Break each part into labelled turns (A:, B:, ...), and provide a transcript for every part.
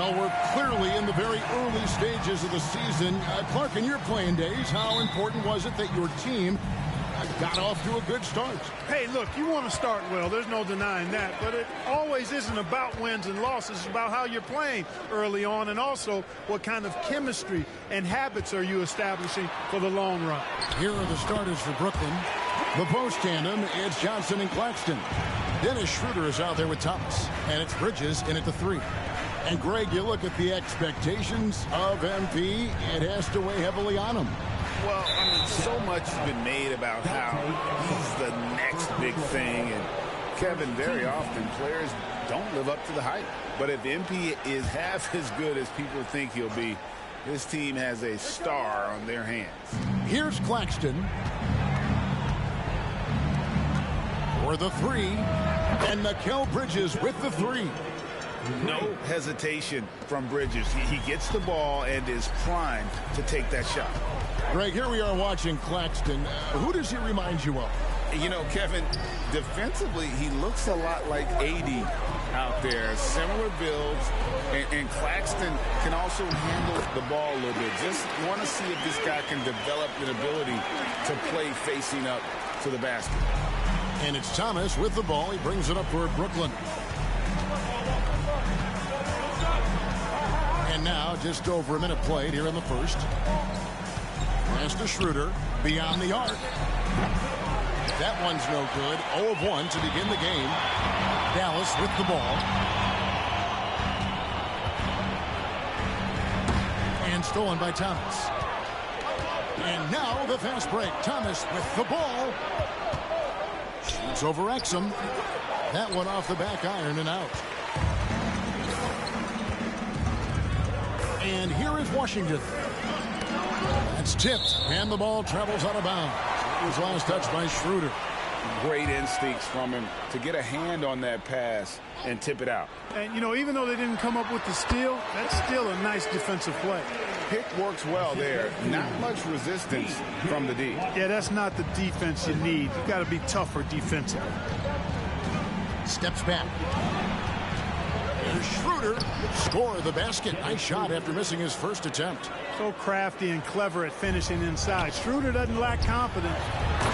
A: Well, we're clearly in the very early stages of the season. Clark, in your playing days, how important was it that your team got off to a good start?
B: Hey, look, you want to start well. There's no denying that. But it always isn't about wins and losses. It's about how you're playing early on, and also what kind of chemistry and habits are you establishing for the long run.
A: Here are the starters for Brooklyn. The post tandem, it's Johnson and Claxton. Dennis Schroeder is out there with Thomas, and it's Bridges in at the 3. And, Greg, you look at the expectations of MP, it has to weigh heavily on him.
C: Well, I mean, so much has been made about how he's the next big thing. And, Kevin, very often players don't live up to the hype. But if MP is half as good as people think he'll be, this team has a star on their hands.
A: Here's Claxton. For the 3. And Mikal Bridges with the 3.
C: No hesitation from Bridges. He gets the ball and is primed to take that shot.
A: Greg, here we are watching Claxton. Who does he remind you of?
C: You know, Kevin, defensively, he looks a lot like AD out there. Similar builds, and Claxton can also handle the ball a little bit. Just want to see if this guy can develop an ability to play facing up to the basket.
A: And it's Thomas with the ball. He brings it up for Brooklyn. And now, just over a minute played here in the first. Pass to Schroeder, beyond the arc. That one's no good. 0 of 1 to begin the game. Dallas with the ball. And stolen by Thomas. And now the fast break. Thomas with the ball. Shoots over Exum. That one off the back iron and out. And here is Washington. That's tipped, and the ball travels out of bounds. It was last touched by Schroeder.
C: Great instincts from him to get a hand on that pass and tip it out.
B: And, you know, even though they didn't come up with the steal, that's still a nice defensive play.
C: Pick works well there. Not much resistance from the D.
B: Yeah, that's not the defense you need. You got to be tougher defensively.
A: Steps back. Here's Schroeder. Score the basket. Nice shot after missing his first attempt.
B: So crafty and clever at finishing inside. Schroeder doesn't lack confidence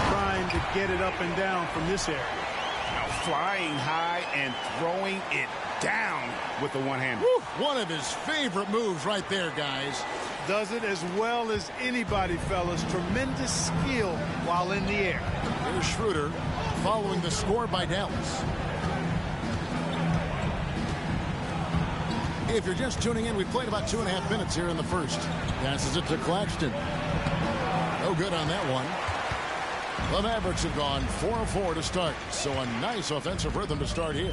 B: trying to get it up and down from this area.
C: Now flying high and throwing it down with the one-hander.
A: One of his favorite moves right there, guys.
B: Does it as well as anybody, fellas. Tremendous skill while in the air.
A: Here's Schroeder following the score by Dallas. If you're just tuning in, we've played about 2.5 minutes here in the first. Passes it to Claxton. No good on that one. The Mavericks have gone 4 of 4 to start, so a nice offensive rhythm to start here.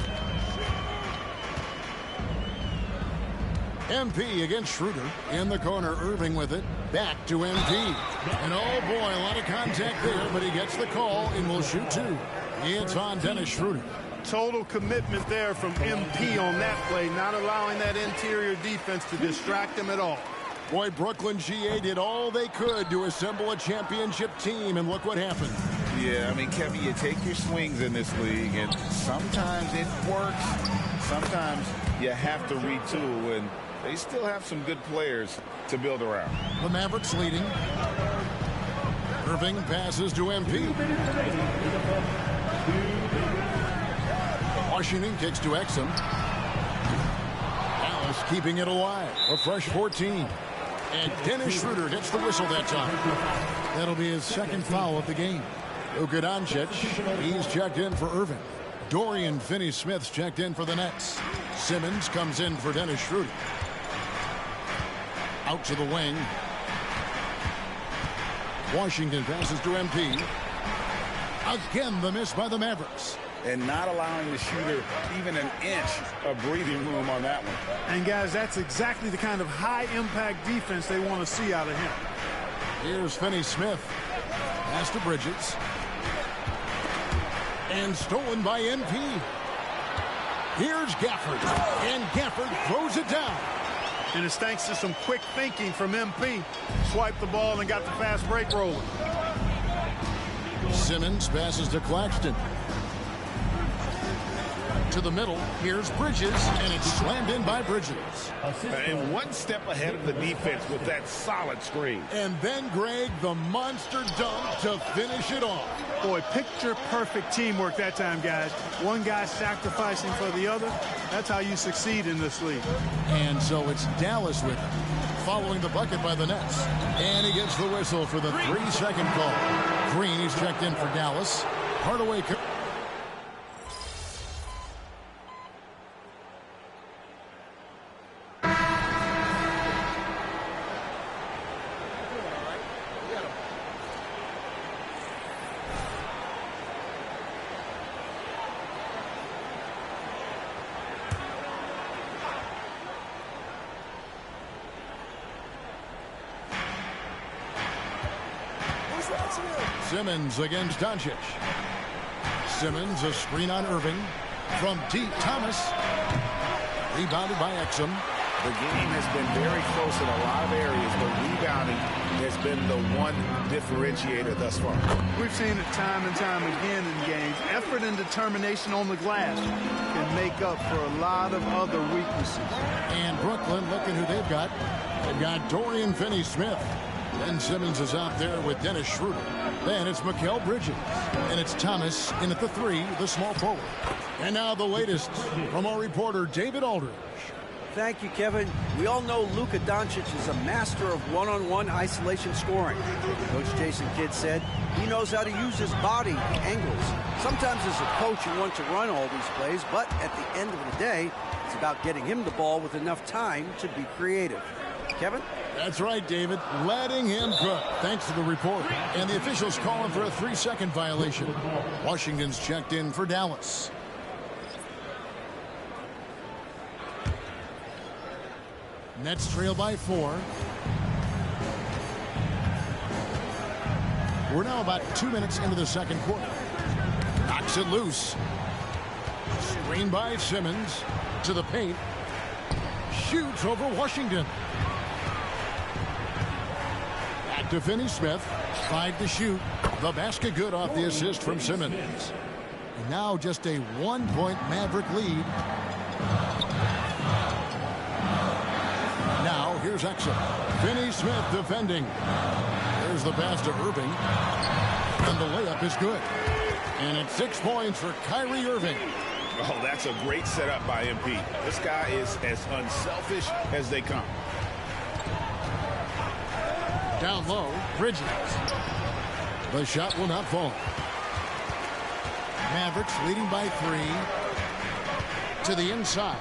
A: MP against Schroeder. In the corner, Irving with it. Back to MP. And oh boy, a lot of contact there, but he gets the call and will shoot 2. It's on Dennis Schroeder.
B: Total commitment there from MP on that play, not allowing that interior defense to distract him at all.
A: Boy, Brooklyn GA did all they could to assemble a championship team, and look what happened.
C: Yeah, I mean, Kevin, you take your swings in this league, and sometimes it works. Sometimes you have to retool, and they still have some good players to build around.
A: The Mavericks leading. Irving passes to MP. Washington kicks to Exum. Dallas keeping it alive. A fresh 14. And Dennis Schroeder gets the whistle that time. That'll be his second foul of the game. Luka Doncic, he's checked in for Irving. Dorian Finney-Smith's checked in for the Nets. Simmons comes in for Dennis Schroeder. Out to the wing. Washington passes to MP. Again, the miss by the Mavericks.
C: And not allowing the shooter even an inch of breathing room on that one.
B: And, guys, that's exactly the kind of high-impact defense they want to see out of him.
A: Here's Finney-Smith. Pass to Bridges. And stolen by MP. Here's Gafford. And Gafford throws it down.
B: And it's thanks to some quick thinking from MP. Swiped the ball and got the fast break rolling. Simmons passes to Claxton.
A: To the middle, here's Bridges, and it's slammed in by Bridges.
C: And one step ahead of the defense with that solid screen.
A: And then, Greg, the monster dunk to finish it off.
B: Boy, picture-perfect teamwork that time, guys. One guy sacrificing for the other. That's how you succeed in this league.
A: And so it's Dallas with him, following the bucket by the Nets. And he gets the whistle for the 3-second call. Green, he's checked in for Dallas. Hardaway. Simmons against Doncic. Simmons, a screen on Irving. From deep, Thomas. Rebounded by Exum.
C: The game has been very close in a lot of areas, but rebounding has been the one differentiator thus far.
B: We've seen it time and time again in games. Effort and determination on the glass can make up for a lot of other weaknesses.
A: And Brooklyn, looking who they've got. They've got Dorian Finney-Smith. Ben Simmons is out there with Dennis Schroeder. Then it's Mikal Bridges. And it's Thomas in at the 3, the small forward. And now the latest from our reporter, David Aldridge.
D: Thank you, Kevin. We all know Luka Doncic is a master of one-on-one isolation scoring. Coach Jason Kidd said he knows how to use his body, the angles. Sometimes as a coach you want to run all these plays, but at the end of the day, it's about getting him the ball with enough time to be creative. Kevin?
A: That's right, David. Letting him cook. Thanks to the report. And the officials calling for a 3-second violation. Washington's checked in for Dallas. Nets trail by 4. We're now about 2 minutes into the second quarter. Knocks it loose. Screen by Simmons. To the paint. Shoots over Washington. Back to Finney-Smith. 5 to shoot. The basket good off the assist from Simmons. And now just a 1-point Maverick lead. Now here's Exum. Finney-Smith defending. There's the pass to Irving. And the layup is good. And it's 6 points for Kyrie Irving.
C: Oh, that's a great setup by MP. This guy is as unselfish as they come.
A: Down low, Bridges. The shot will not fall. Mavericks leading by 3. To the inside.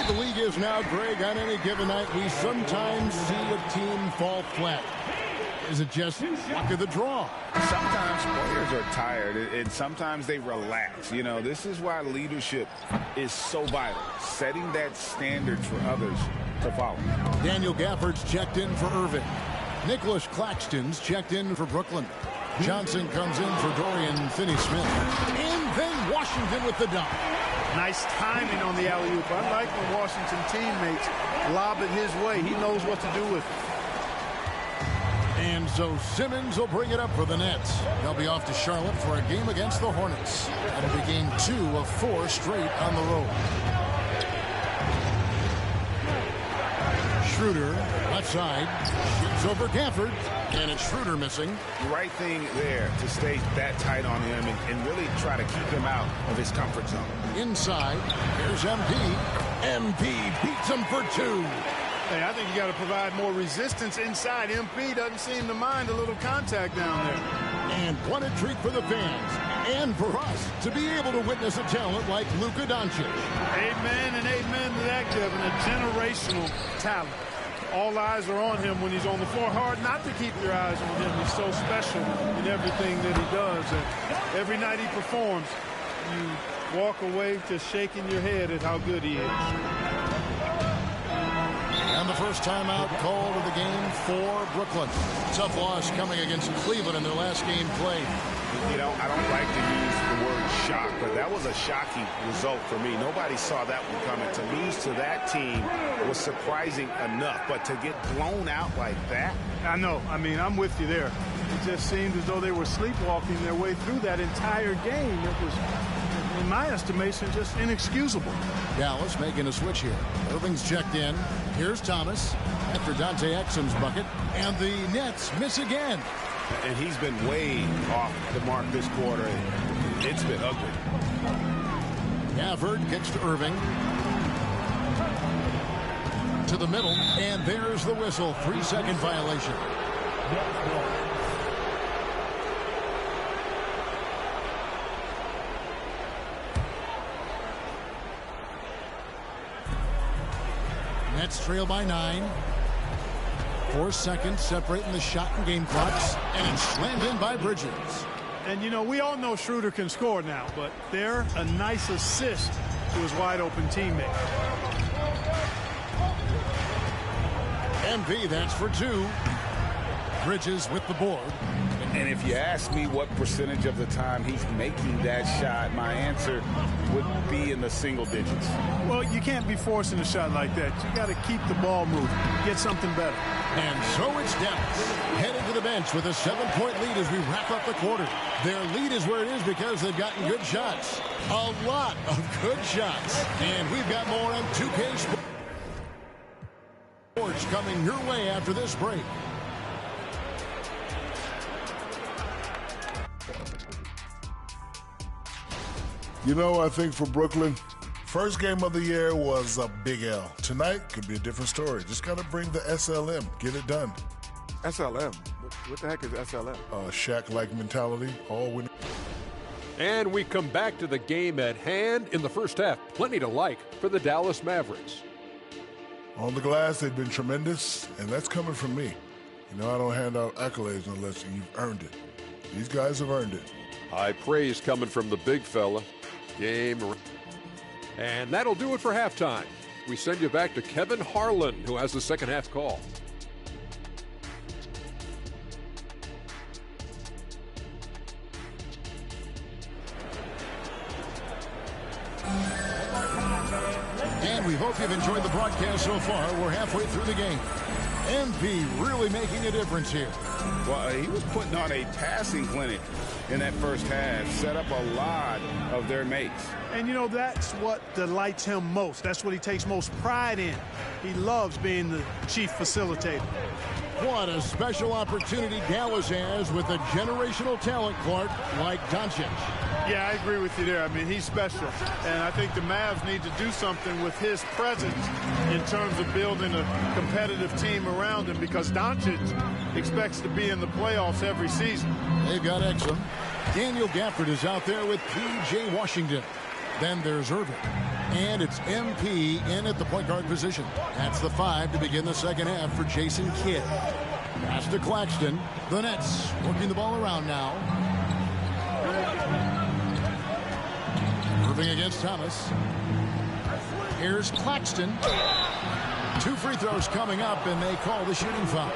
A: The league is now, Greg, on any given night, we sometimes see a team fall flat. Is it just luck of the draw?
C: Sometimes players are tired, and sometimes they relax. You know, this is why leadership is so vital, setting that standard for others to follow.
A: Daniel Gafford's checked in for Irving. Nicholas Claxton's checked in for Brooklyn. Johnson comes in for Dorian Finney-Smith. And then Washington with the dunk.
B: Nice timing on the alley-oop. Unlike when Washington teammates lob it his way, he knows what to do with it.
A: And so Simmons will bring it up for the Nets. They'll be off to Charlotte for a game against the Hornets. That'll be game 2 of 4 straight on the road. Schroeder, left side, shoots over Gafford, and it's Schroeder missing.
C: The right thing there to stay that tight on him and really try to keep him out of his comfort zone.
A: Inside, here's MP. MP beats him for 2.
B: Hey, I think you got to provide more resistance inside. MP doesn't seem to mind a little contact down there.
A: And what a treat for the fans and for us to be able to witness a talent like Luka Doncic.
B: Amen and amen to that, Kevin. A generational talent. All eyes are on him when he's on the floor. Hard not to keep your eyes on him. He's so special in everything that he does. And every night he performs, you walk away just shaking your head at how good he is.
A: And the first timeout called of the game for Brooklyn. Tough loss coming against Cleveland in their last game played.
C: You know, I don't like to use the word shock, but that was a shocking result for me. Nobody saw that one coming. To lose to that team was surprising enough, but to get blown out like that?
B: I know. I mean, I'm with you there. It just seemed as though they were sleepwalking their way through that entire game. It was, in my estimation, just inexcusable.
A: Dallas making a switch here. Irving's checked in. Here's Thomas after Dante Exum's bucket. And the Nets miss again.
E: And he's been way off the mark this quarter. It's been ugly.
A: Gafford kicks to Irving. To the middle. And there's the whistle. 3-second violation. Nets trail by 9. 4 seconds separating the shot and game clocks. And it's slammed in by Bridges.
B: And, you know, we all know Schroeder can score now, but they're a nice assist to his wide-open teammate.
A: MP, that's for 2. Bridges with the board.
C: And if you ask me what percentage of the time he's making that shot, my answer would be in the single digits.
B: Well, you can't be forcing a shot like that. You got to keep the ball moving, get something better.
A: And so it's Dallas headed to the bench with a 7-point lead as we wrap up the quarter. Their lead is where it is because they've gotten good shots. A lot of good shots. And we've got more on 2K Sports coming your way after this break.
F: You know, I think for Brooklyn, first game of the year was a big L. Tonight could be a different story. Just got to bring the SLM. Get it done.
E: SLM? What the heck is SLM?
F: Shaq-like mentality, all winning.
G: And we come back to the game at hand in the first half. Plenty to like for the Dallas Mavericks.
F: On the glass, they've been tremendous, and that's coming from me. You know, I don't hand out accolades unless you've earned it. These guys have earned it.
G: High praise coming from the big fella. Game. And that'll do it for halftime. We send you back to Kevin Harlan, who has the second half call.
A: And we hope you've enjoyed the broadcast so far. We're halfway through the game. MP really making a difference here.
C: Well, he was putting on a passing clinic in that first half, set up a lot of their mates.
B: And, you know, that's what delights him most. That's what he takes most pride in. He loves being the chief facilitator.
A: What a special opportunity Dallas has with a generational talent, Clark, like Doncic.
B: Yeah, I agree with you there. I mean, he's special. And I think the Mavs need to do something with his presence in terms of building a competitive team around him, because Doncic expects to be in the playoffs every season.
A: They've got Exum. Daniel Gafford is out there with P.J. Washington. Then there's Irving. And it's MP in at the point guard position. That's the 5 to begin the second half for Jason Kidd. Pass to Claxton. The Nets working the ball around now. Irving against Thomas. Here's Claxton. 2 free throws coming up, and they call the shooting foul.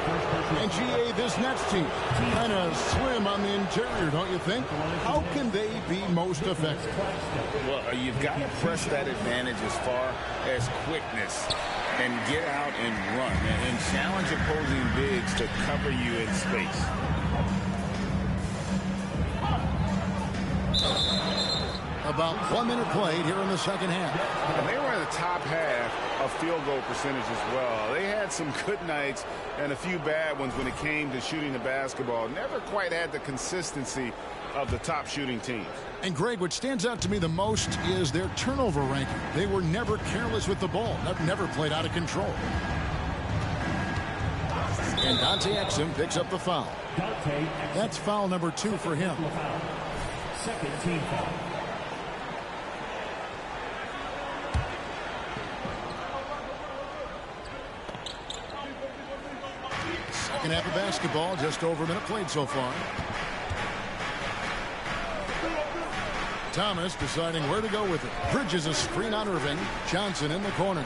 A: And GA, this Nets team, kind of slim on the interior, don't you think? How can they be most effective?
C: Well, you've got to press that advantage as far as quickness and get out and run and challenge opposing bigs to cover you in space.
A: About 1 minute played here in the second half.
C: And they were in the top half of field goal percentage as well. They had some good nights and a few bad ones when it came to shooting the basketball. Never quite had the consistency of the top shooting teams.
A: And Greg, what stands out to me the most is their turnover ranking. They were never careless with the ball. Never played out of control. And Dante Exum picks up the foul. That's foul number 2 for him.
H: Second team foul.
A: Second half of basketball, just over a minute played so far. Thomas deciding where to go with it. Bridges a screen on Irving. Johnson in the corner.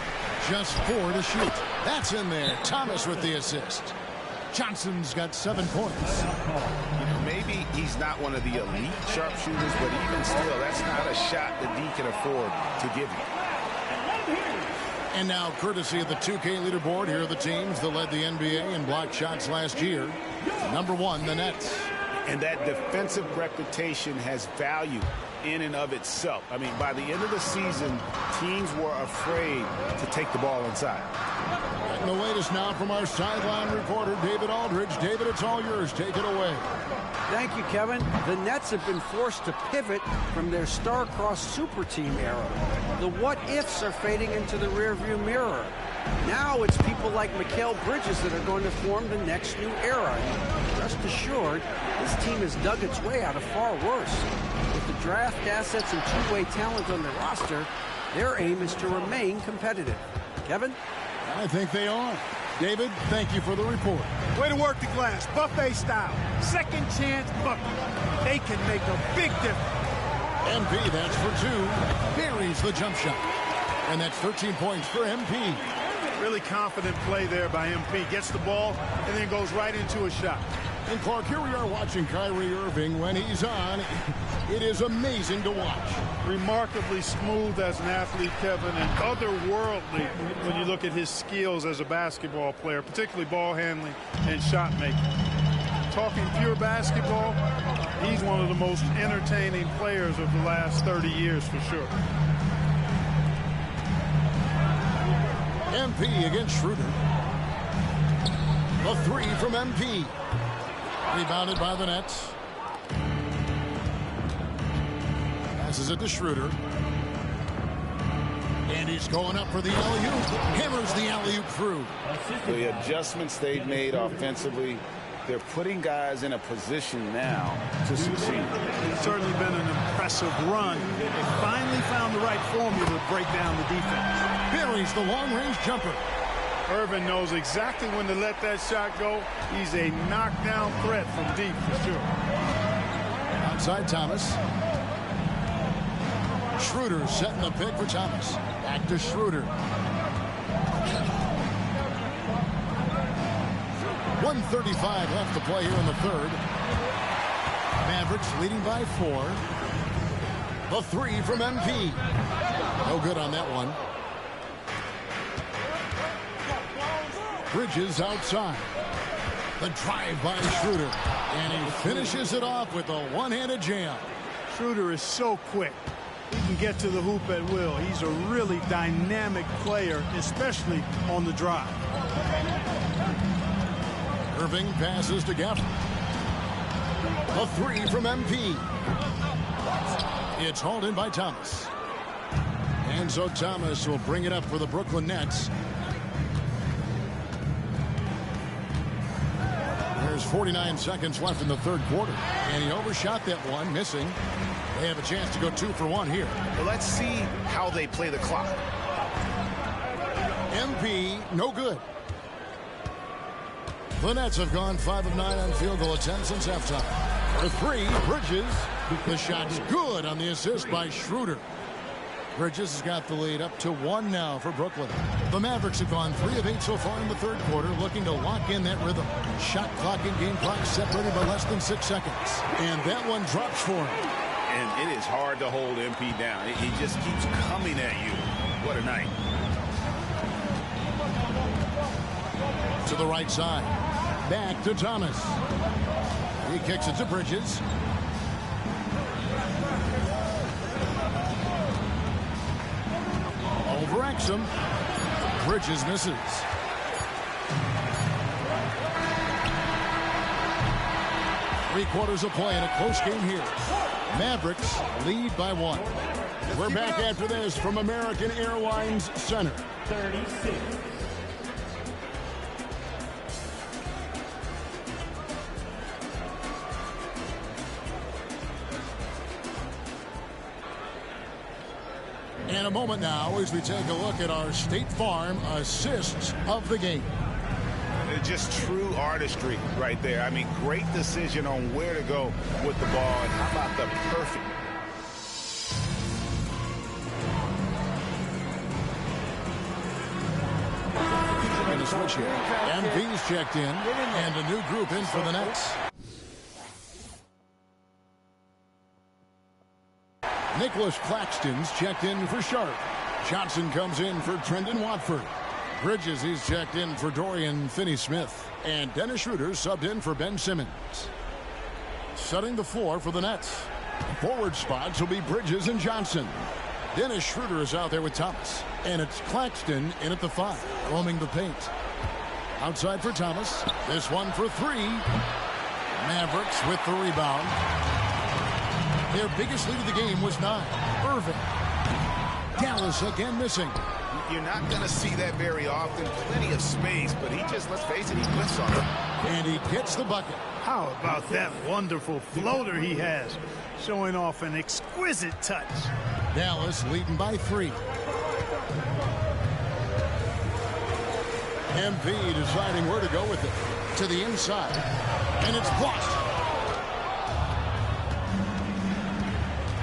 A: Just 4 to shoot. That's in there. Thomas with the assist. Johnson's got 7 points.
C: Maybe he's not one of the elite sharpshooters, but even still, that's not a shot that he can afford to give you.
A: And now, courtesy of the 2K leaderboard, here are the teams that led the NBA in blocked shots last year. Number 1, the Nets.
C: And that defensive reputation has value
E: in and of itself. I mean, by the end of the season, teams were afraid to take the ball inside.
A: And the latest now from our sideline reporter, David Aldridge. David, it's all yours. Take it away.
D: Thank you, Kevin. The Nets have been forced to pivot from their star-crossed super team era. The what-ifs are fading into the rearview mirror. Now it's people like Mikal Bridges that are going to form the next new era. And rest assured, this team has dug its way out of far worse. With the draft assets and two-way talent on their roster, their aim is to remain competitive. Kevin?
A: I think they are. David, thank you for the report.
B: Way to work the glass, buffet style. Second chance bucket. They can make a big difference.
A: MP, that's for two. Buries the jump shot. And that's 13 points for MP.
B: Really confident play there by MP. Gets the ball and then goes right into a shot.
A: And Clark, here we are watching Kyrie Irving. When he's on, it is amazing to watch.
B: Remarkably smooth as an athlete, Kevin, and otherworldly when you look at his skills as a basketball player, particularly ball handling and shot making. Talking pure basketball, he's one of the most entertaining players of the last 30 years for sure.
A: MP against Schroeder. The three from MP. Rebounded by the Nets. Passes it to Schroeder. And he's going up for the alley-oop. Hammers the alley-oop through.
E: The adjustments they've made offensively, they're putting guys in a position now to succeed.
B: It's certainly been an impressive run. They finally found the right formula to break down the defense.
A: Buries the long-range jumper.
B: Irvin knows exactly when to let that shot go. He's a knockdown threat from deep for sure.
A: Outside Thomas. Schroeder setting the pick for Thomas. Back to Schroeder. 1:35 left to play here in the third. Mavericks leading by 4. The three from MP. No good on that one. Bridges outside. The drive by Schroeder. And he finishes it off with a one-handed jam.
B: Schroeder is so quick. He can get to the hoop at will. He's a really dynamic player, especially on the drive.
A: Irving passes to Gafford. A three from MP. It's hauled in by Thomas. And so Thomas will bring it up for the Brooklyn Nets. There's 49 seconds left in the third quarter. And he overshot that one, missing. They have a chance to go 2 for 1 here.
E: Well, let's see how they play the clock.
A: MP, no good. The Nets have gone 5 of 9 on field goal attempts since halftime. For 3, Bridges. The shot's good on the assist by Schroeder. Bridges has got the lead up to 1 now for Brooklyn. The Mavericks have gone 3 of 8 so far in the third quarter, looking to lock in that rhythm. Shot clock and game clock separated by less than 6 seconds. And that one drops for him.
E: And it is hard to hold MP down. He just keeps coming at you. What a night.
A: To the right side. Back to Thomas. He kicks it to Bridges. Over Exum. Bridges misses. Three-quarters of play in a close game here. Mavericks lead by 1. We're back after this from American Airlines Center.
H: 36.
A: In a moment now as we take a look at our State Farm assists of the game.
E: Just true artistry right there. I mean, great decision on where to go with the ball. And how about the perfect.
A: In the switch here. MV's checked in and a new group in for the Nets. Nicholas Claxton's checked in for Sharp. Johnson comes in for Trendon Watford. Bridges, he's checked in for Dorian Finney-Smith. And Dennis Schroeder subbed in for Ben Simmons. Setting the floor for the Nets. Forward spots will be Bridges and Johnson. Dennis Schroeder is out there with Thomas. And it's Claxton in at the 5, roaming the paint. Outside for Thomas. This one for 3. Mavericks with the rebound. Their biggest lead of the game was 9. Irving. Dallas again missing.
E: You're not going to see that very often. Plenty of space, but he just, let's face it, he whiffs on it.
A: And he gets the bucket.
B: How about that wonderful floater he has, showing off an exquisite touch.
A: Dallas leading by 3. MP deciding where to go with it. To the inside. And it's blocked.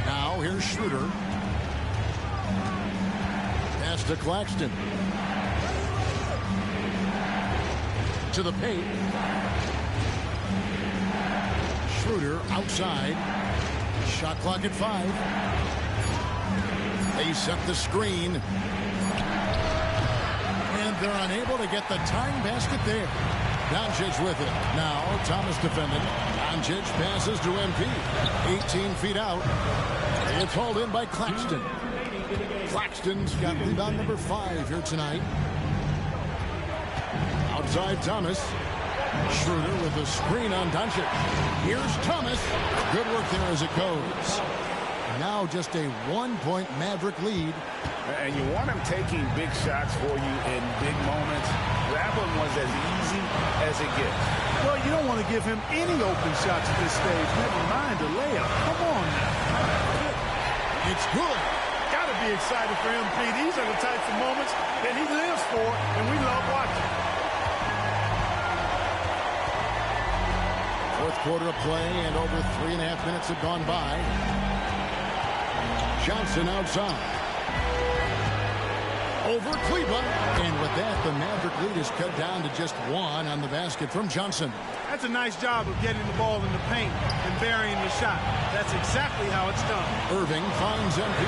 A: Now here's Schroeder. Pass to Claxton. To the paint. Schroeder outside. Shot clock at 5. They set the screen. And they're unable to get the tying basket there. Doncic with it. Now Thomas defending. Doncic passes to MP. 18 feet out. It's hauled in by Claxton. Claxton's got rebound number 5 here tonight. Outside Thomas. Schroeder with a screen on Doncic. Here's Thomas. Good work there as it goes. Now just a 1-point Maverick lead.
E: And you want him taking big shots for you in big moments. That one was as easy as it gets.
B: Well, you don't want to give him any open shots at this stage. Never mind a layup. Come on now.
A: It's good.
B: Got to be excited for MP. These are the types of moments that he lives for, and we love watching.
A: Fourth quarter of play, and over 3.5 minutes have gone by. Johnson outside. Over Cleveland. And with that, the Maverick lead is cut down to just 1 on the basket from Johnson.
B: That's a nice job of getting the ball in the paint and burying the shot. That's exactly how it's done.
A: Irving finds MP.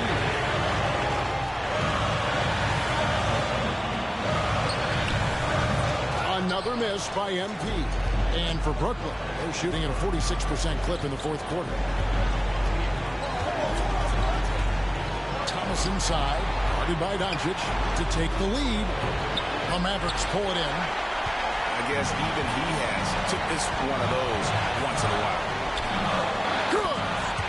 A: Another miss by MP. And for Brooklyn, they're shooting at a 46% clip in the fourth quarter. Thomas inside. Guarded by Doncic to take the lead. The Mavericks pull it in.
E: I guess even he took this one of those once in a while.
A: Good.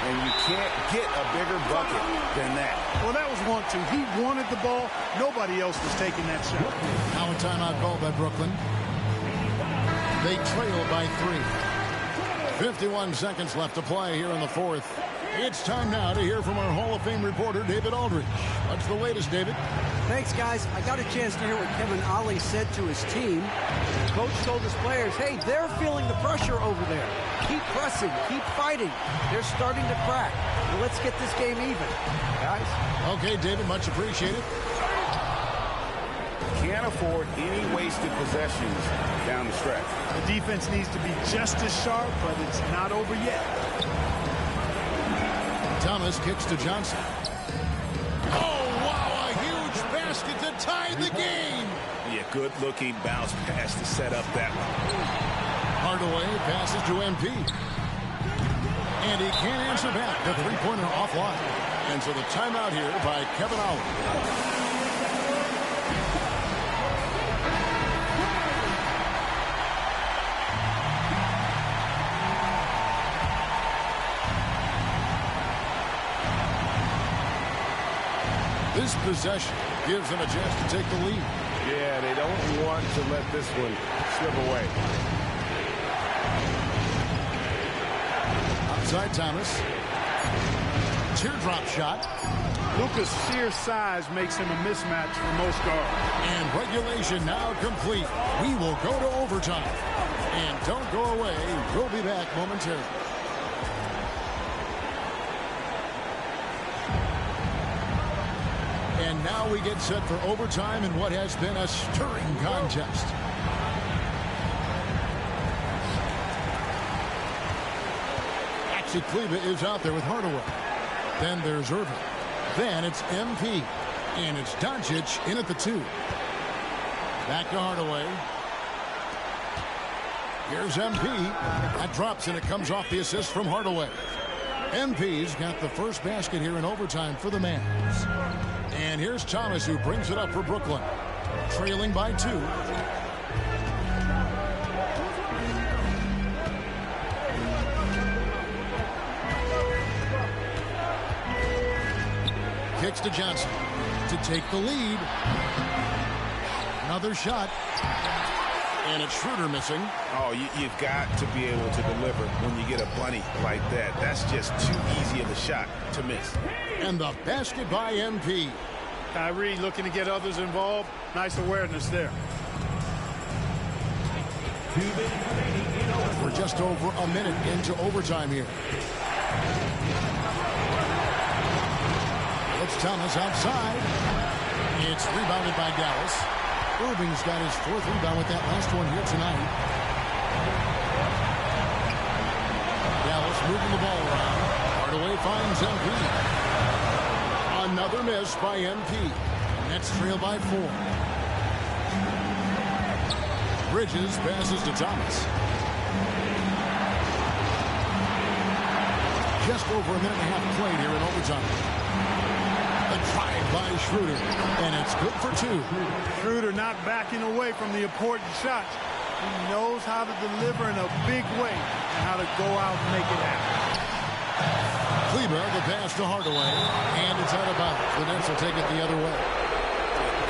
E: And you can't get a bigger bucket than that.
B: Well, that was 1-2. He wanted the ball. Nobody else was taking that shot.
A: Now a timeout called by Brooklyn. They trail by 3. 51 seconds left to play here in the fourth. It's time now to hear from our Hall of Fame reporter, David Aldridge. What's the latest, David?
D: Thanks, guys. I got a chance to hear what Kevin Ollie said to his team. The coach told his players, hey, they're feeling the pressure over there. Keep pressing. Keep fighting. They're starting to crack. Now let's get this game even, guys.
A: Okay, David, much appreciated.
E: Can't afford any wasted possessions down the stretch.
B: The defense needs to be just as sharp, but it's not over yet.
A: Thomas kicks to Johnson. Oh, wow, a huge basket to tie the game.
E: Yeah, good-looking bounce pass to set up that one.
A: Hardaway passes to MP. And he can't answer back. The three-pointer offline. And so the timeout here by Kevin Ollie. This possession gives them a chance to take the lead.
E: Yeah, they don't want to let this one slip away.
A: Outside Thomas. Teardrop shot.
B: Luka's sheer size makes him a mismatch for most guards.
A: And regulation now complete. We will go to overtime. And don't go away. We'll be back momentarily. And now we get set for overtime in what has been a stirring contest. Actually, Cleveland is out there with Hardaway. Then there's Irving. Then it's MP. And it's Doncic in at the 2. Back to Hardaway. Here's MP. That drops, and it comes off the assist from Hardaway. MP's got the first basket here in overtime for the Mavs. And here's Thomas, who brings it up for Brooklyn. Trailing by 2. Kicks to Johnson to take the lead. Another shot. And it's Schroeder missing.
E: Oh, you've got to be able to deliver when you get a bunny like that. That's just too easy of a shot to miss.
A: And the basket by MP.
B: Kyrie looking to get others involved. Nice awareness there.
A: We're just over a minute into overtime here. It's Thomas outside. It's rebounded by Dallas. Irving's got his 4th rebound with that last one here tonight. Dallas moving the ball around. Hardaway finds MP. Another miss by MP. Nets trail by 4. Bridges passes to Thomas. Just over a minute and a half played here in overtime. A drive by Schroeder, and it's good for 2.
B: Schroeder not backing away from the important shots. He knows how to deliver in a big way and how to go out and make it happen.
A: Kleber, the pass to Hardaway, and it's out of bounds. The Nets will take it the other way.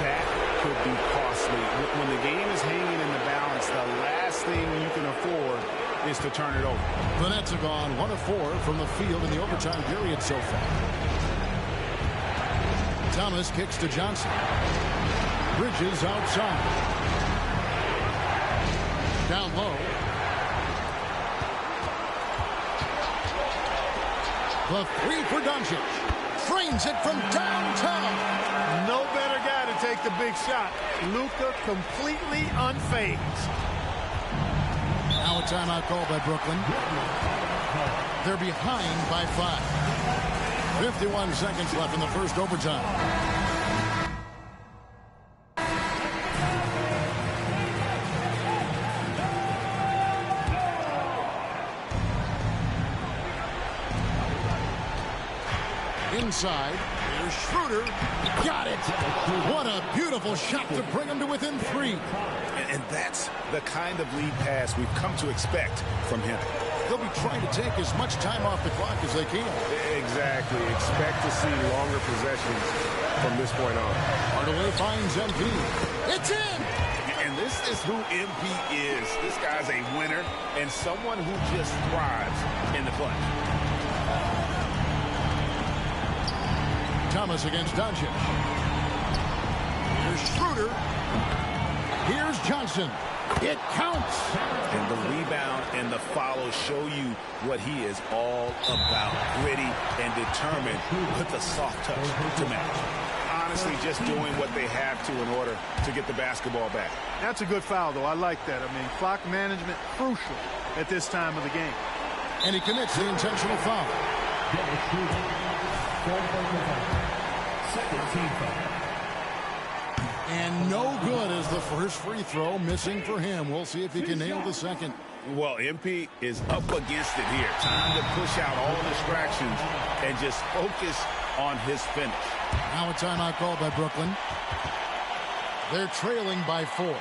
E: That could be costly. When the game is hanging in the balance, the last thing you can afford is to turn it over.
A: The Nets have gone 1 of 4 from the field in the overtime period so far. Thomas kicks to Johnson. Bridges outside. Down low. The 3 for Doncic. Frames it from downtown.
B: No better guy to take the big shot. Luka completely unfazed.
A: Now a timeout call by Brooklyn. They're behind by 5. 51 seconds left in the first overtime. Inside, here's Schroeder. Got it. What a beautiful shot to bring him to within 3.
E: And that's the kind of lead pass we've come to expect from him.
A: They'll be trying to take as much time off the clock as they can.
E: Exactly. Expect to see longer possessions from this point on.
A: Hardaway finds MP. It's in!
E: And this is who MP is. This guy's a winner and someone who just thrives in the clutch.
A: Thomas against Doncic. Here's Schroeder. Here's Johnson. It counts.
E: And the rebound and the follow show you what he is all about. Gritty and determined with a soft touch to match. Honestly, just doing what they have to in order to get the basketball back.
B: That's a good foul, though. I like that. I mean, clock management crucial at this time of the game.
A: And he commits the intentional foul.
H: Second team foul.
A: And no good as the first free throw missing for him. We'll see if he can nail the second.
E: Well, MP is up against it here. Time to push out all distractions and just focus on his finish.
A: Now a timeout call by Brooklyn. They're trailing by 4.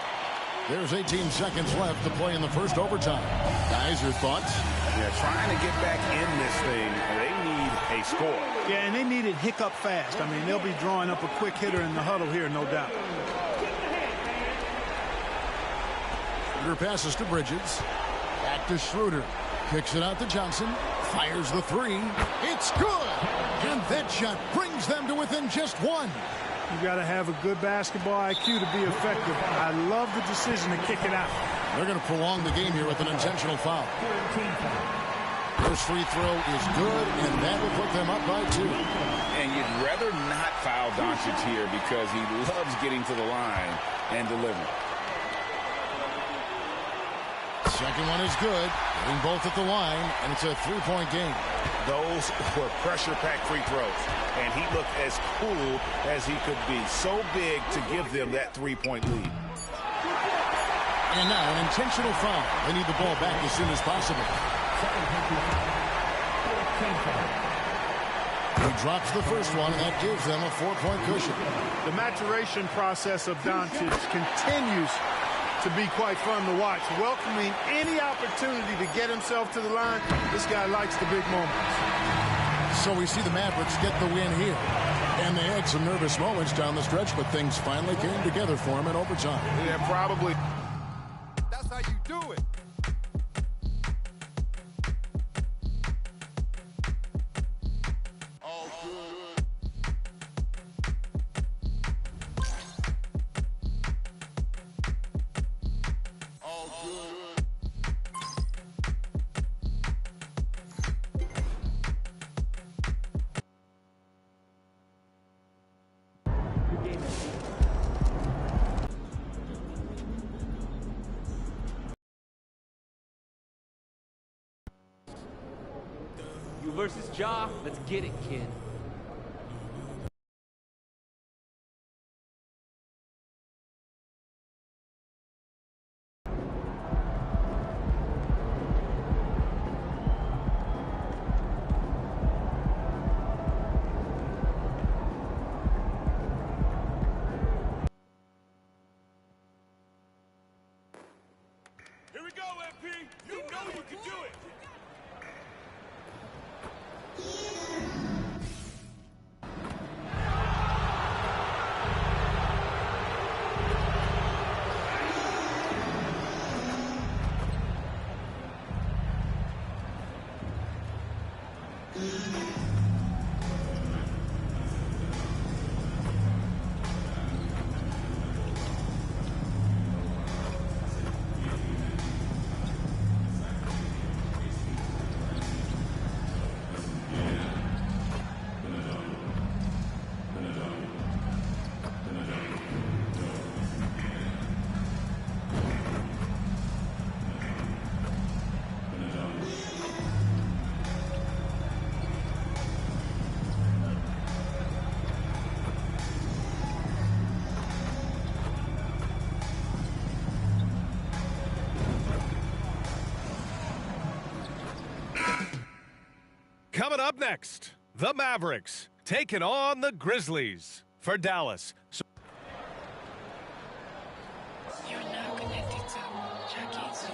A: There's 18 seconds left to play in the first overtime. Guys, your thoughts?
E: Yeah, trying to get back in this thing, they need a score.
B: Yeah, and they need it hiccup fast. I mean, they'll be drawing up a quick hitter in the huddle here, no doubt.
A: Schroeder passes to Bridges. Back to Schroeder. Kicks it out to Johnson. Fires the 3. It's good! And that shot brings them to within just 1.
B: You got to have a good basketball IQ to be effective. I love the decision to kick it out.
A: They're going to prolong the game here with an intentional foul. First free throw is good, and that will put them up by 2.
E: And you'd rather not foul Doncic here because he loves getting to the line and delivering.
A: Second one is good. Getting both at the line, and it's a 3-point game.
E: Those were pressure-packed free throws, and he looked as cool as he could be. So big to give them that 3-point lead.
A: And now an intentional foul. They need the ball back as soon as possible.
H: team foul.
A: He drops the first one, and that gives them a 4-point cushion.
B: The maturation process of Doncic continues to be quite fun to watch. Welcoming any opportunity to get himself to the line. This guy likes the big moments.
A: So we see the Mavericks get the win here. And they had some nervous moments down the stretch, but things finally came together for them in overtime.
C: Yeah, probably.
I: That's how you do it. All good. All good.
J: You versus Ja, let's get it, kid.
E: Here we go, MP. You know you can do it.
K: Coming up next, the Mavericks taking on the Grizzlies for Dallas.
L: You're now connected to Jackie's.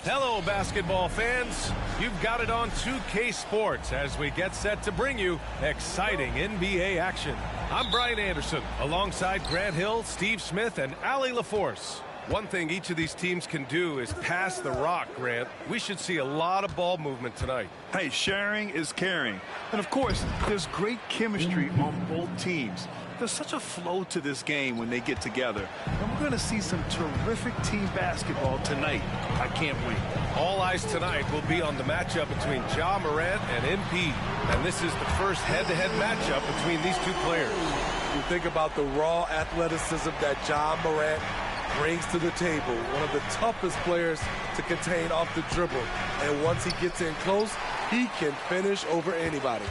K: Hello, basketball fans. You've got it on 2K Sports as we get set to bring you exciting NBA action. I'm Brian Anderson, alongside Grant Hill, Steve Smith, and Allie LaForce. One thing each of these teams can do is pass the rock, Grant. We should see a lot of ball movement tonight.
M: Hey, sharing is caring. And, of course, there's great chemistry on both teams. There's such a flow to this game when they get together. And we're going to see some terrific team basketball tonight. I can't wait.
K: All eyes tonight will be on the matchup between Ja Morant and MP. And this is the first head-to-head matchup between these two players.
N: You think about the raw athleticism that Ja Morant brings to the table, one of the toughest players to contain off the dribble. And once he gets in close, he can finish over anybody.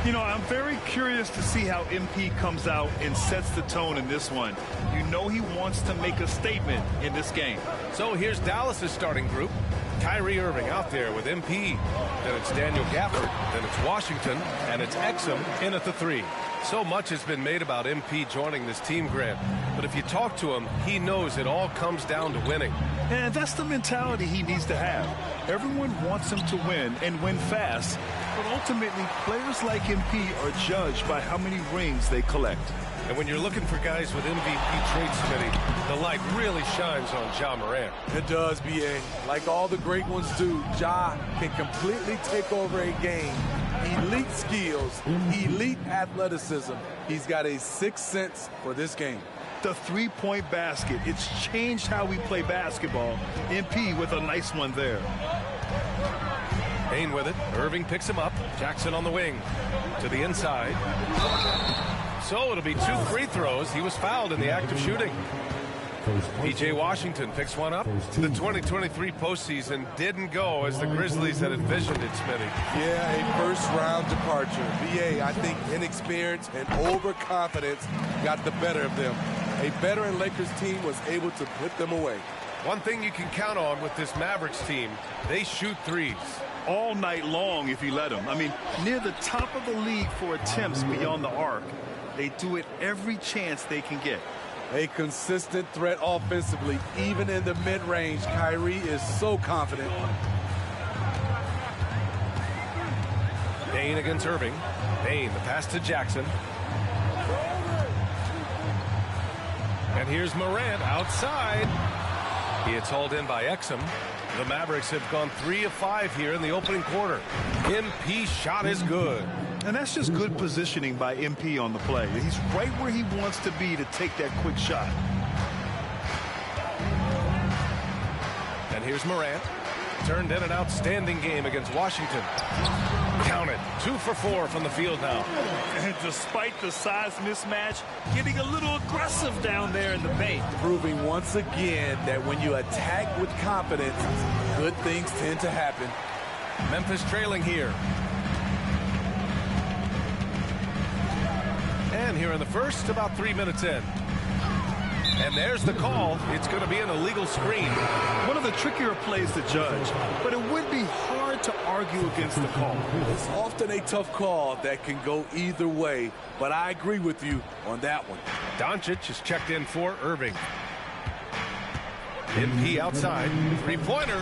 M: You know, I'm very curious to see how MP comes out and sets the tone in this one. You know he wants to make a statement in this game.
K: So here's Dallas's starting group. Kyrie Irving out there with MP. Then it's Daniel Gafford. Then it's Washington. And it's Exum in at the 3. So much has been made about MP joining this team, Grant. But if you talk to him, he knows it all comes down to winning.
M: And that's the mentality he needs to have. Everyone wants him to win and win fast. But ultimately, players like MP are judged by how many rings they collect.
K: And when you're looking for guys with MVP traits, Smitty, the light really shines on Ja Morant.
N: It does, B.A. Like all the great ones do, Ja can completely take over a game. Elite skills, elite athleticism. He's got a sixth sense for this game.
M: The three-point basket, it's changed how we play basketball. MP with a nice one there.
K: Payne with it. Irving picks him up. Jackson on the wing. To the inside. So it'll be 2 free throws. He was fouled in the act of shooting. P.J. Washington picks one up. The 2023 postseason didn't go as the Grizzlies had envisioned it, Smitty.
N: Yeah, a first-round departure. B.A., I think inexperience and overconfidence got the better of them. A veteran Lakers team was able to put them away.
K: One thing you can count on with this Mavericks team, they shoot threes.
M: All night long if you let them. I mean, near the top of the league for attempts beyond the arc. They do it every chance they can get.
N: A consistent threat offensively, even in the mid-range. Kyrie is so confident.
K: Bane against Irving. Bane, the pass to Jackson. And here's Morant outside. He is hauled in by Exum. The Mavericks have gone 3 of 5 here in the opening quarter. MP shot is good.
M: And that's just good positioning by MP on the play. He's right where he wants to be to take that quick shot.
K: And here's Morant. Turned in an outstanding game against Washington. Counted. 2 for 4 from the field now.
M: And despite the size mismatch, getting a little aggressive down there in the paint.
N: Proving once again that when you attack with confidence, good things tend to happen.
K: Memphis trailing here. And here in the first, about 3 minutes in. And there's the call. It's going to be an illegal screen.
M: One of the trickier plays to judge, but it would be hard to argue against the call.
N: It's often a tough call that can go either way, but I agree with you on that one.
K: Doncic is checked in for Irving. MP outside. Three-pointer.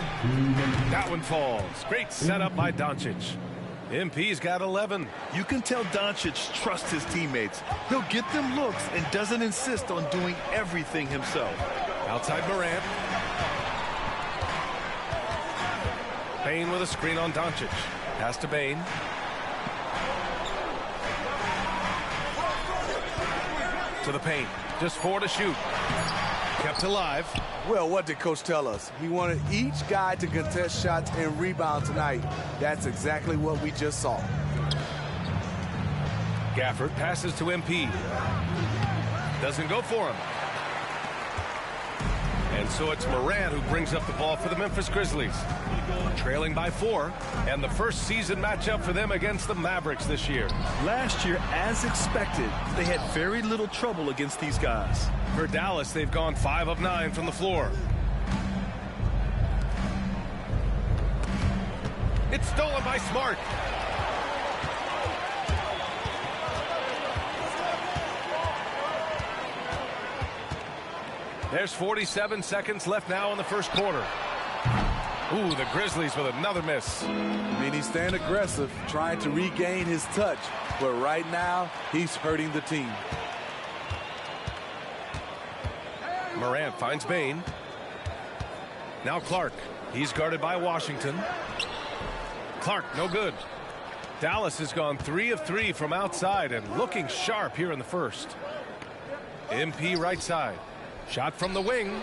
K: That one falls. Great setup by Doncic. MP's got 11.
M: You can tell Doncic trusts his teammates. He'll get them looks and doesn't insist on doing everything himself.
K: Outside Morant. Bane with a screen on Doncic. Pass to Bane. To the paint. Just 4 to shoot. Kept alive.
N: Well, what did Coach tell us? He wanted each guy to contest shots and rebound tonight. That's exactly what we just saw.
K: Gafford passes to MP. Doesn't go for him. And so it's Morant who brings up the ball for the Memphis Grizzlies. Trailing by 4, and the first season matchup for them against the Mavericks this year.
M: Last year, as expected, they had very little trouble against these guys.
K: For Dallas, they've gone 5 of 9 from the floor. It's stolen by Smart. There's 47 seconds left now in the first quarter. Ooh, the Grizzlies with another miss.
N: I mean, he's staying aggressive, trying to regain his touch. But right now, he's hurting the team.
K: Morant finds Bane. Now Clark. He's guarded by Washington. Clark, no good. Dallas has gone 3 of 3 from outside and looking sharp here in the first. MP right side. Shot from the wing.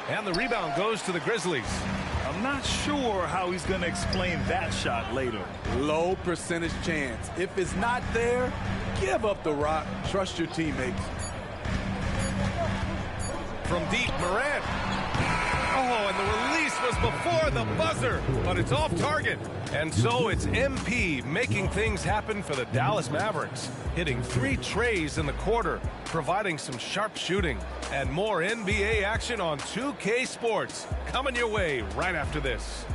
K: And the rebound goes to the Grizzlies.
M: I'm not sure how he's going to explain that shot later.
N: Low percentage chance. If it's not there, give up the rock. Trust your teammates.
K: From deep, Morant. Oh, and the release was before the buzzer, but it's off target. And so it's MP making things happen for the Dallas Mavericks, hitting 3 trays in the quarter, providing some sharp shooting. And more NBA action on 2K Sports coming your way right after this.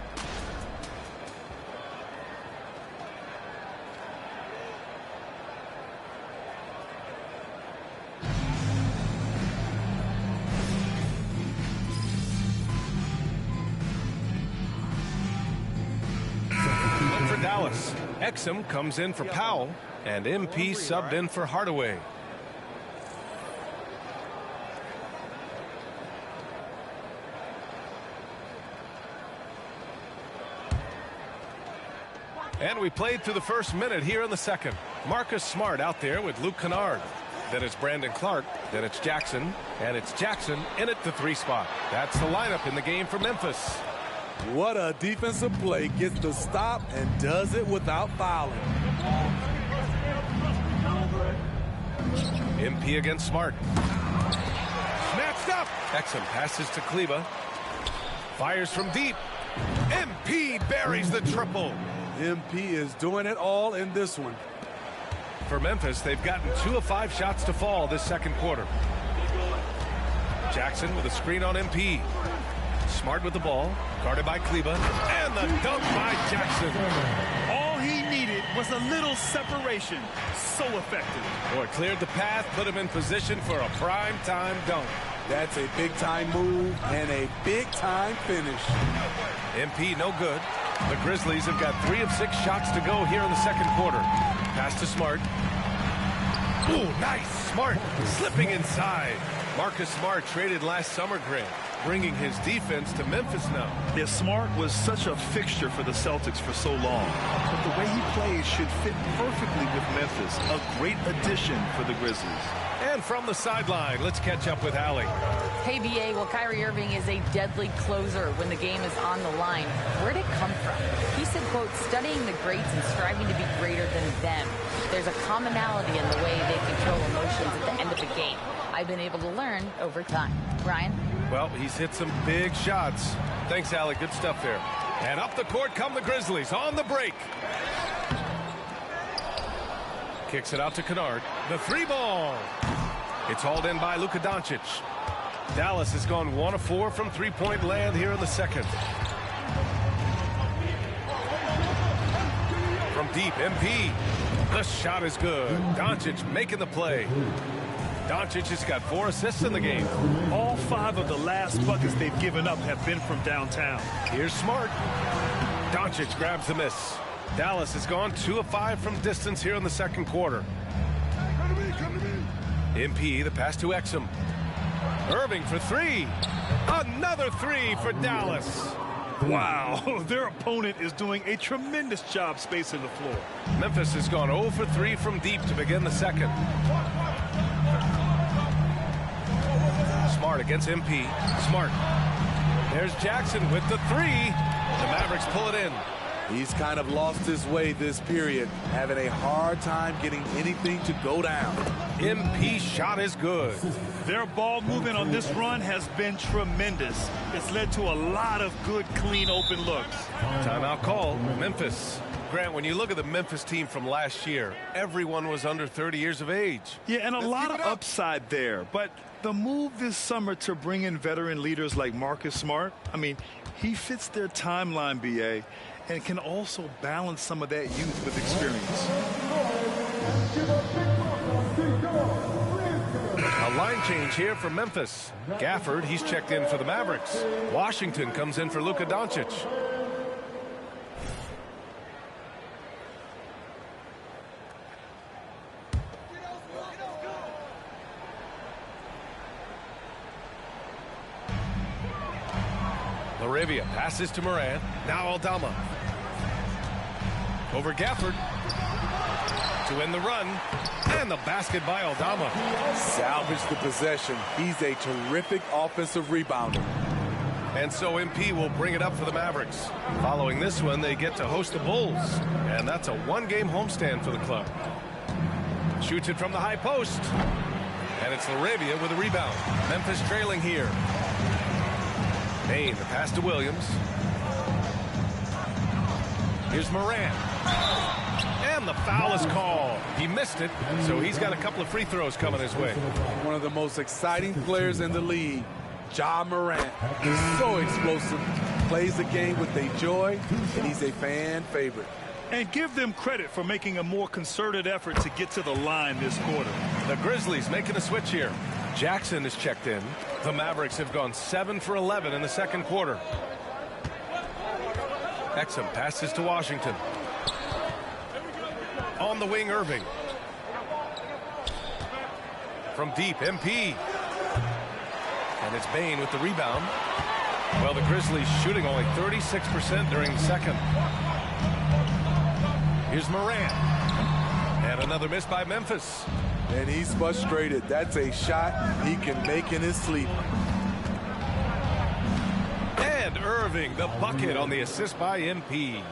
K: For Dallas, Exum comes in for Powell, and MP subbed in for Hardaway. And we played through the first minute here in the second. Marcus Smart out there with Luke Kennard. Then it's Brandon Clark. Then it's Jackson. And it's Jackson in at the 3 spot. That's the lineup in the game for Memphis.
N: What a defensive play. Gets the stop and does it without fouling.
K: MP against Smart. Snatched up. Exum passes to Kleba. Fires from deep. MP buries the triple.
N: MP is doing it all in this one.
K: For Memphis, they've gotten 2 of 5 shots to fall this second quarter. Jackson with a screen on MP. Smart with the ball. Guarded by Kleba. And the dunk by Jackson.
M: All he needed was a little separation. So effective.
K: Boy, cleared the path, put him in position for a prime-time dunk.
N: That's a big-time move and a big-time finish.
K: MP no good. The Grizzlies have got 3 of 6 shots to go here in the second quarter. Pass to Smart. Ooh, nice. Smart slipping inside. Marcus Smart traded last summer, Grant, bringing his defense to Memphis now.
M: Yeah, Smart was such a fixture for the Celtics for so long. But the way he plays should fit perfectly with Memphis. A great addition for the Grizzlies.
K: And from the sideline, let's catch up with Allie.
O: Hey, BA, well, Kyrie Irving is a deadly closer when the game is on the line. Where'd it come from? He said, quote, studying the greats and striving to be greater than them. There's a commonality in the way they control emotions at the end of the game. I've been able to learn over time. Ryan?
K: Well, he's hit some big shots. Thanks, Allie. Good stuff there. And up the court come the Grizzlies on the break. Kicks it out to Kennard. The 3-ball. It's hauled in by Luka Doncic. Dallas has gone 1 of 4 from three-point land here in the second. From deep, MP. The shot is good. Doncic making the play. Doncic has got 4 assists in the game.
M: All 5 of the last buckets they've given up have been from downtown.
K: Here's Smart. Doncic grabs the miss. Dallas has gone 2 of 5 from distance here in the second quarter. MP, the pass to Exum. Irving for 3. Another 3 for Dallas.
M: Wow, their opponent is doing a tremendous job spacing the floor.
K: Memphis has gone 0 for 3 from deep to begin the second. Smart against MP. Smart. There's Jackson with the 3. The Mavericks pull it in.
N: He's kind of lost his way this period, having a hard time getting anything to go down.
K: MP shot is good.
M: Their ball movement on this run has been tremendous. It's led to a lot of good, clean, open looks.
K: Timeout call, Memphis. Grant, when you look at the Memphis team from last year, everyone was under 30 years of age.
M: Yeah, and a lot of upside there. But the move this summer to bring in veteran leaders like Marcus Smart, I mean, he fits their timeline, BA, and can also balance some of that youth with experience.
K: A line change here for Memphis. Gafford, he's checked in for the Mavericks. Washington comes in for Luka Doncic. Laravia passes to Morant. Now Aldama. Over Gafford. To end the run. And the basket by Aldama.
N: Salvage the possession. He's a terrific offensive rebounder.
K: And so MP will bring it up for the Mavericks. Following this one, they get to host the Bulls. And that's a 1-game homestand for the club. Shoots it from the high post. And it's Laravia with a rebound. Memphis trailing here. Payne, the pass to Williams. Here's Morant. And the foul is called. He missed it, so he's got a couple of free throws coming his way.
N: One of the most exciting players in the league, Ja Morant, is so explosive, plays the game with a joy, and he's a fan favorite.
M: And give them credit for making a more concerted effort to get to the line this quarter.
K: The Grizzlies making a switch here. Jackson is checked in. The Mavericks have gone 7 for 11 in the second quarter. Exum passes to Washington. On the wing, Irving. From deep, MP. And it's Bane with the rebound. Well, the Grizzlies shooting only 36% during the second. Here's Morant. And another miss by Memphis.
N: And he's frustrated. That's a shot he can make in his sleep.
K: And Irving, the bucket on the assist by MP.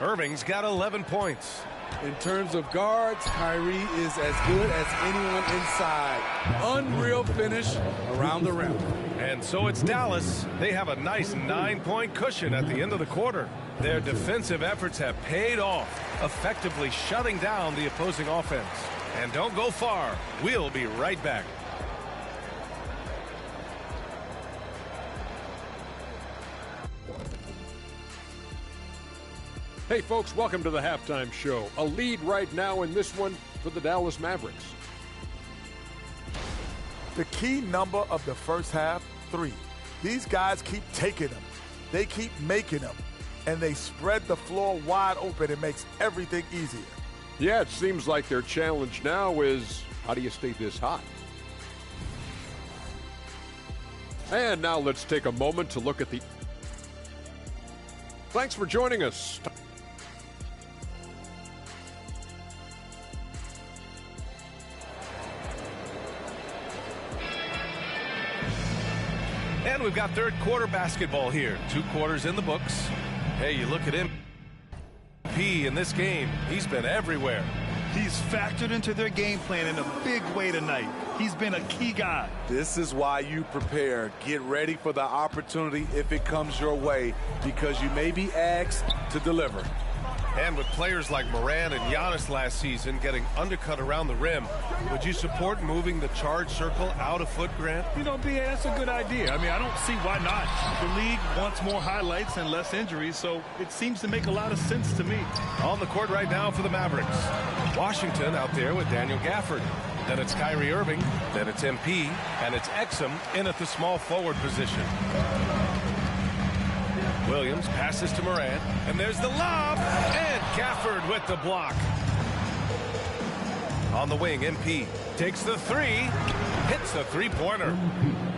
K: Irving's got 11 points.
N: In terms of guards, Kyrie is as good as anyone inside. Unreal finish around the rim.
K: And so it's Dallas. They have a nice 9-point cushion at the end of the quarter. Their defensive efforts have paid off, effectively shutting down the opposing offense. And don't go far. We'll be right back.
G: Hey, folks, welcome to the halftime show. A lead right now in this one for the Dallas Mavericks.
P: The key number of the first half, 3. These guys keep taking them. They keep making them. And they spread the floor wide open. It makes everything easier.
G: Yeah, it seems like their challenge now is, how do you stay this hot? And now let's take a moment to look at the... Thanks for joining us.
K: And we've got third quarter basketball here. 2 quarters in the books. Hey, you look at him. In this game, he's been everywhere.
M: He's factored into their game plan in a big way tonight. He's been a key guy.
N: This is why you prepare. Get ready for the opportunity if it comes your way, because you may be asked to deliver.
K: And with players like Morant and Giannis last season getting undercut around the rim, would you support moving the charge circle out a foot, Grant?
M: You know, B.A., that's a good idea. I mean, I don't see why not. The league wants more highlights and less injuries, so it seems to make a lot of sense to me.
K: On the court right now for the Mavericks. Washington out there with Daniel Gafford. Then it's Kyrie Irving. Then it's MP. And it's Exum in at the small forward position. Williams passes to Morant, and there's the lob, and Gafford with the block. On the wing, MP takes the 3, hits the three-pointer.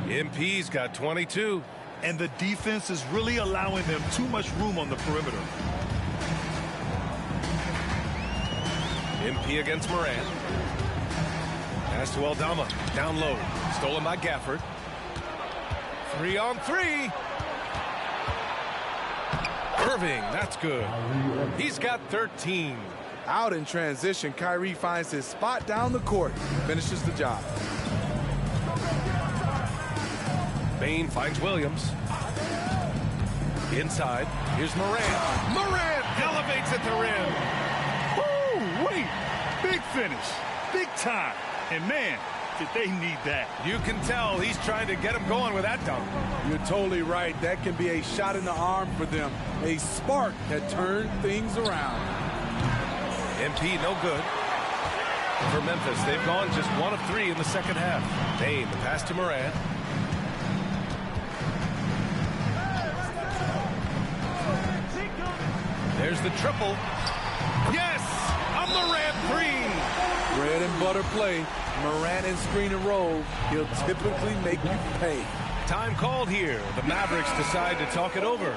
K: MP's got 22.
M: And the defense is really allowing them too much room on the perimeter.
K: MP against Morant. Pass to Aldama, down low, stolen by Gafford. 3-on-3. Irving, that's good. He's got 13.
N: Out in transition, Kyrie finds his spot down the court, finishes the job.
K: Bain finds Williams. Inside, here's Morant. Morant elevates at the rim.
M: Woo, wait, big finish, big time. And man, did they need that.
K: You can tell he's trying to get him going with that dunk.
N: You're totally right. That can be a shot in the arm for them. A spark that turned things around.
K: MP no good. For Memphis, they've gone just 1 of 3 in the second half. Bain, the pass to Morant. There's the triple. Yes! A Morant 3!
N: Bread and butter play. Morant and screen and roll. He'll typically make you pay.
K: Time called here. The Mavericks decide to talk it over.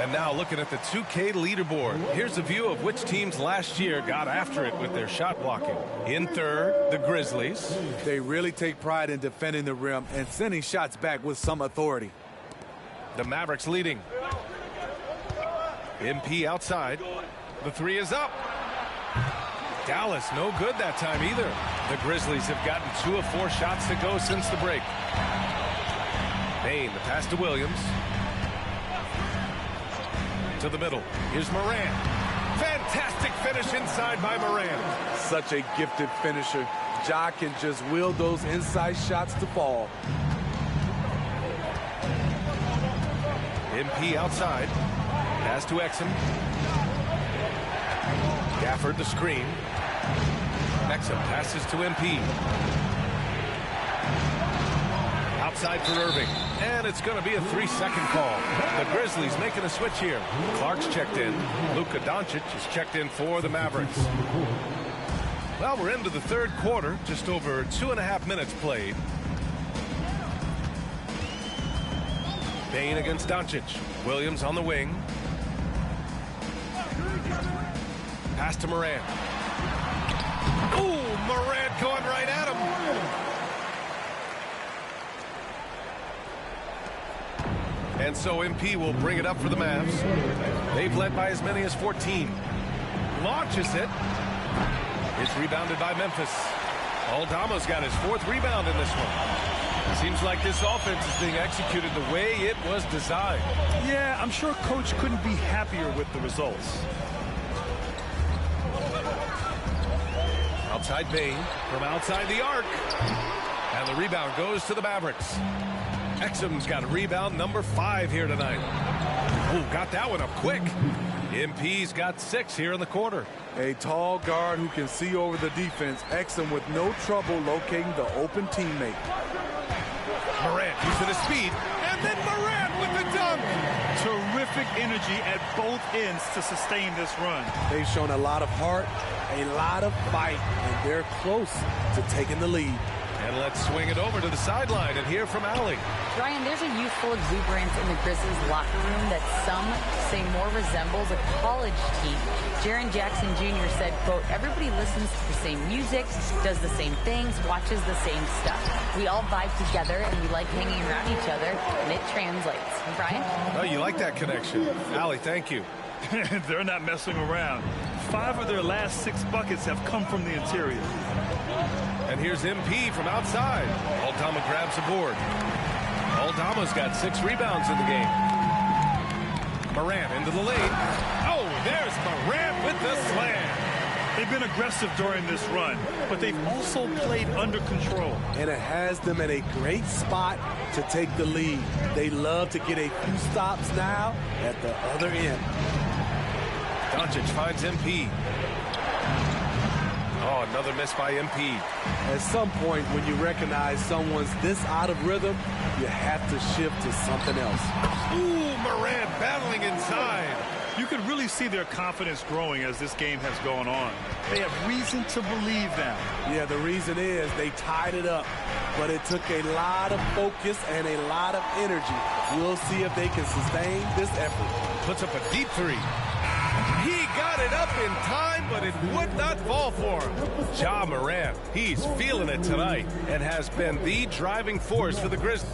K: And now looking at the 2K leaderboard. Here's a view of which teams last year got after it with their shot blocking. In third, the Grizzlies.
N: They really take pride in defending the rim and sending shots back with some authority.
K: The Mavericks leading. MP outside. The 3 is up. Dallas no good that time either. The Grizzlies have gotten 2 of 4 shots to go since the break. Bain, the pass to Williams. To the middle. Here's Morant. Fantastic finish inside by Morant.
N: Such a gifted finisher. Ja can just will those inside shots to fall.
K: MP outside. Pass to Exum. Gafford the screen. Exum passes to MP. Outside for Irving. And it's going to be a 3-second call. The Grizzlies making a switch here. Clark's checked in. Luka Doncic is checked in for the Mavericks. Well, we're into the third quarter. Just over 2.5 minutes played. Bain against Doncic. Williams on the wing. Pass to Morant. Ooh, Morant going right at him. And so MP will bring it up for the Mavs. They've led by as many as 14. Launches it. It's rebounded by Memphis. Aldama's got his 4th rebound in this one. Seems like this offense is being executed the way it was designed.
M: Yeah, I'm sure Coach couldn't be happier with the results.
K: Outside Bain from outside the arc. And the rebound goes to the Mavericks. Exum's got a rebound number 5 here tonight. Oh, got that one up quick. MP's got 6 here in the quarter.
N: A tall guard who can see over the defense, Exum with no trouble locating the open teammate.
K: Morant using his speed, and then Morant with the dunk.
M: Terrific energy at both ends to sustain this run.
N: They've shown a lot of heart, a lot of fight, and they're close to taking the lead.
K: And let's swing it over to the sideline and hear from Allie.
O: Ryan, there's a youthful exuberance in the Grizzlies locker room that some say more resembles a college team. Jaren Jackson Jr. said, quote, everybody listens to the same music, does the same things, watches the same stuff. We all vibe together and we like hanging around each other, and it translates. Brian?
K: Oh, you like that connection. Allie, thank you.
M: They're not messing around. 5 of their last 6 buckets have come from the interior.
K: And here's MP from outside. Aldama grabs the board. Aldama's got 6 rebounds in the game. Morant into the lane. Oh, there's Morant with the slam.
M: They've been aggressive during this run, but they've also played under control.
N: And it has them at a great spot to take the lead. They love to get a few stops now at the other end.
K: Doncic finds MP. Oh, another miss by MP.
N: At some point, when you recognize someone's this out of rhythm, you have to shift to something else.
K: Ooh, Morant battling inside.
M: You can really see their confidence growing as this game has gone on. They have reason to believe now.
N: Yeah, the reason is they tied it up, but it took a lot of focus and a lot of energy. We'll see if they can sustain this effort.
K: Puts up a deep 3. He got it up in time, but it would not fall for him. Ja Morant, he's feeling it tonight and has been the driving force for the Grizzlies.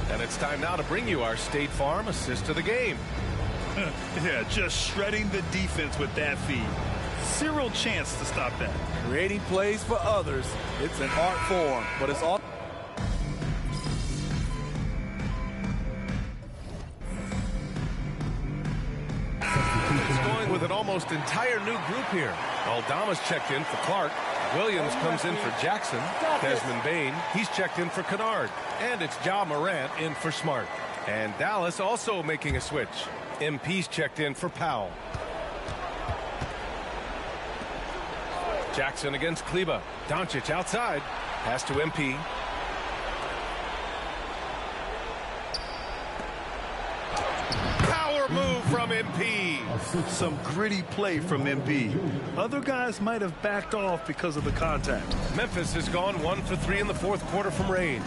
K: And it's time now to bring you our State Farm assist of the game.
M: Yeah, just shredding the defense with that feed. Zero chance to stop that.
N: Creating plays for others, it's an art form, but it's all.
K: It's going with an almost entire new group here. Aldama's checked in for Clark. Williams comes in for Jackson. Desmond Bane, he's checked in for Kennard. And it's Ja Morant in for Smart. And Dallas also making a switch. MP's checked in for Powell. Jackson against Kleba. Doncic outside. Pass to MP. Power move from MP.
M: Some gritty play from MP. Other guys might have backed off because of the contact.
K: Memphis has gone 1 for 3 in the 4th quarter from range.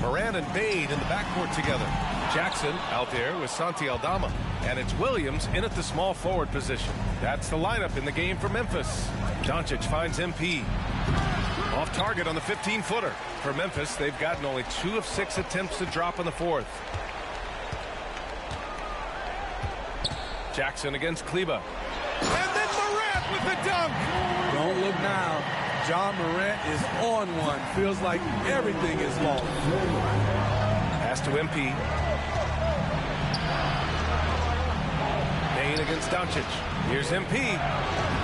K: Morant and Bane in the backcourt together. Jackson out there with Santi Aldama. And it's Williams in at the small forward position. That's the lineup in the game for Memphis. Doncic finds MP. Off target on the 15-footer. For Memphis, they've gotten only 2 of 6 attempts to drop in the 4th. Jackson against Kleba. And then Morant with the dunk.
N: Don't look now. Ja Morant is on one. Feels like everything is lost.
K: Pass to MP. Bane against Doncic. Here's MP.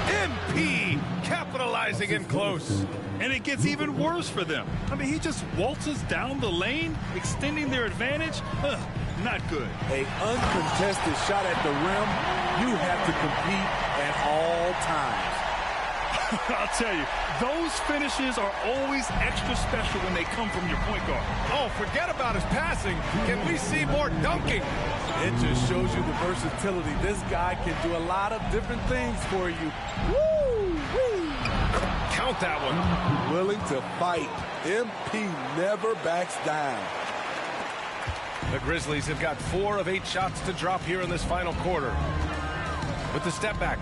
K: MP capitalizing in close.
M: And it gets even worse for them. I mean, he just waltzes down the lane, extending their advantage. Not good.
N: A uncontested shot at the rim. You have to compete at all times.
M: I'll tell you, those finishes are always extra special when they come from your point guard.
K: Oh, forget about his passing. Can we see more dunking?
N: It just shows you the versatility. This guy can do a lot of different things for you. Woo! Woo!
K: Count that one.
N: Willing to fight. MP never backs down.
K: The Grizzlies have got 4 of 8 shots to drop here in this final quarter. With the step back.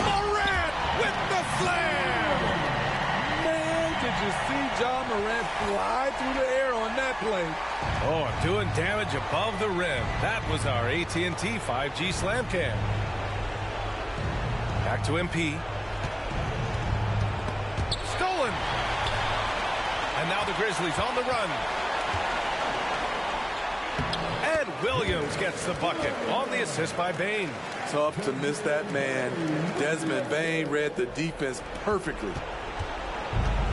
K: Morant with the slam!
N: Man, did you see Ja Morant fly through the air on that play?
K: Oh, doing damage above the rim. That was our AT&T 5G slam cam. Back to MP. Stolen! And now the Grizzlies on the run. And Williams gets the bucket on the assist by Bane.
N: Tough to miss that man. Desmond Bane read the defense perfectly.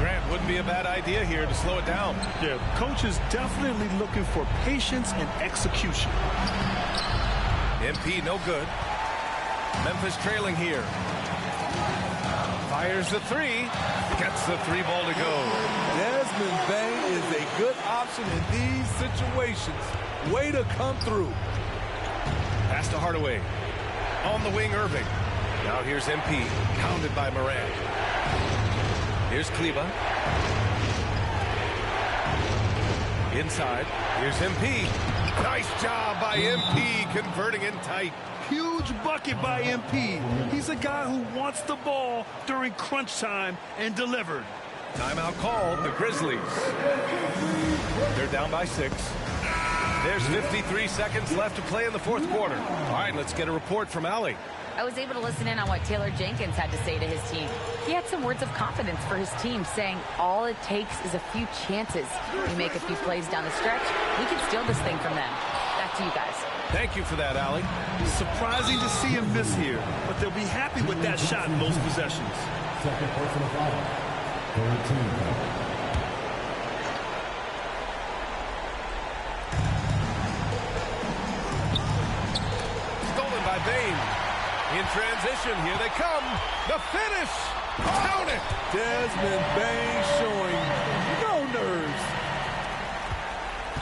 K: Grant, wouldn't be a bad idea here to slow it down.
M: Yeah, coach is definitely looking for patience and execution.
K: MP no good. Memphis trailing here. Fires the three. Gets the three ball to go.
N: Desmond Bain is a good option in these situations. Way to come through.
K: Pass to Hardaway. On the wing, Irving. Now here's MP. Pounded by Morant. Here's Kleba. Inside. Here's MP. Nice job by MP converting in tight.
M: Huge bucket by MP. He's a guy who wants the ball during crunch time and delivered.
K: Timeout called, the Grizzlies. They're down by 6. There's 53 seconds left to play in the fourth quarter. All right, let's get a report from Allie.
O: I was able to listen in on what Taylor Jenkins had to say to his team. He had some words of confidence for his team, saying all it takes is a few chances. We make a few plays down the stretch, we can steal this thing from them. Back to you guys.
K: Thank you for that, Allie.
M: Surprising to see him miss here, but they'll be happy with that shot in most possessions.
H: Second personal foul. 13.
K: By Bain. In transition, here they come. The finish. Count it.
N: Desmond Bain showing no nerves.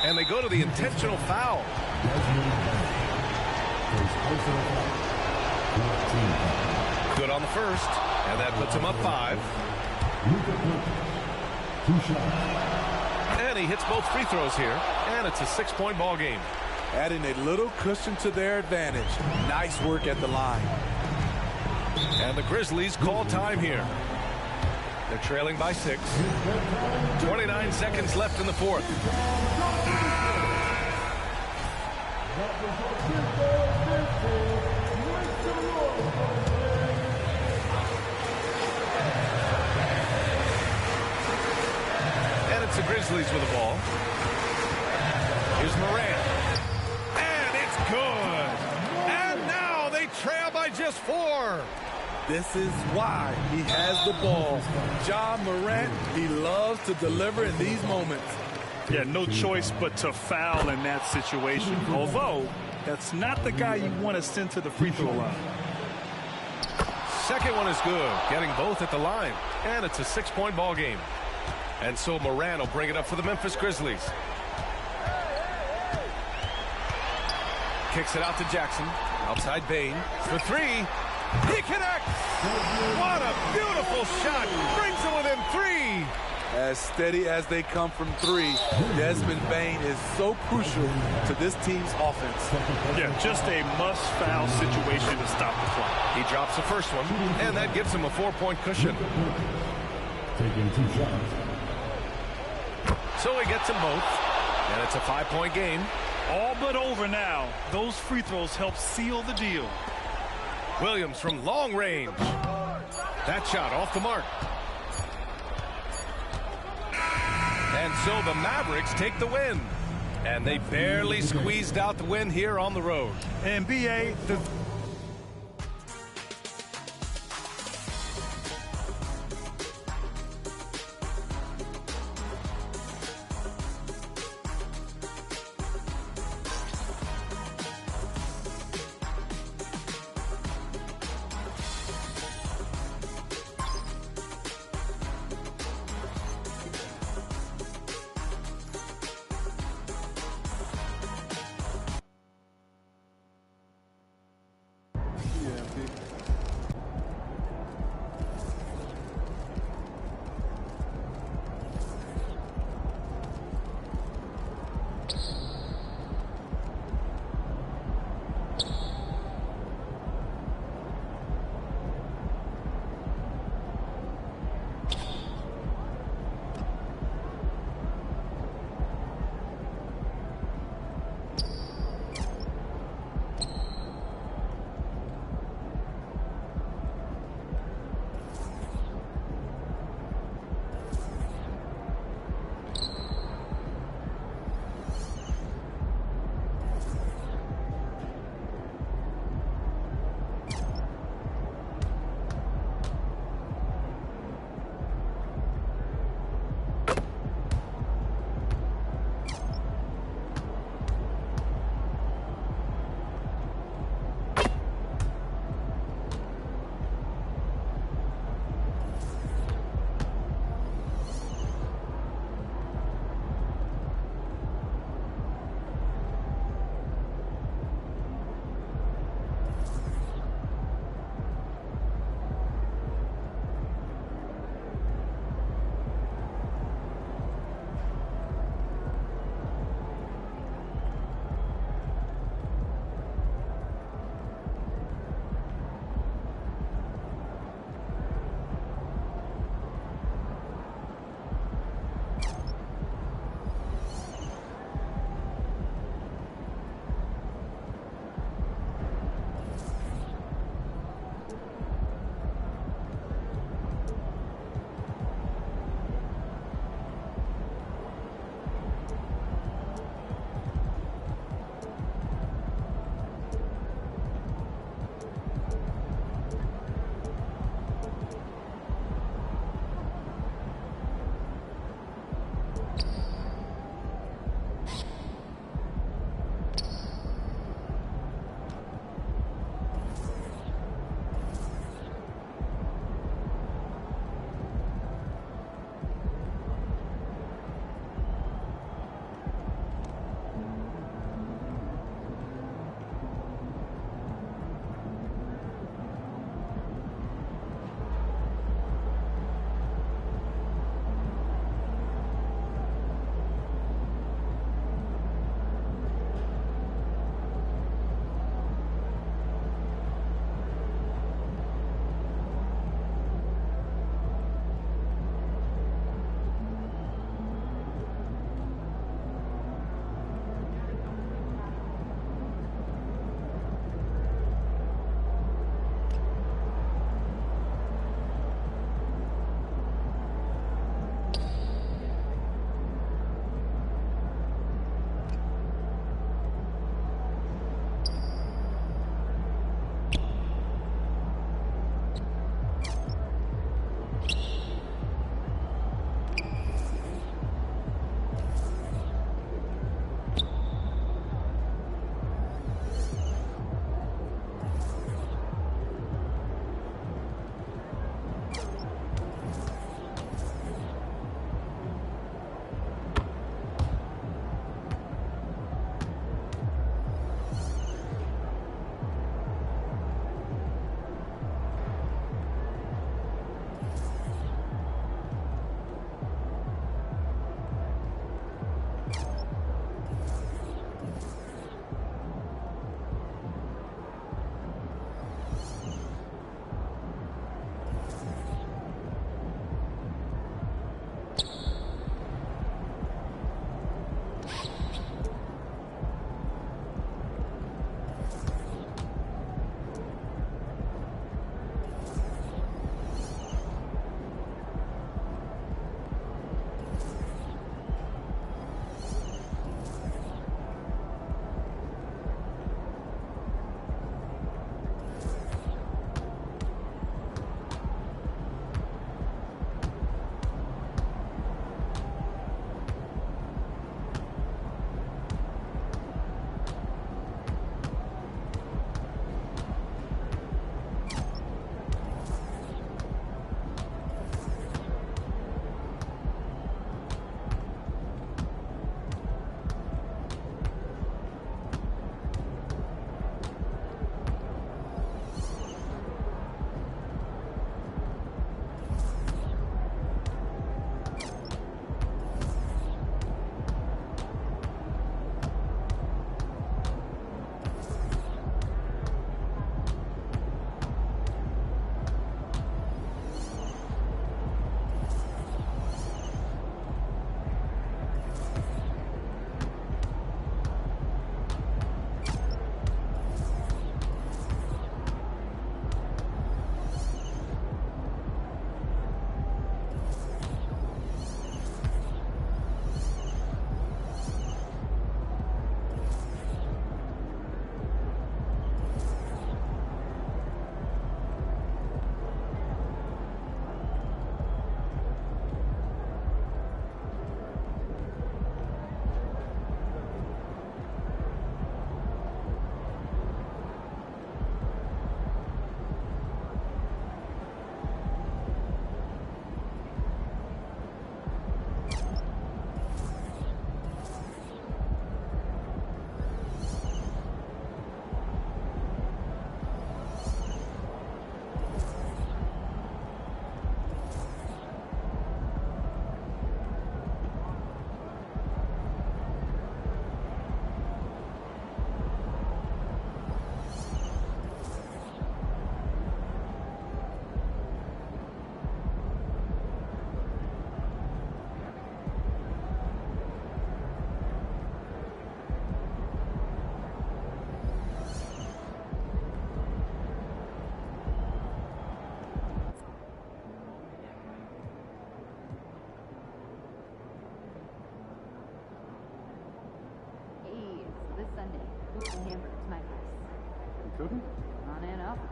K: And they go to the intentional foul. Good on the first. And that puts him up 5. And he hits both free throws here. And it's a 6-point ball game.
N: Adding a little cushion to their advantage. Nice work at the line.
K: And the Grizzlies call time here. They're trailing by 6. 29 seconds left in the fourth. And it's the Grizzlies with the ball. Here's Morant. Good. And now they trail by just 4.
N: This is why he has the ball. Ja Morant, he loves to deliver in these moments.
M: Yeah, no choice but to foul in that situation. Although, that's not the guy you want to send to the free throw line.
K: Second one is good. Getting both at the line. And it's a 6-point ball game. And so Morant will bring it up for the Memphis Grizzlies. Kicks it out to Jackson. Outside Bain for 3. He connects. What a beautiful shot. Brings him within 3.
N: As steady as they come from 3, Desmond Bain is so crucial to this team's offense.
M: Yeah, just a must-foul situation to stop the clock.
K: He drops the first one, and that gives him a 4-point cushion.
H: Taking 2 shots.
K: So he gets them both, and it's a 5-point game.
M: All but over now. Those free throws help seal the deal.
K: Williams from long range. That shot off the mark. And so the Mavericks take the win. And they barely squeezed out the win here on the road.
M: And BA, the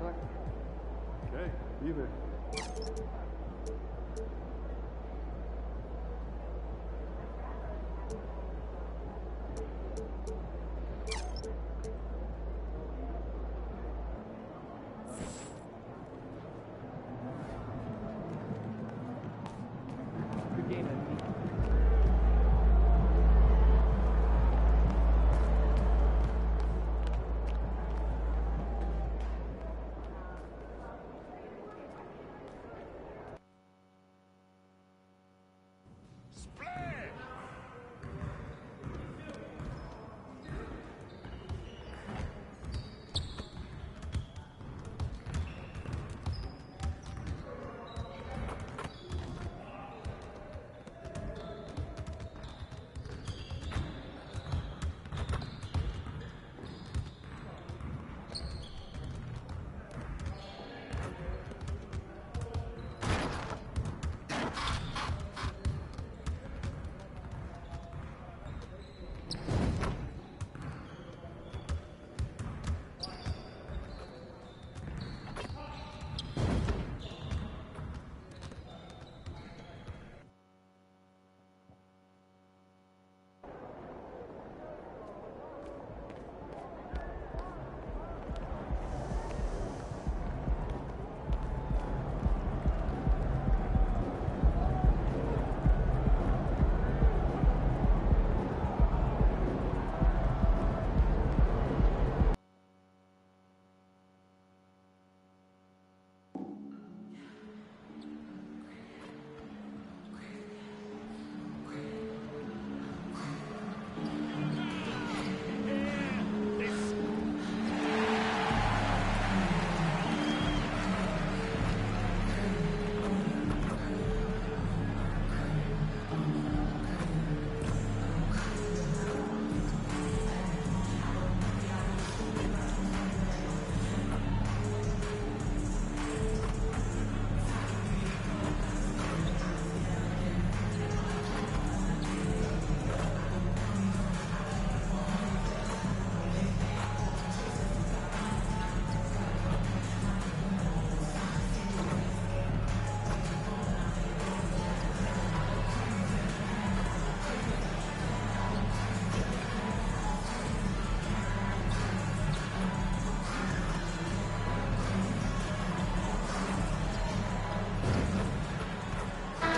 K: Okay, be there.
J: Good game, MP.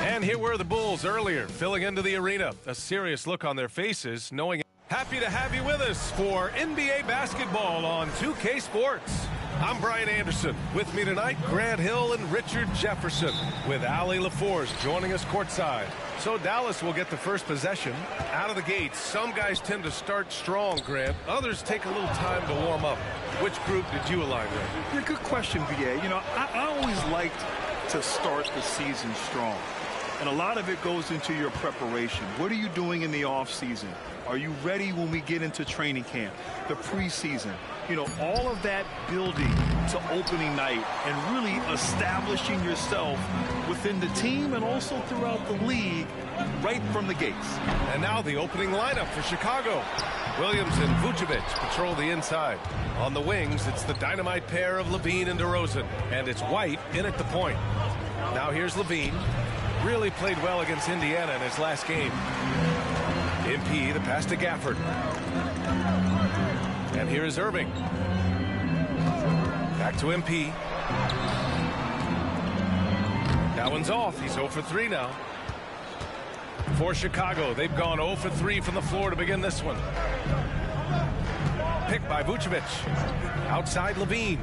K: And here were the Bulls earlier, filling into the arena. A serious look on their faces, knowing. Happy to have you with us for NBA basketball on 2K Sports. I'm Brian Anderson. With me tonight, Grant Hill and Richard Jefferson, with Allie LaForce joining us courtside. So Dallas will get the first possession. Out of the gates, some guys tend to start strong, Grant. Others take a little time to warm up. Which group did you align with?
M: Yeah, good question, VA. You know, I always liked to start the season strong. And a lot of it goes into your preparation. What are you doing in the off season? Are you ready when we get into training camp, the preseason? You know, all of that building to opening night and really establishing yourself within the team and also throughout the league right from the gates.
K: And now the opening lineup for Chicago. Williams and Vucevic patrol the inside. On the wings, it's the dynamite pair of Levine and DeRozan. And it's White in at the point. Now here's Levine. Really played well against Indiana in his last game. MP, the pass to Gafford. And here is Irving. Back to MP. That one's off. He's 0 for 3 now. For Chicago, they've gone 0 for 3 from the floor to begin this one. Picked by Vucevic. Outside Levine.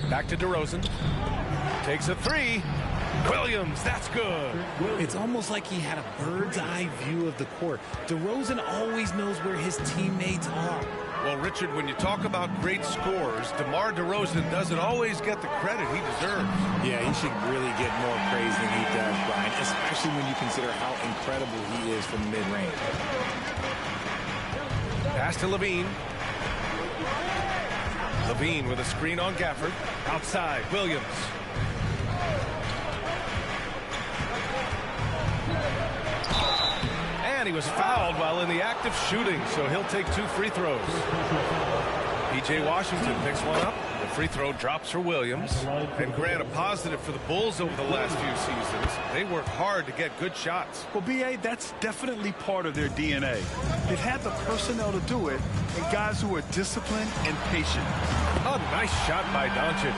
K: Back to DeRozan. Takes a 3. Williams, that's good.
Q: It's almost like he had a bird's eye view of the court. DeRozan always knows where his teammates are.
K: Well, Richard, when you talk about great scores, DeMar DeRozan doesn't always get the credit he deserves.
Q: Yeah, he should really get more praise than he does, Brian, especially when you consider how incredible he is from mid-range.
K: Pass to Levine. Levine with a screen on Gafford. Outside, Williams. And he was fouled while in the act of shooting, so he'll take 2 free throws. P.J. Washington picks one up. The free throw drops for Williams. And Grant, a positive for the Bulls over the last few seasons. They work hard to get good shots.
M: Well, B.A., that's definitely part of their DNA. They've had the personnel to do it, and guys who are disciplined and patient.
K: A nice shot by Doncic.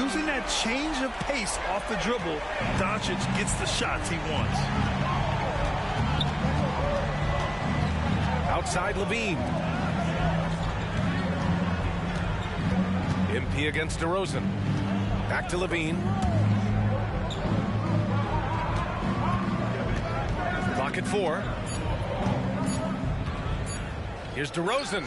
M: Using that change of pace off the dribble, Doncic gets the shots he wants.
K: Outside Levine. MP against DeRozan. Back to Levine. Clock at 4. Here's DeRozan.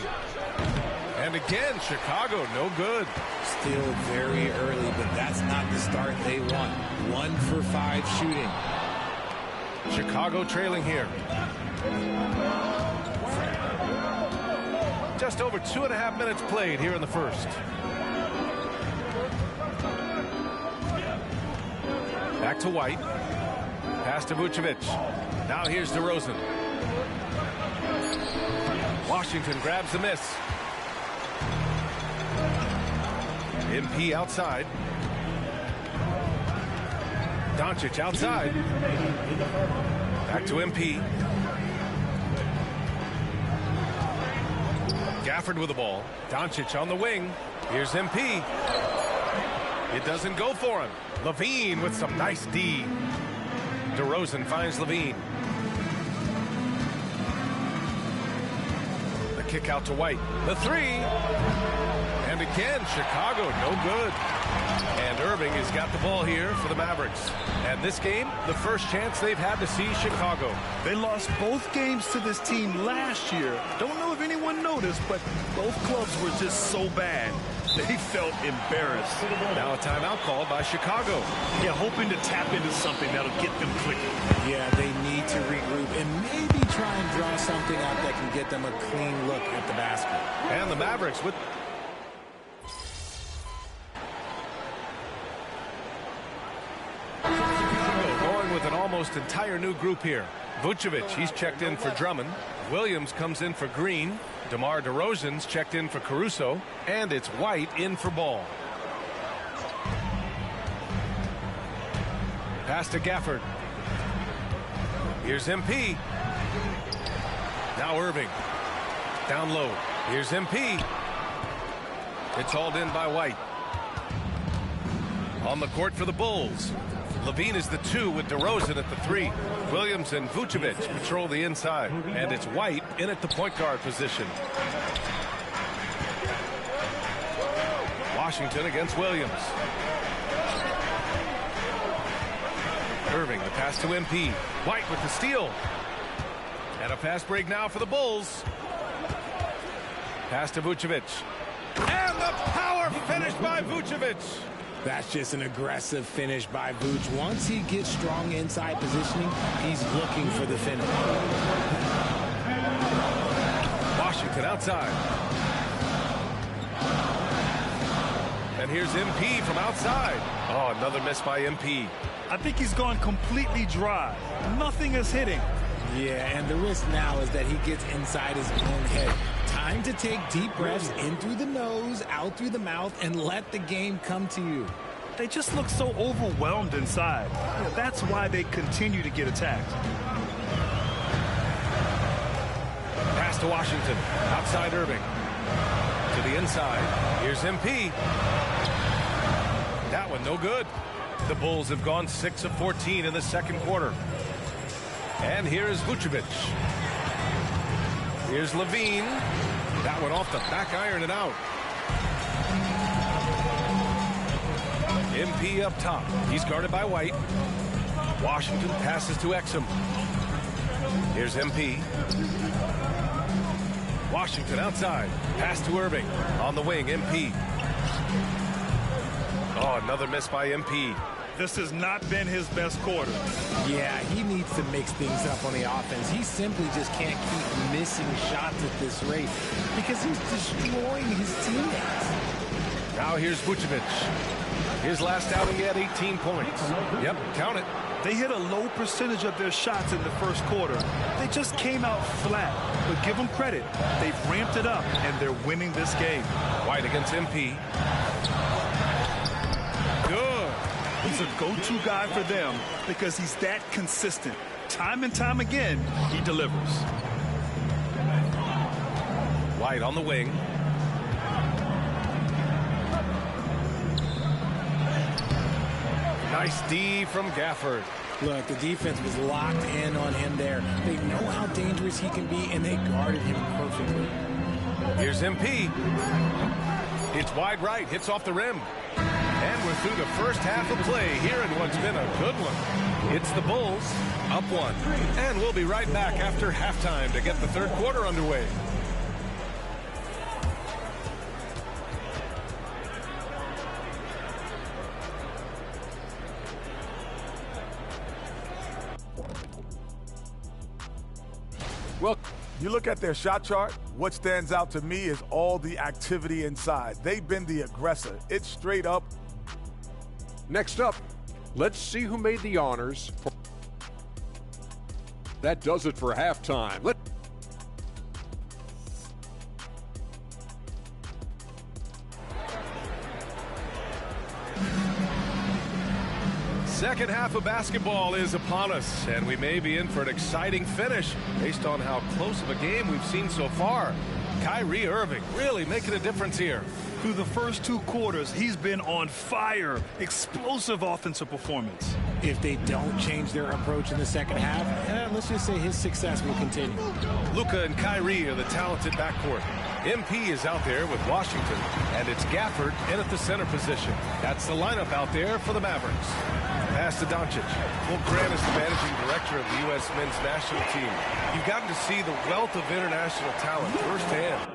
K: And again, Chicago, no good.
Q: Still very early, but that's not the start they want. 1 for 5 shooting.
K: Chicago trailing here. Just over 2.5 minutes played here in the first. Back to White. Pass to Vucevic. Now here's DeRozan. Washington grabs the miss. MP outside. Doncic outside. Back to MP. Gafford with the ball. Doncic on the wing. Here's MP. It doesn't go for him. Levine with some nice D. DeRozan finds Levine. The kick out to White. The 3. And again, Chicago, no good. And Irving has got the ball here for the Mavericks. And this game, the first chance they've had to see Chicago.
M: They lost both games to this team last year. Don't know if anyone noticed, but both clubs were just so bad. They felt embarrassed.
K: Now a timeout called by Chicago.
M: Yeah, hoping to tap into something that'll get them clicking.
Q: Yeah, they need to regroup and maybe try and draw something out that can get them a clean look at the basket.
K: And the Mavericks with... Going with an almost entire new group here. Vucevic, he's checked in for Drummond. Williams comes in for Green. DeMar DeRozan's checked in for Caruso. And it's White in for Ball. Pass to Gafford. Here's MP. Now Irving. Down low. Here's MP. It's hauled in by White. On the court for the Bulls. Levine is the 2 with DeRozan at the 3. Williams and Vucevic patrol the inside. And it's White in at the point guard position. Washington against Williams. Irving, the pass to MP. White with the steal. And a fast break now for the Bulls. Pass to Vucevic. And the power finish by Vucevic.
Q: That's just an aggressive finish by Vooch. Once he gets strong inside positioning, he's looking for the finish.
K: Washington outside. And here's MP from outside. Oh, another miss by MP.
M: I think he's gone completely dry. Nothing is hitting.
Q: Yeah, and the risk now is that he gets inside his own head. Time to take deep breaths in through the nose, out through the mouth, and let the game come to you.
M: They just look so overwhelmed inside. Yeah, that's why they continue to get attacked.
K: Pass to Washington. Outside Irving. To the inside. Here's MP. That one no good. The Bulls have gone 6 of 14 in the second quarter. And here's Vucevic. Here's Levine. That one off the back iron and out. MP up top. He's guarded by White. Washington passes to Exum. Here's MP. Washington outside. Pass to Irving. On the wing, MP. Oh, another miss by MP.
M: This has not been his best quarter.
Q: Yeah, he needs to mix things up on the offense. He simply just can't keep missing shots at this rate because he's destroying his teammates.
K: Now here's Vucevic. His last outing, he had 18 points. Yep, count it.
M: They hit a low percentage of their shots in the first quarter. They just came out flat. But give them credit. They've ramped it up, and they're winning this game.
K: White against MP.
M: He's a go-to guy for them because he's that consistent. Time and time again, he delivers.
K: White on the wing. Nice D from Gafford.
Q: Look, the defense was locked in on him there. They know how dangerous he can be, and they guarded him perfectly.
K: Here's MP. It's wide right, hits off the rim. And we're through the first half of play here in what's been a good one. It's the Bulls, up 1. And we'll be right back after halftime to get the third quarter underway.
P: Well, you look at their shot chart, what stands out to me is all the activity inside. They've been the aggressor. It's straight up.
G: Next up, let's see who made the honors. That does it for halftime.
K: Second half of basketball is upon us, and we may be in for an exciting finish based on how close of a game we've seen so far. Kyrie Irving really making a difference here.
M: Through the first 2 quarters, he's been on fire. Explosive offensive performance.
Q: If they don't change their approach in the second half, let's just say his success will continue.
K: Luka and Kyrie are the talented backcourt. MP is out there with Washington, and it's Gafford in at the center position. That's the lineup out there for the Mavericks. Pass to Doncic. Well, Grant is the managing director of the U.S. men's national team. You've gotten to see the wealth of international talent firsthand.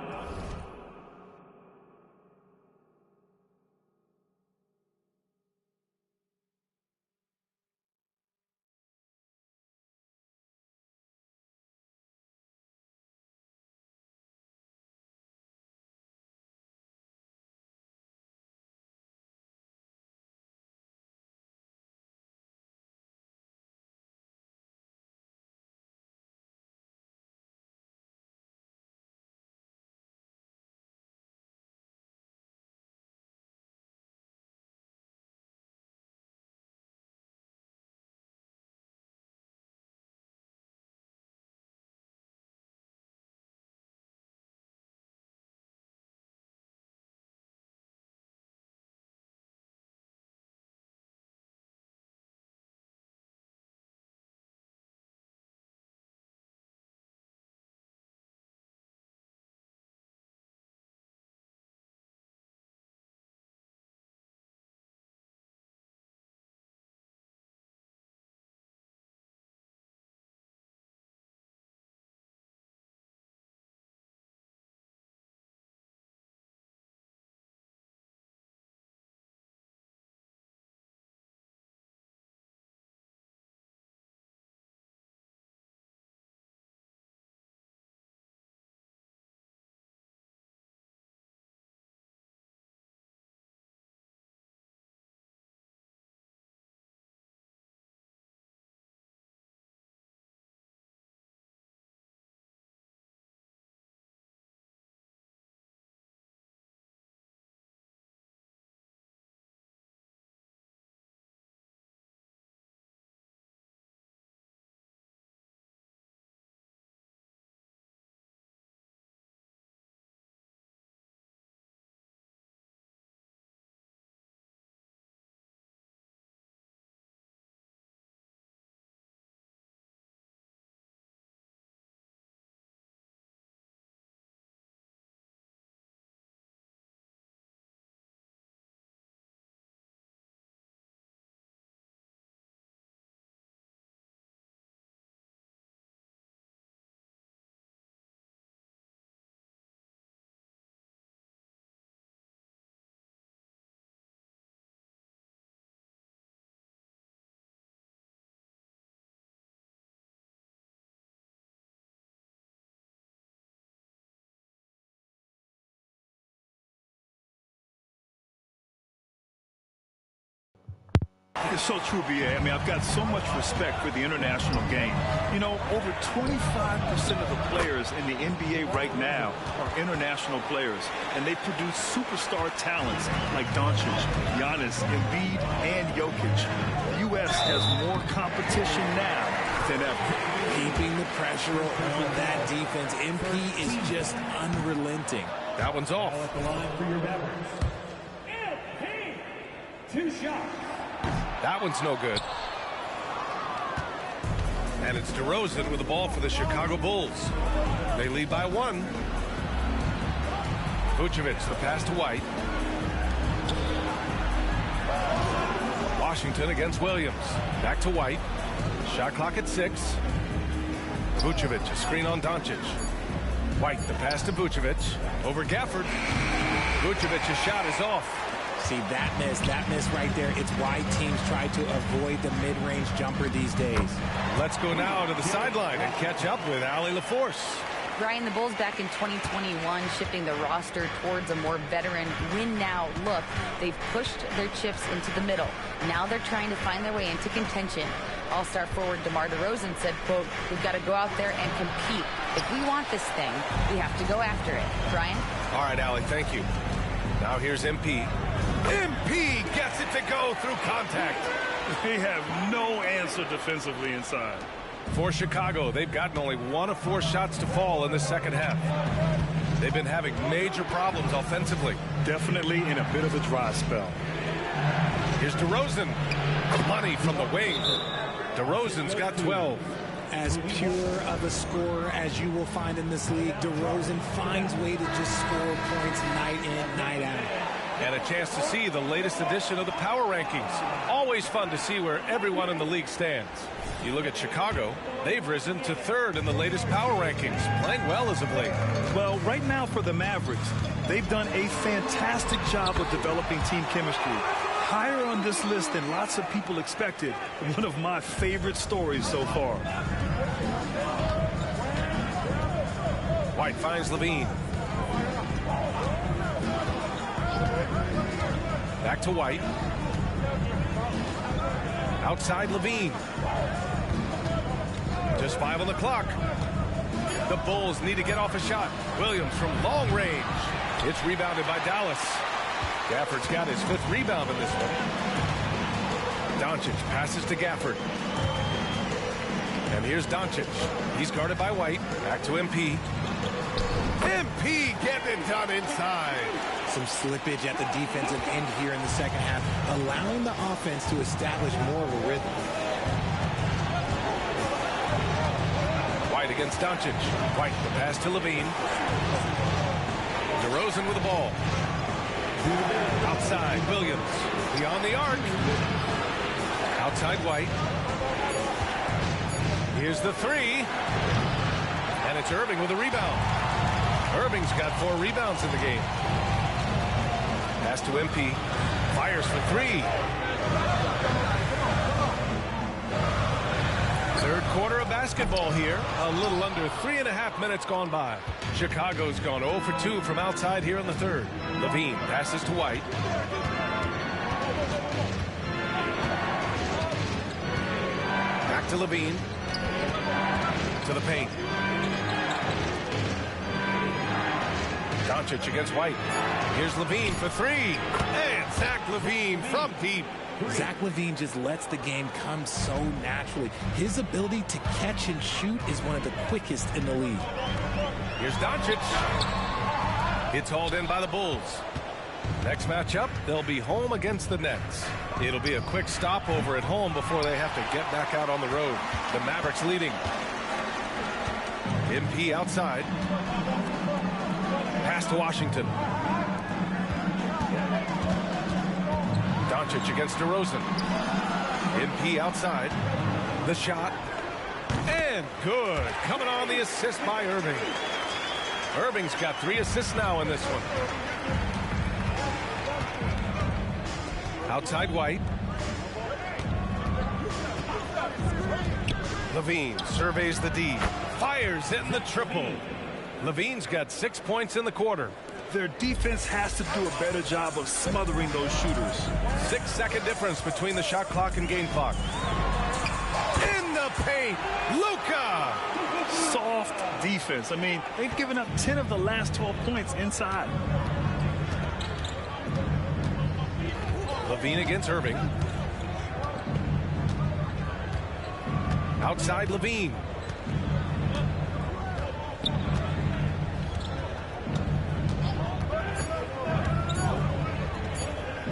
M: It's so true, B.A. I mean, I've got so much respect for the international game. You know, over 25% of the players in the NBA right now are international players, and they produce superstar talents like Doncic, Giannis, Embiid, and Jokic. The U.S. has more competition now than ever.
Q: Keeping the pressure on that defense. MP is just unrelenting.
K: That one's off.
H: At the line for your Mavericks.
L: MP, 2 shots.
K: That one's no good. And it's DeRozan with the ball for the Chicago Bulls. They lead by 1. Vucevic, the pass to White. Washington against Williams. Back to White. Shot clock at 6. Vucevic, a screen on Doncic. White, the pass to Vucevic. Over Gafford. Vucevic's shot is off.
Q: See, that miss right there. It's why teams try to avoid the mid-range jumper these days.
K: Let's go now to the sideline and catch up with Allie LaForce.
O: Brian, the Bulls back in 2021 shifting the roster towards a more veteran win-now look. They've pushed their chips into the middle. Now they're trying to find their way into contention. All-star forward DeMar DeRozan said, quote, "We've got to go out there and compete. If we want this thing, we have to go after it." Brian?
K: All right, Allie, thank you. Now here's MP. MP gets it to go through contact.
M: They have no answer defensively inside.
K: For Chicago, they've gotten only 1 of 4 shots to fall in the second half. They've been having major problems offensively.
M: Definitely in a bit of a dry spell.
K: Here's DeRozan. Money from the wing. DeRozan's got 12.
Q: As pure of a scorer as you will find in this league, DeRozan finds a way to just score points night in, night out.
K: And a chance to see the latest edition of the power rankings. Always fun to see where everyone in the league stands. You look at Chicago, they've risen to 3rd in the latest power rankings, playing well as of late.
M: Well, right now for the Mavericks, they've done a fantastic job of developing team chemistry. Higher on this list than lots of people expected. One of my favorite stories so far.
K: White finds Levine. Back to White. Outside Levine. Just 5 on the clock. The Bulls need to get off a shot. Williams from long range. It's rebounded by Dallas. Gafford's got his 5th rebound in this one. Doncic passes to Gafford. And here's Doncic. He's guarded by White. Back to MP. MP getting it done inside.
Q: Some slippage at the defensive end here in the second half, allowing the offense to establish more of a rhythm.
K: White against Doncic. White, the pass to Levine. DeRozan with the ball. Outside, Williams. Beyond the arc. Outside White. Here's the 3. And it's Irving with a rebound. Irving's got 4 rebounds in the game. Pass to MP. Fires for 3. Third quarter of basketball here. A little under 3.5 minutes gone by. Chicago's gone 0 for 2 from outside here in the third. Levine passes to White. Back to Levine. To the paint. Doncic against White. Here's Levine for 3. And Zach Levine from deep.
Q: Zach Levine just lets the game come so naturally. His ability to catch and shoot is one of the quickest in the league.
K: Here's Doncic. It's hauled in by the Bulls. Next matchup, they'll be home against the Nets. It'll be a quick stopover at home before they have to get back out on the road. The Mavericks leading. MP outside. Pass to Washington. Doncic against DeRozan. MP outside. The shot. And good. Coming on the assist by Irving. Irving's got 3 assists now in this one. Outside White. Levine surveys the D. Fires in the triple. Levine's got 6 points in the quarter.
M: their defense has to do a better job of smothering those shooters.
K: 6-second difference between the shot clock and game clock. In the paint, Luka!
M: Soft defense. I mean, they've given up 10 of the last 12 points inside.
K: Levine against Irving. Outside Levine.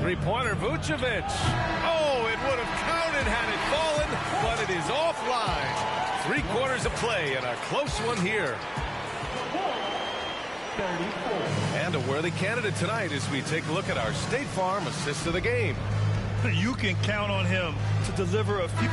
K: Three-pointer, Vucevic. Oh, it would have counted had it fallen, but it is offline. 3 quarters of play and a close one here. And a worthy candidate tonight as we take a look at our State Farm assist of the game.
M: You can count on him to deliver a few.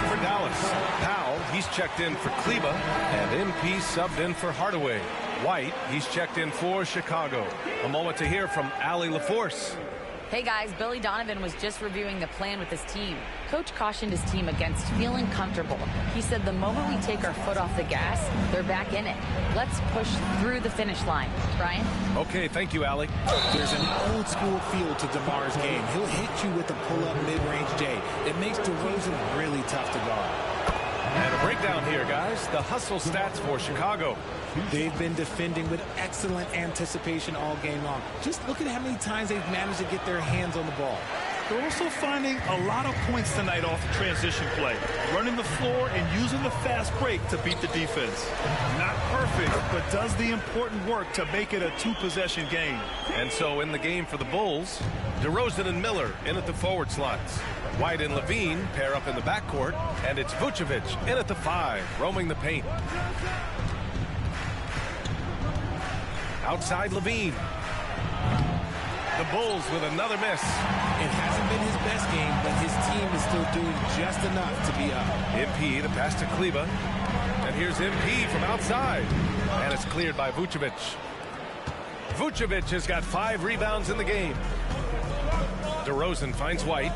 K: For Dallas, Powell, he's checked in for Kleba, and MP subbed in for Hardaway. White, he's checked in for Chicago. A moment to hear from Allie LaForce.
O: Hey guys, Billy Donovan was just reviewing the plan with his team. Coach cautioned his team against feeling comfortable. He said the moment we take our foot off the gas, they're back in it. Let's push through the finish line. Brian?
K: Okay, thank you, Allie.
Q: There's an old school feel to DeMar's game. He'll hit you with a pull-up mid-range J. It makes DeRozan really tough to guard.
K: And a breakdown here, guys. The hustle stats for Chicago.
Q: They've been defending with excellent anticipation all game long. Just look at how many times they've managed to get their hands on the ball.
M: They're also finding a lot of points tonight off the transition play, running the floor and using the fast break to beat the defense. Not perfect, but does the important work to make it a 2-possession game.
K: And so in the game for the Bulls, DeRozan and Miller in at the forward slots. White and Levine pair up in the backcourt, and it's Vucevic in at the 5, roaming the paint. Outside Levine. The Bulls with another miss.
Q: It hasn't been his best game, but his team is still doing just enough to be up.
K: MP, the pass to Kleba. And here's MP from outside. And it's cleared by Vucevic. Vucevic has got 5 rebounds in the game. DeRozan finds White.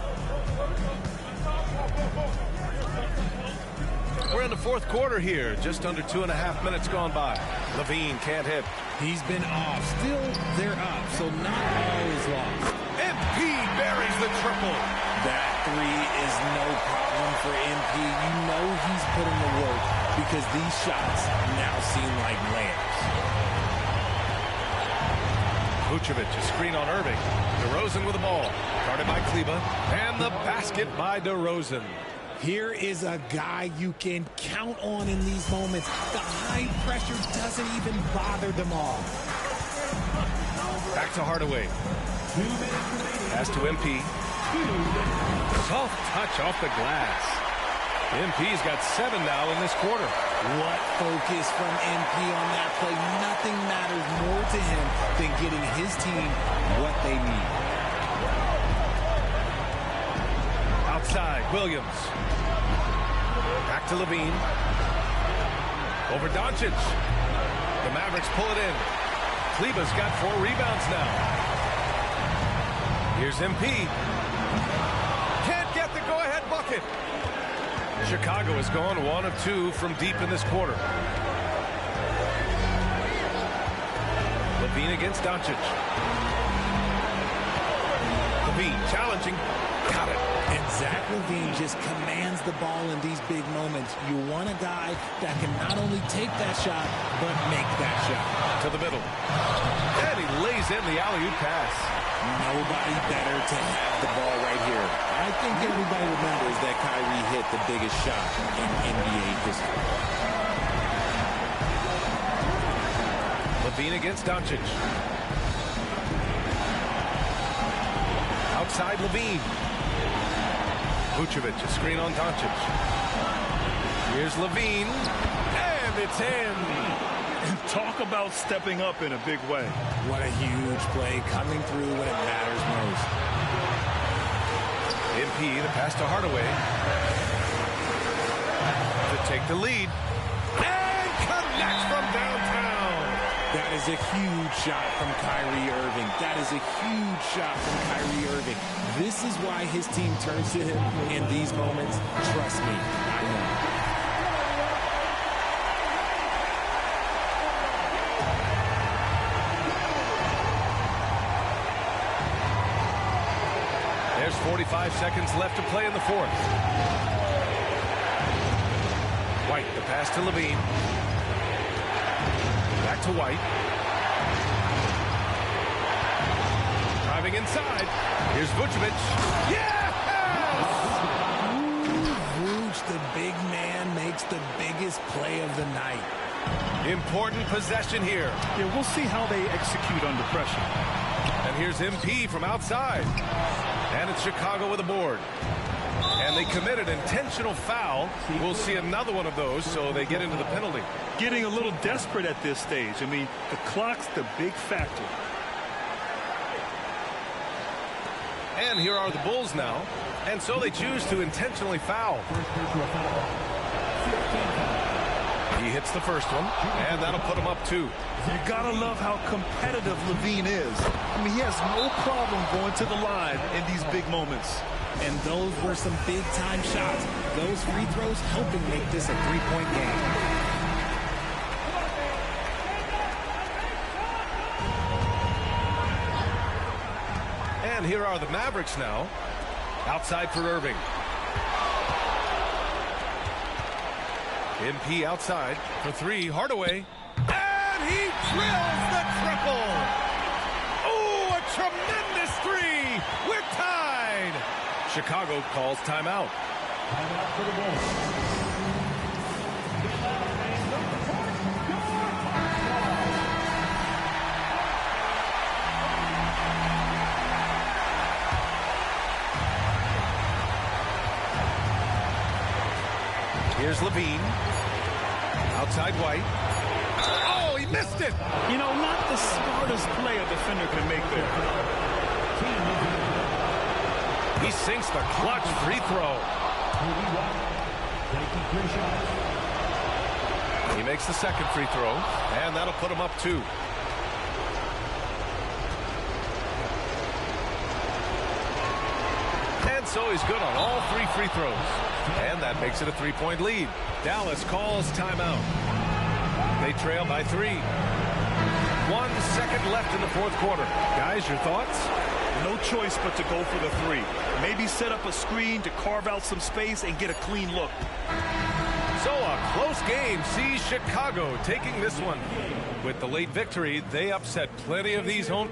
K: We're in the 4th quarter here. Just under 2.5 minutes gone by. Levine can't hit.
Q: He's been off. Still, they're up, so not all is lost.
K: MP buries the triple.
Q: That 3 is no problem for MP. You know he's put in the work because these shots now seem like layups.
K: Vucevic, a screen on Irving. DeRozan with the ball. Guarded by Kleba. And the basket by DeRozan.
Q: Here is a guy you can count on in these moments. The high pressure doesn't even bother them all.
K: Back to Hardaway. Pass to MP. Soft touch off the glass. MP's got 7 now in this quarter.
Q: What focus from MP on that play. Nothing matters more to him than getting his team what they need.
K: Outside, Williams. Back to Levine. Over Doncic. The Mavericks pull it in. Kleba's got 4 rebounds now. Here's MP. Can't get the go-ahead bucket. Chicago has gone 1 of 2 from deep in this quarter. Levine against Doncic. Levine challenging. Got it.
Q: And Zach LaVine just commands the ball in these big moments. You want a guy that can not only take that shot, but make that shot.
K: To the middle. And he lays in the alley-oop pass.
Q: Nobody better to have the ball right here. I think everybody remembers that Kyrie hit the biggest shot in NBA history.
K: Levine against Doncic. Outside Levine. Vucevic, a screen on Doncic. Here's Levine. And it's in.
M: Talk about stepping up in a big way.
Q: What a huge play coming through when it matters most.
K: MP, the pass to Hardaway. To take the lead. And connects from downtown.
Q: That is a huge shot from Kyrie Irving. That is a huge shot from Kyrie Irving. This is why his team turns to him in these moments. Trust me, I know.
K: There's 45 seconds left to play in the fourth. White, the pass to Levine. Back to White. Driving inside. Here's Vucevic. Yes!
Q: Vuce, the big man, makes the biggest play of the night.
K: Important possession here.
M: Yeah, we'll see how they execute under pressure.
K: And here's MP from outside. And it's Chicago with a board. And they committed intentional foul. We'll see another one of those, so they get into the penalty.
M: Getting a little desperate at this stage. I mean, the clock's the big factor.
K: And here are the Bulls now. And so they choose to intentionally foul. He hits the first one, and that'll put him up 2.
M: You gotta love how competitive Levine is. I mean, he has no problem going to the line in these big moments.
Q: And those were some big-time shots. Those free throws helping make this a 3-point game.
K: And here are the Mavericks now. Outside for Irving. MP outside for 3. Hardaway. And he drills the triple. Oh, a tremendous 3. We're tied. Chicago calls timeout.
H: Timeout for the Bulls.
K: Here's Levine. Outside White. Oh, he missed it.
M: You know, not the smartest play a defender can make there.
K: He sinks the clutch free throw. He makes the second free throw, and that'll put him up 2. And so he's good on all 3 free throws. And that makes it a 3-point lead. Dallas calls timeout. They trail by 3. 1 second left in the fourth quarter. Guys, your thoughts?
M: No choice but to go for the 3. Maybe set up a screen to carve out some space and get a clean look.
K: So a close game sees Chicago taking this one. With the late victory, they upset plenty of these home.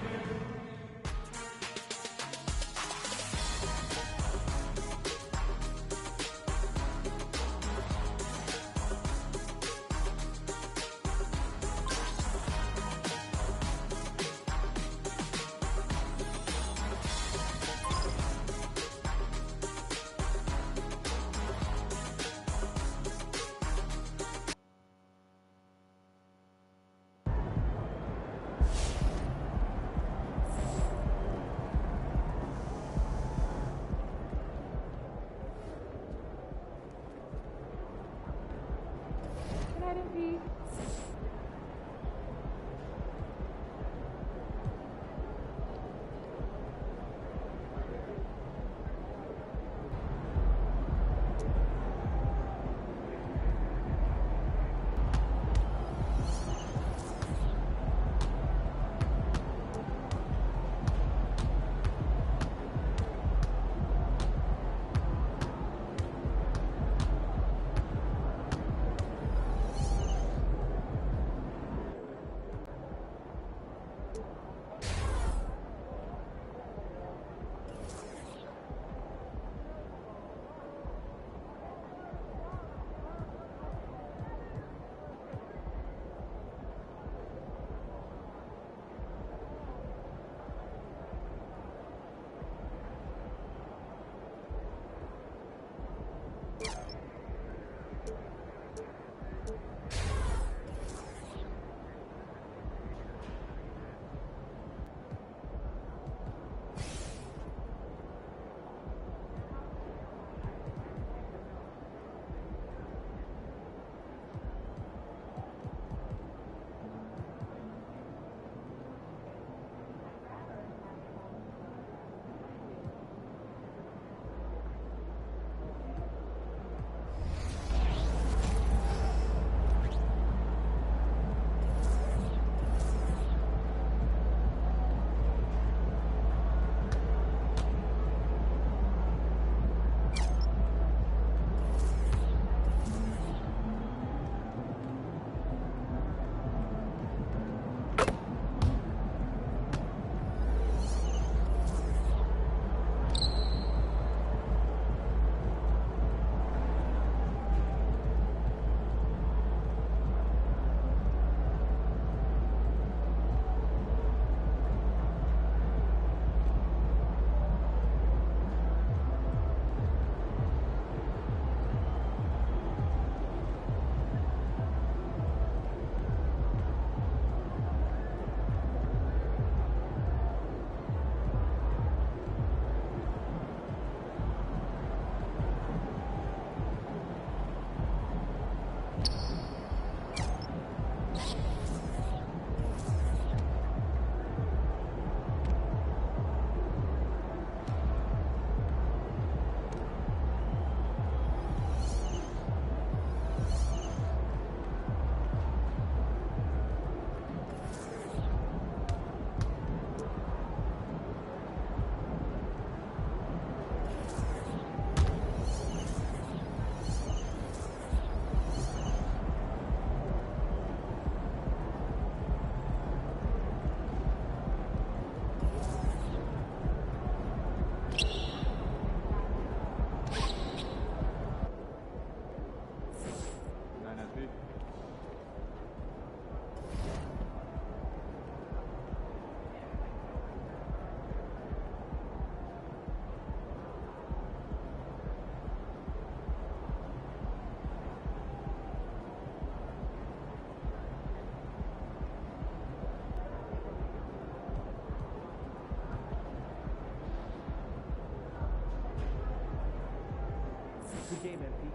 J: Good game, MP.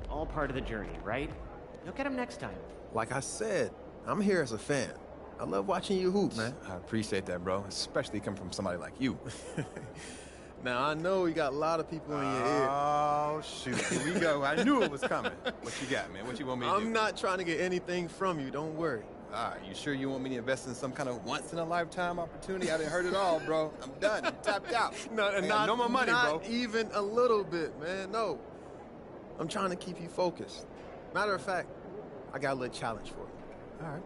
J: All part of the journey, right? You'll get him next time.
R: Like I said, I'm here as a fan. I love watching you hoop, man. I appreciate that, bro, especially coming from somebody like you. Now, I know you got a lot of people in your ear.
S: Oh, shoot. Here we go. I knew it was coming. What you got, man? What you want me to do?
R: I'm not trying to get anything from you. Don't worry.
S: All right, you sure you want me to invest in some kind of once-in-a-lifetime opportunity? I didn't heard it all, bro. I'm done. I'm tapped out. No more money, bro.
R: Not even a little bit, man. No. I'm trying to keep you focused. Matter of fact, I got a little challenge for you.
S: All right.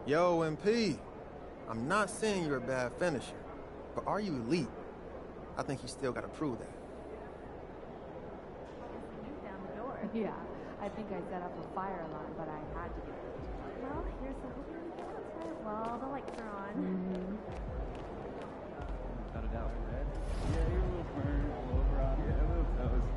R: Yo, MP, I'm not saying you're a bad finisher, but are you elite? I think you still got to prove that.
T: Down the door. Yeah, I think I set up a fire alarm, but I had to get it. Well, here's the hoping we get while the lights are on.
J: Without a doubt, red. Yeah, you're a little burned all over on you. A little toast.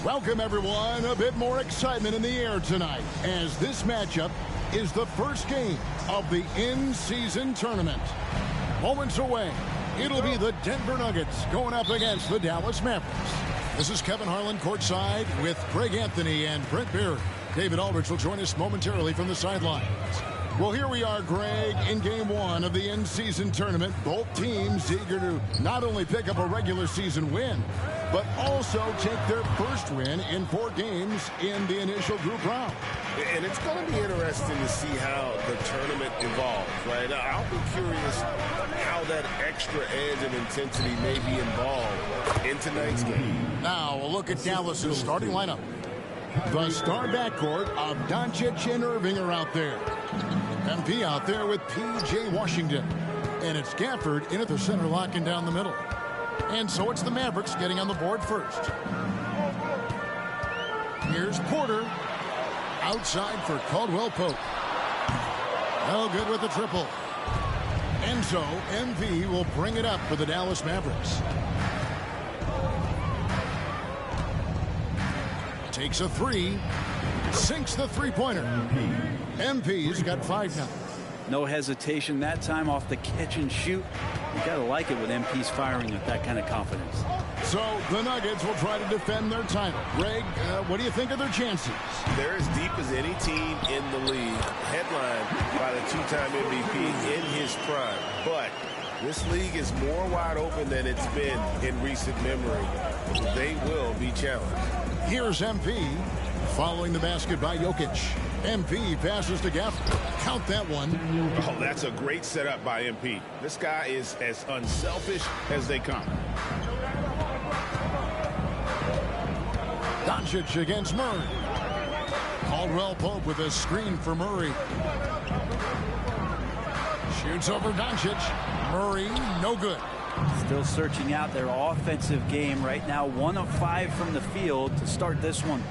A: Welcome, everyone. A bit more excitement in the air tonight as this matchup is the first game of the in-season tournament. Moments away, it'll be the Denver Nuggets going up against the Dallas Mavericks. This is Kevin Harlan courtside with Greg Anthony and Brent Beard. David Aldridge will join us momentarily from the sidelines. Well, here we are, Greg, in game one of the in-season tournament. Both teams eager to not only pick up a regular season win, but also take their first win in 4 games in the initial group round.
U: And it's going to be interesting to see how the tournament evolves, right? I'll be curious how that extra edge and intensity may be involved in tonight's game.
A: Now, a look at Dallas's starting lineup. The star backcourt of Doncic and Irving are out there. MP out there with P.J. Washington. And it's Gafford in at the center, locking down the middle. And so it's the Mavericks getting on the board first. Here's Porter. Outside for Caldwell Pope. No good with the triple. And so MP will bring it up for the Dallas Mavericks. Takes a three. Sinks the three-pointer. MP's got 5 now.
F: No hesitation that time off the catch and shoot. You gotta like it when MP's firing with that kind of confidence.
A: So the Nuggets will try to defend their title. Greg, what do you think of their chances?
U: They're as deep as any team in the league, headlined by the 2-time MVP in his prime. But this league is more wide open than it's been in recent memory. They will be challenged.
A: Here's MP following the basket by Jokic. MP passes to Gafford. Count that one.
C: Oh, that's a great setup by MP. This guy is as unselfish as they come.
A: Doncic against Murray. Caldwell Pope with a screen for Murray. Shoots over Doncic. Murray, no good.
F: Still searching out their offensive game right now. 1 of 5 from the field to start this one.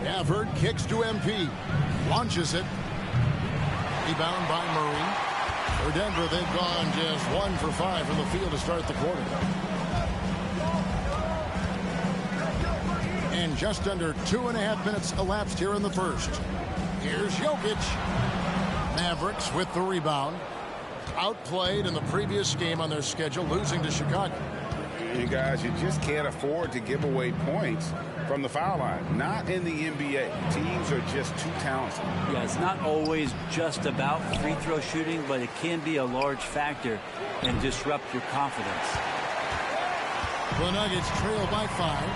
A: Gafford kicks to MP. Launches it. Rebound by Murray. For Denver, they've gone just 1 for 5 from the field to start the quarter. And just under 2.5 minutes elapsed here in the first. Here's Jokic. Mavericks with the rebound. Outplayed in the previous game on their schedule, losing to Chicago.
C: You guys, you just can't afford to give away points from the foul line. Not in the NBA. Teams are just too talented.
F: Yeah, it's not always just about free throw shooting, but it can be a large factor and disrupt your confidence.
A: The Nuggets trail by 5.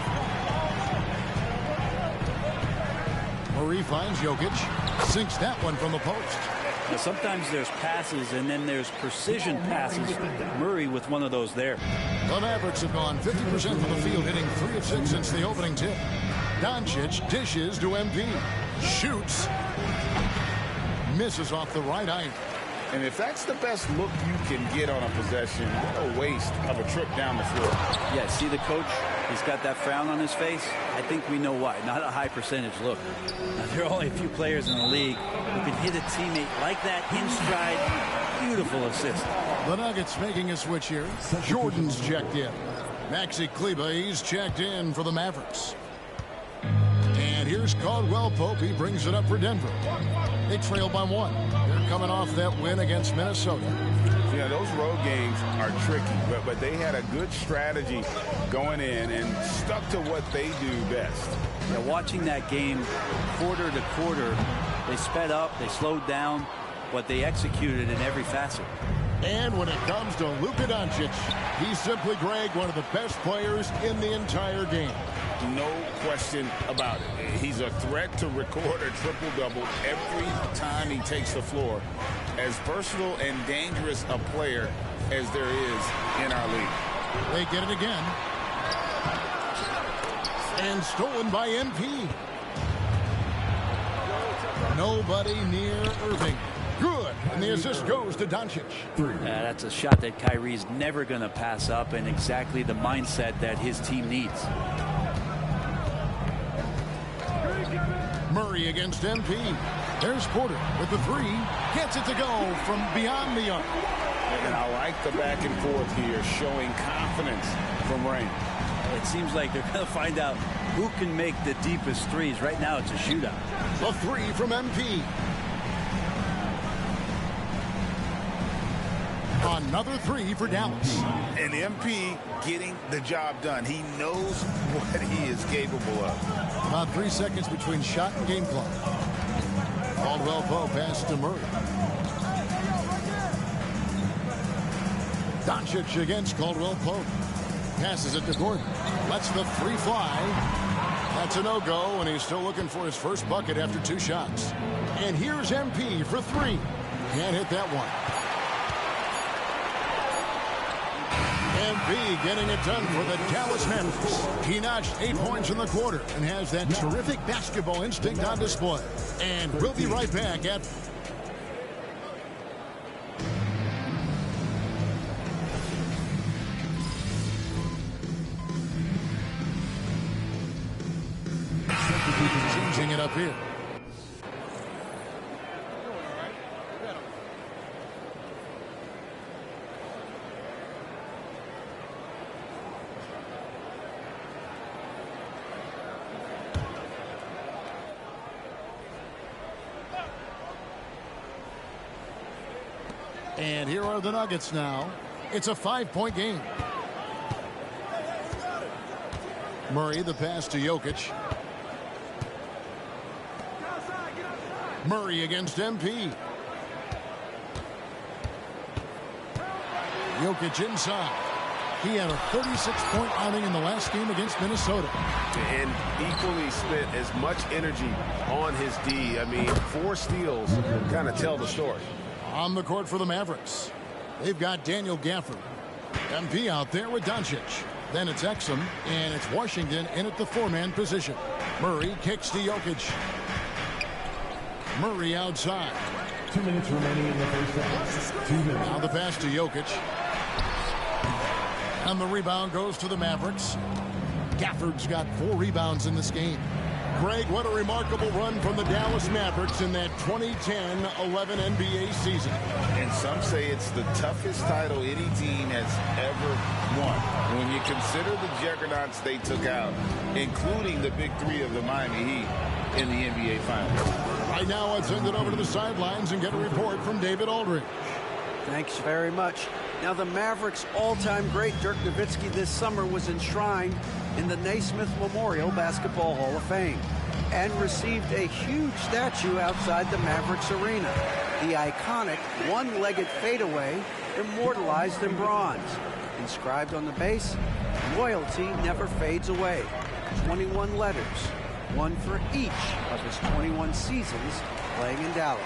A: Murray finds Jokic. Sinks that one from the post.
F: Now, sometimes there's passes and then there's precision passes. Murray with one of those there.
A: The Mavericks have gone 50% from the field, hitting 3 of 6 since the opening tip. Doncic dishes to MP. Shoots. Misses off the right iron.
C: And if that's the best look you can get on a possession, what a waste of a trip down the floor.
F: Yeah, see the coach? He's got that frown on his face. I think we know why. Not a high percentage look. Now, there are only a few players in the league who can hit a teammate like that in stride. Beautiful assist.
A: The Nuggets making a switch here. Jordan's checked in. Maxi Kleber, he's checked in for the Mavericks. And here's Caldwell Pope. He brings it up for Denver. They trail by 1. They're coming off that win against Minnesota.
C: Yeah, those road games are tricky, but they had a good strategy going in and stuck to what they do best.
F: Yeah, watching that game quarter to quarter, they sped up, they slowed down, but they executed in every facet.
A: And when it comes to Luka Doncic, he's simply, Greg, one of the best players in the entire game.
C: No question about it. He's a threat to record a triple-double every time he takes the floor. As versatile and dangerous a player as there is in our league.
A: They get it again. And stolen by MP. Nobody near Irving. Good. And the assist goes to Doncic.
F: That's a shot that Kyrie's never going to pass up, and exactly the mindset that his team needs.
A: Murray against MP. There's Porter with the 3. Gets it to go from beyond the arc.
C: And I like the back and forth here, showing confidence from Rain.
F: It seems like they're going to find out who can make the deepest threes. Right now, it's a shootout.
A: The 3 from MP. Another 3 for Dallas.
C: And MP getting the job done. He knows what he is capable of.
A: About 3 seconds between shot and game clock. Caldwell Pope passes to Murray. Doncic against Caldwell Pope. Passes it to Gordon. Lets the 3 fly. That's a no-go, and he's still looking for his first bucket after 2 shots. And here's MP for 3. Can't hit that one. MP getting it done for the Dallas Mavericks. He notched 8 points in the quarter and has that terrific basketball instinct on display. And we'll be right back at... Changing it up here. And here are the Nuggets now. It's a 5-point game. Murray, the pass to Jokic. Murray against MP. Jokic inside. He had a 36-point outing in the last game against Minnesota.
U: And equally spent as much energy on his D. I mean, 4 steals kind of tell the story.
A: On the court for the Mavericks, they've got Daniel Gafford. MP out there with Doncic. Then it's Exum, and it's Washington in at the 4-man position. Murray kicks to Jokic. Murray outside.
H: 2 minutes remaining in the first half. 2 minutes.
A: Now the pass to Jokic. And the rebound goes to the Mavericks. Gafford's got 4 rebounds in this game. Greg, what a remarkable run from the Dallas Mavericks in that 2010-11 NBA season.
C: And some say it's the toughest title any team has ever won. When you consider the juggernauts they took out, including the big 3 of the Miami Heat in the NBA Finals.
A: Right now, let's send it over to the sidelines and get a report from David Aldridge.
D: Thanks very much. Now, the Mavericks' all-time great Dirk Nowitzki this summer was enshrined in the Naismith Memorial Basketball Hall of Fame and received a huge statue outside the Mavericks arena. The iconic one-legged fadeaway immortalized in bronze. Inscribed on the base, loyalty never fades away. 21 letters, one for each of his 21 seasons playing in Dallas.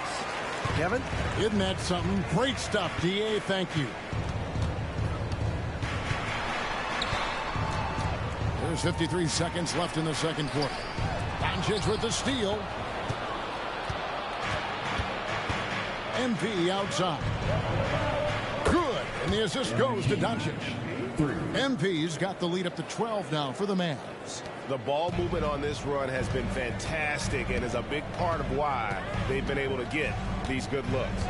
D: Kevin?
A: Isn't that something? Great stuff, DA. Thank you. There's 53 seconds left in the second quarter. Doncic with the steal. MP outside. Good. And the assist goes to Doncic. MP's got the lead up to 12 now for the Mavs.
U: The ball movement on this run has been fantastic and is a big part of why they've been able to get these good looks.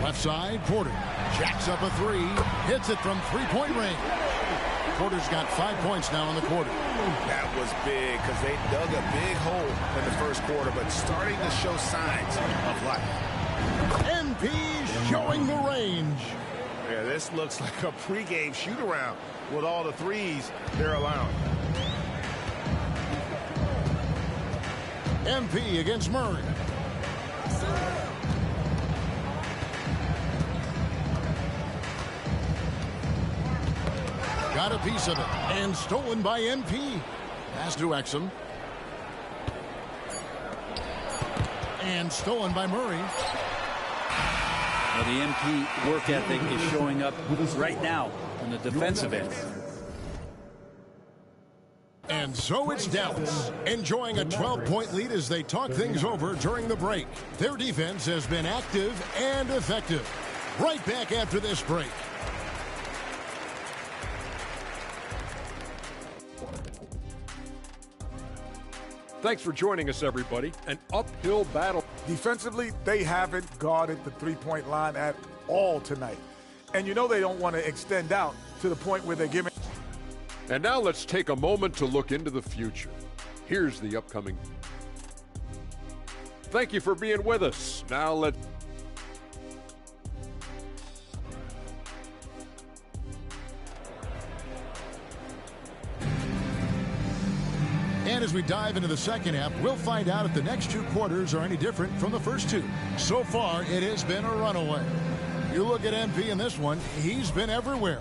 A: Left side, Porter jacks up a 3, hits it from 3-point range. Porter's got 5 points now in the quarter.
U: That was big because they dug a big hole in the first quarter, but starting to show signs of life.
A: MP showing the range.
U: Yeah, this looks like a pregame shoot-around with all the threes they're allowing.
A: MP against Murray. Got a piece of it and stolen by MP. Pass to Exum. And stolen by Murray.
F: Well, the MP work ethic is showing up right now on the defensive end.
A: And so it's Dallas, enjoying a 12-point lead as they talk things over during the break. Their defense has been active and effective. Right back after this break.
G: Thanks for joining us, everybody. An uphill battle.
P: Defensively, they haven't guarded the three-point line at all tonight. And you know they don't want to extend out to the point where they're giving.
G: And now let's take a moment to look into the future. Here's the upcoming. Thank you for being with us. Now let's.
A: And as we dive into the second half, we'll find out if the next 2 quarters are any different from the first 2. So far, it has been a runaway. You look at MP in this one, he's been everywhere.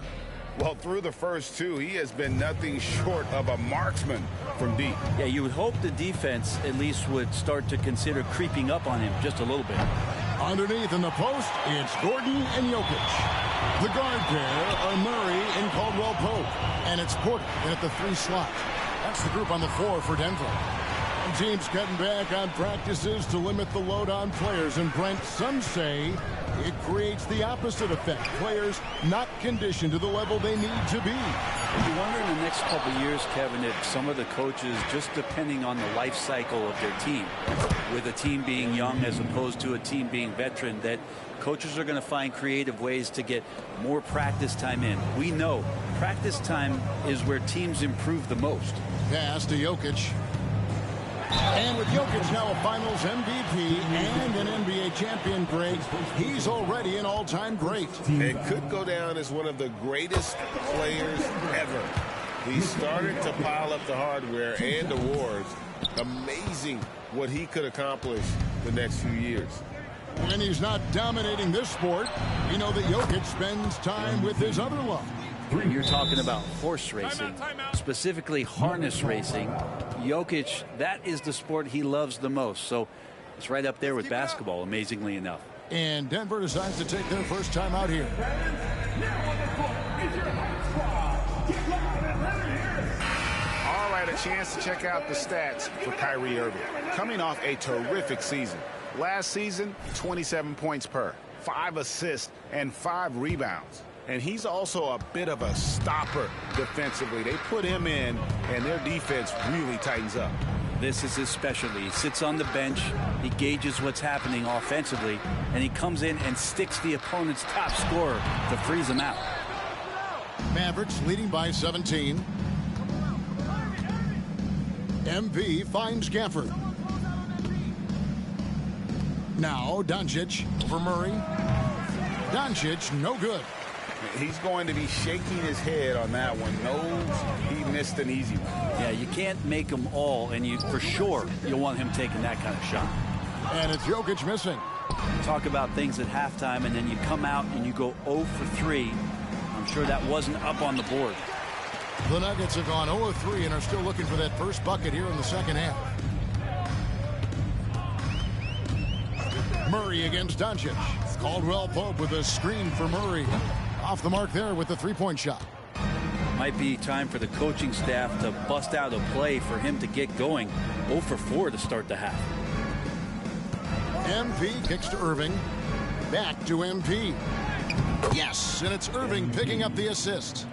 C: Well, through the first 2, he has been nothing short of a marksman from deep.
F: Yeah, you would hope the defense at least would start to consider creeping up on him just a little bit.
A: Underneath in the post, it's Gordon and Jokic. The guard pair are Murray and Caldwell Pope. And it's Porter in at the 3 slot. That's the group on the floor for Denver. Teams cutting back on practices to limit the load on players. And Brent, some say it creates the opposite effect. Players not conditioned to the level they need to be.
F: You wonder in the next couple of years, Kevin, if some of the coaches, just depending on the life cycle of their team, with a team being young as opposed to a team being veteran, that coaches are going to find creative ways to get more practice time in. We know practice time is where teams improve the most.
A: Pass to Jokic. And with Jokic now a Finals MVP and an NBA champion, Greg, he's already an all-time great.
U: It could go down as one of the greatest players ever. He started to pile up the hardware and awards. Amazing what he could accomplish the next few years.
A: When he's not dominating this sport, we know that Jokic spends time with his other love.
F: You're talking about horse racing, specifically harness racing. Jokic, that is the sport he loves the most. So it's right up there with basketball, amazingly enough.
A: And Denver decides to take their first time out here.
C: All right, a chance to check out the stats for Kyrie Irving. Coming off a terrific season. Last season, 27 points per, 5 assists, and 5 rebounds. And he's also a bit of a stopper defensively. They put him in, and their defense really tightens up.
F: This is his specialty. He sits on the bench, he gauges what's happening offensively, and he comes in and sticks the opponent's top scorer to freeze him out.
A: Mavericks leading by 17. MP finds Gafford. Now Doncic over Murray. Doncic no good.
C: He's going to be shaking his head on that one. Knows he missed an easy one.
F: Yeah, you can't make them all, and you for sure you'll want him taking that kind of shot.
A: And it's Jokic missing.
F: Talk about things at halftime, and then you come out and you go 0 for 3. I'm sure that wasn't up on the board.
A: The Nuggets have gone 0 of 3 and are still looking for that first bucket here in the second half. Murray against Doncic. Caldwell Pope with a screen for Murray. Off the mark there with the three-point shot.
F: Might be time for the coaching staff to bust out a play for him to get going. 0 for 4 to start the half.
A: MP kicks to Irving. Back to MP. Yes, and it's Irving picking up the assist.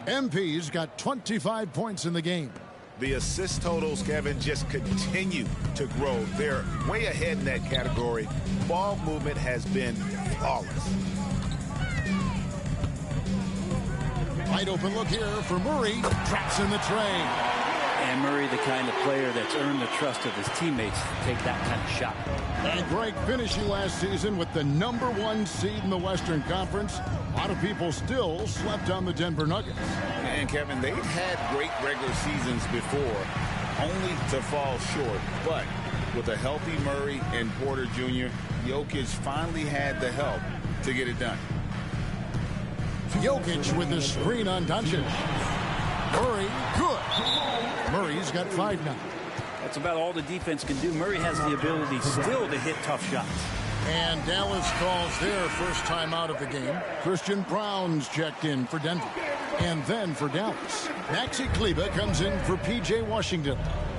A: MP's got 25 points in the game.
C: The assist totals, Kevin, just continue to grow. They're way ahead in that category. Ball movement has been flawless.
A: Wide open look here for Murray. Traps in the tray.
F: And Murray, the kind of player that's earned the trust of his teammates to take that kind of shot.
A: And Greg finishing last season with the #1 seed in the Western Conference. A lot of people still slept on the Denver Nuggets.
C: And Kevin, they've had great regular seasons before, only to fall short. But with a healthy Murray and Porter Jr., Jokic finally had the help to get it done.
A: Jokic with the screen on Doncic. Murray, good. Murray's got 5 now.
F: That's about all the defense can do. Murray has the ability still to hit tough shots.
A: And Dallas calls their first time out of the game. Christian Brown's checked in for Denver. And then for Dallas, Maxi Kleber comes in for P.J. Washington.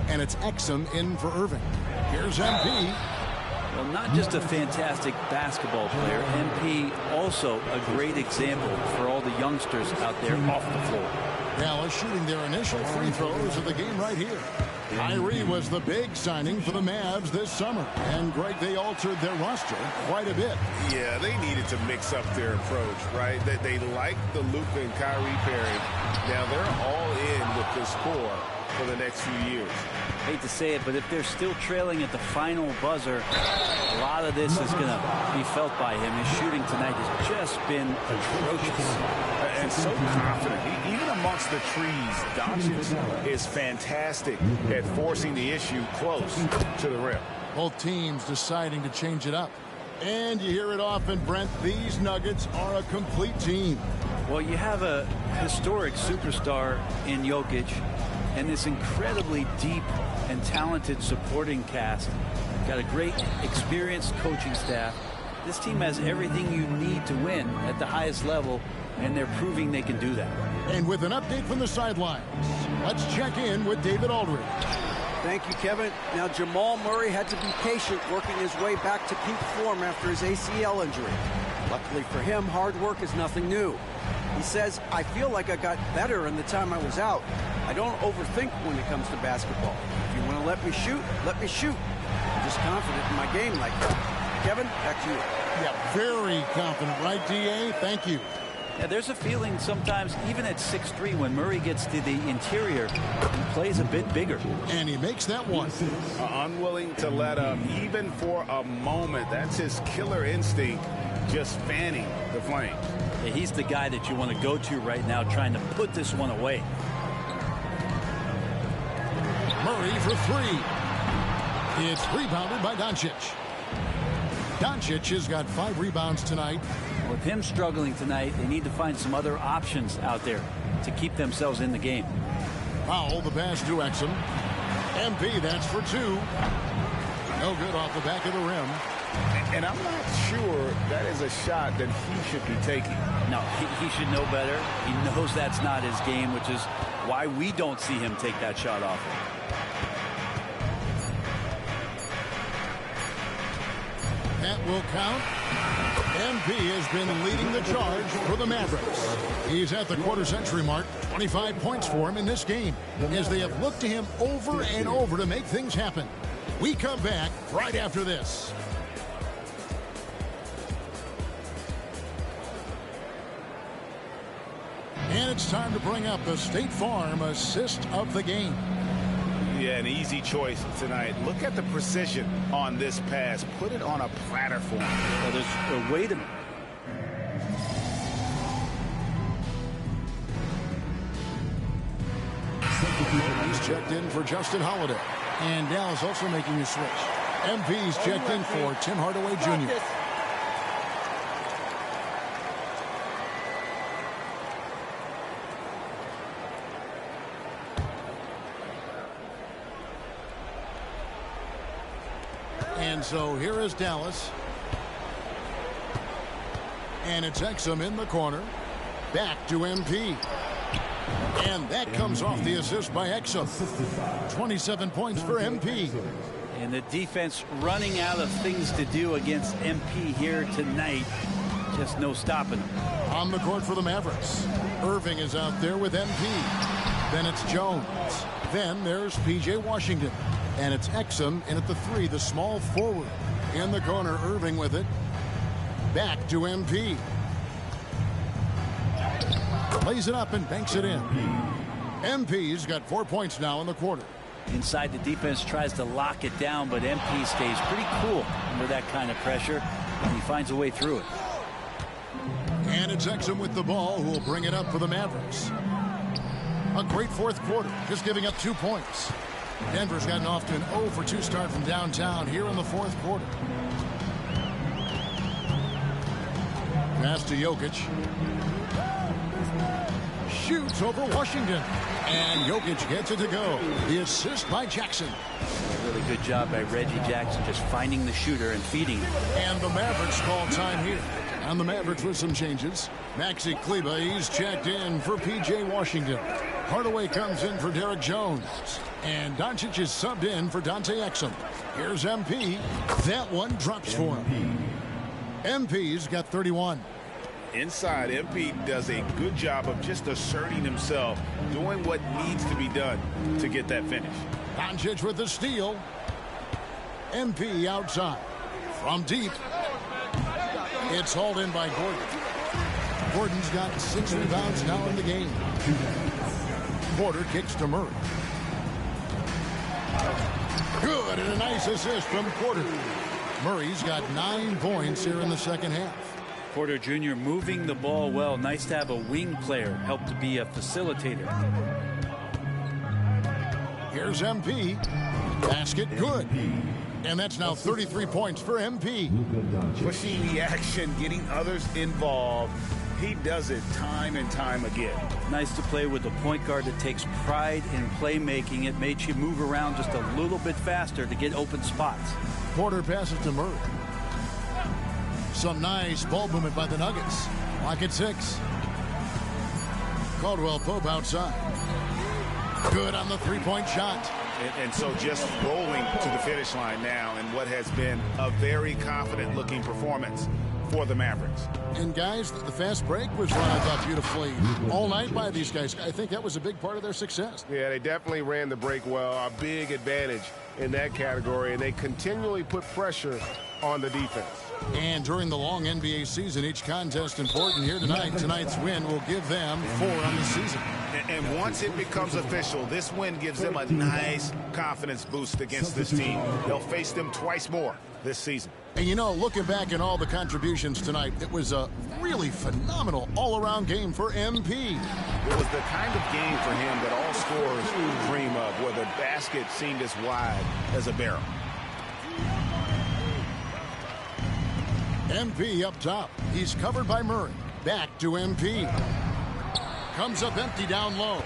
A: And it's Exum in for Irving. Here's MP.
F: Well, not just a fantastic basketball player, MP also a great example for all the youngsters out there off the floor.
A: Dallas shooting their initial free throws of the game right here. Kyrie was the big signing for the Mavs this summer. And, Greg, they altered their roster quite a bit.
C: Yeah, they needed to mix up their approach, right? They like the Luka and Kyrie pairing. Now they're all in with this core for the next few years.
F: Hate to say it, but if they're still trailing at the final buzzer, a lot of this is going to be felt by him. His shooting tonight has just been atrocious.
C: And so confident. Even amongst the trees, Doncic is fantastic at forcing the issue close to the rim.
A: Both teams deciding to change it up. And you hear it often, Brent, these Nuggets are a complete team.
F: Well, you have a historic superstar in Jokic and this incredibly deep and talented supporting cast. Got a great experienced coaching staff. This team has everything you need to win at the highest level, and they're proving they can do that.
A: And with an update from the sidelines, let's check in with David Aldridge.
D: Thank you, Kevin. Now, Jamal Murray had to be patient working his way back to peak form after his ACL injury. Luckily for him, hard work is nothing new. He says, I feel like I got better in the time I was out. I don't overthink when it comes to basketball. If you want to let me shoot, let me shoot. I'm just confident in my game like that. Kevin, back to you.
A: Yeah, very confident, right, D.A.? Thank you.
F: Yeah, there's a feeling sometimes, even at 6'3", when Murray gets to the interior, he plays a bit bigger.
A: And he makes that one.
C: Unwilling to let up, even for a moment. That's his killer instinct, just fanning the flames.
F: Yeah, he's the guy that you want to go to right now, trying to put this one away.
A: Murray for three. It's rebounded by Doncic. Doncic has got 5 rebounds tonight.
F: With him struggling tonight, they need to find some other options out there to keep themselves in the game.
A: Foul, the pass to Exum. MP, that's for 2. No good off the back of the rim.
C: And I'm not sure that is a shot that he should be taking.
F: No, he should know better. He knows that's not his game, which is why we don't see him take that shot off.
A: That will count. MP has been leading the charge for the Mavericks. He's at the quarter-century mark. 25 points for him in this game, as they have looked to him over and over to make things happen. We come back right after this. And it's time to bring up the State Farm assist of the game.
C: Yeah, an easy choice tonight. Look at the precision on this pass. Put it on a platter for him.
F: Well, there's a way to...
A: He's checked in for Justin Holiday. And Dallas also making a switch. MP's checked in for Tim Hardaway Jr. And so here is Dallas. And it's Exum in the corner. Back to MP. And that comes off the assist by Exum. 27 points for MP.
F: And the defense running out of things to do against MP here tonight. Just no stopping them.
A: On the court for the Mavericks. Irving is out there with MP. Then it's Jones. Then there's P.J. Washington. And it's Exum in at the 3, the small forward. In the corner, Irving with it. Back to MP. Lays it up and banks it in. MP's got 4 points now in the quarter.
F: Inside, the defense tries to lock it down, but MP stays pretty cool under that kind of pressure, and he finds a way through it.
A: And it's Exum with the ball, who will bring it up for the Mavericks. A great fourth quarter, just giving up 2 points. Denver's gotten off to an 0 for 2 start from downtown here in the fourth quarter. Pass to Jokic. Shoots over Washington. And Jokic gets it to go. The assist by Jackson.
F: Really good job by Reggie Jackson, just finding the shooter and feeding him.
A: And the Mavericks call time here. And the Mavericks with some changes. Maxi Kleba, he's checked in for P.J. Washington. Hardaway comes in for Derek Jones. And Doncic is subbed in for Dante Exum. Here's MP. That one drops for him. MP's got 31.
C: Inside, MP does a good job of just asserting himself, doing what needs to be done to get that finish.
A: Doncic with the steal. MP outside. From deep. It's hauled in by Gordon. Gordon's got 6 rebounds now in the game. Porter kicks to Murray. Good, and a nice assist from Porter. Murray's got 9 points here in the second half.
F: Porter Jr. moving the ball well. Nice to have a wing player help to be a facilitator.
A: Here's MP. Basket good. And that's now 33 points for MP.
C: Pushing the action, getting others involved. He does it time and time again.
F: Nice to play with a point guard that takes pride in playmaking. It made you move around just a little bit faster to get open spots.
A: Porter passes to Murray. Some nice ball movement by the Nuggets. Lock at 6. Caldwell Pope outside. Good on the three-point shot.
E: And so just rolling to the finish line now in what has been a very confident-looking performance for the Mavericks.
A: And, guys, the fast break was run, I thought, beautifully all night by these guys. I think that was a big part of their success.
U: Yeah, they definitely ran the break well. A big advantage in that category, and they continually put pressure on the defense.
A: And during the long NBA season, each contest important here tonight. Tonight's win will give them 4 on the season.
E: And once it becomes official, this win gives them a nice confidence boost against this team. They'll face them twice more this season.
A: And, you know, looking back at all the contributions tonight, it was a really phenomenal all-around game for MP.
E: It was the kind of game for him that all scorers dream of, where the basket seemed as wide as a barrel.
A: MP up top. He's covered by Murray. Back to MP. Comes up empty down low.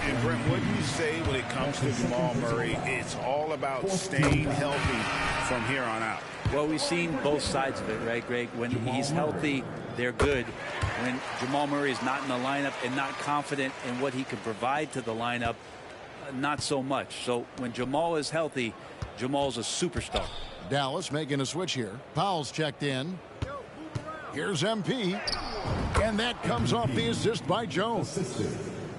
E: And Brent, what do you say when it comes to Jamal Murray? It's all about staying healthy from here on out.
F: Well, we've seen both sides of it, right, Greg? When he's healthy, they're good. When Jamal Murray is not in the lineup and not confident in what he can provide to the lineup, not so much. So when Jamal is healthy, Jamal's a superstar.
A: Dallas making a switch here. Powell's checked in. Here's MP. And that comes off the assist by Jones.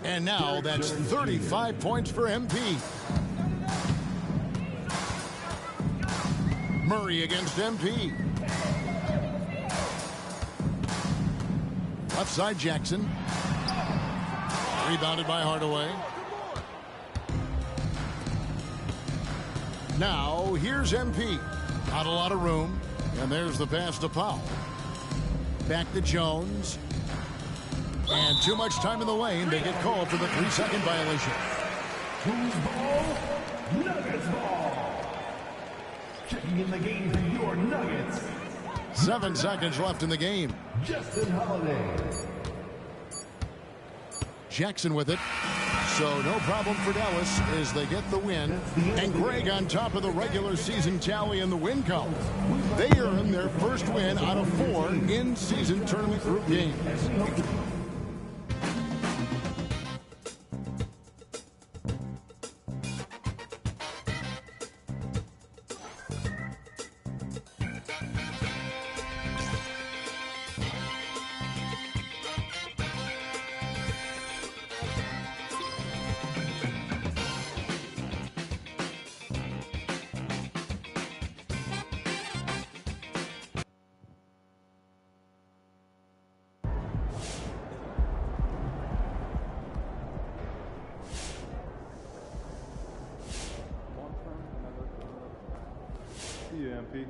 A: And now that's 35 points for MP. Murray against MP. Left side Jackson. Rebounded by Hardaway. Now here's MP. Not a lot of room. And there's the pass to Powell. Back to Jones. And too much time in the lane. They get called for the 3-second violation.
H: Who's ball? Nuggets ball. Checking in the game for your Nuggets.
A: 7 seconds left in the game.
H: Justin Holiday.
A: Jackson with it. So no problem for Dallas as they get the win. And Greg on top of the regular season tally in the win column. They earn their first win out of 4 in-season tournament group games.
J: MP.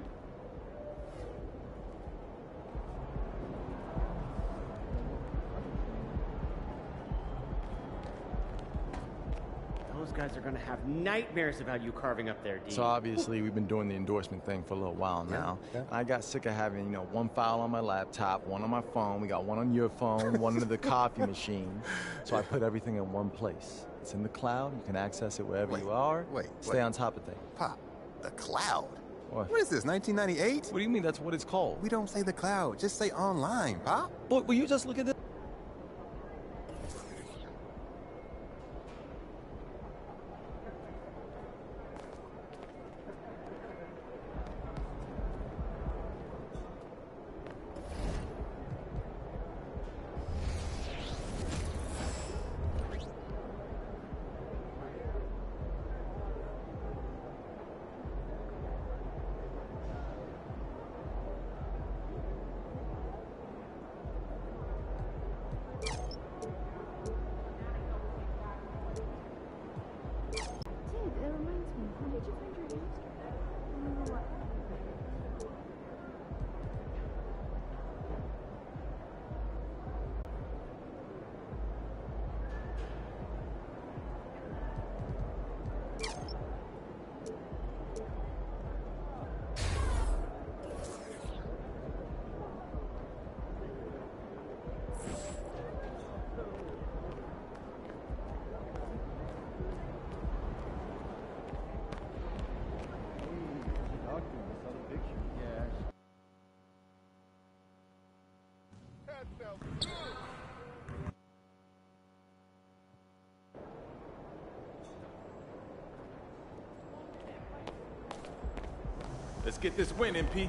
B: Those guys are going to have nightmares about you carving up their D.
R: So obviously we've been doing the endorsement thing for a little while now. I got sick of having, one file on my laptop, one on my phone. We got one on your phone, one in the coffee machine. So I put everything in one place. It's in the cloud. You can access it wherever you are. Stay on top of things.
S: Pop, the cloud?
R: What
S: is this, 1998?
R: What do you mean that's what it's called?
S: We don't say the cloud. Just say online, Pop.
R: Boy, will you just look at this?
I: Let's get this win, MP.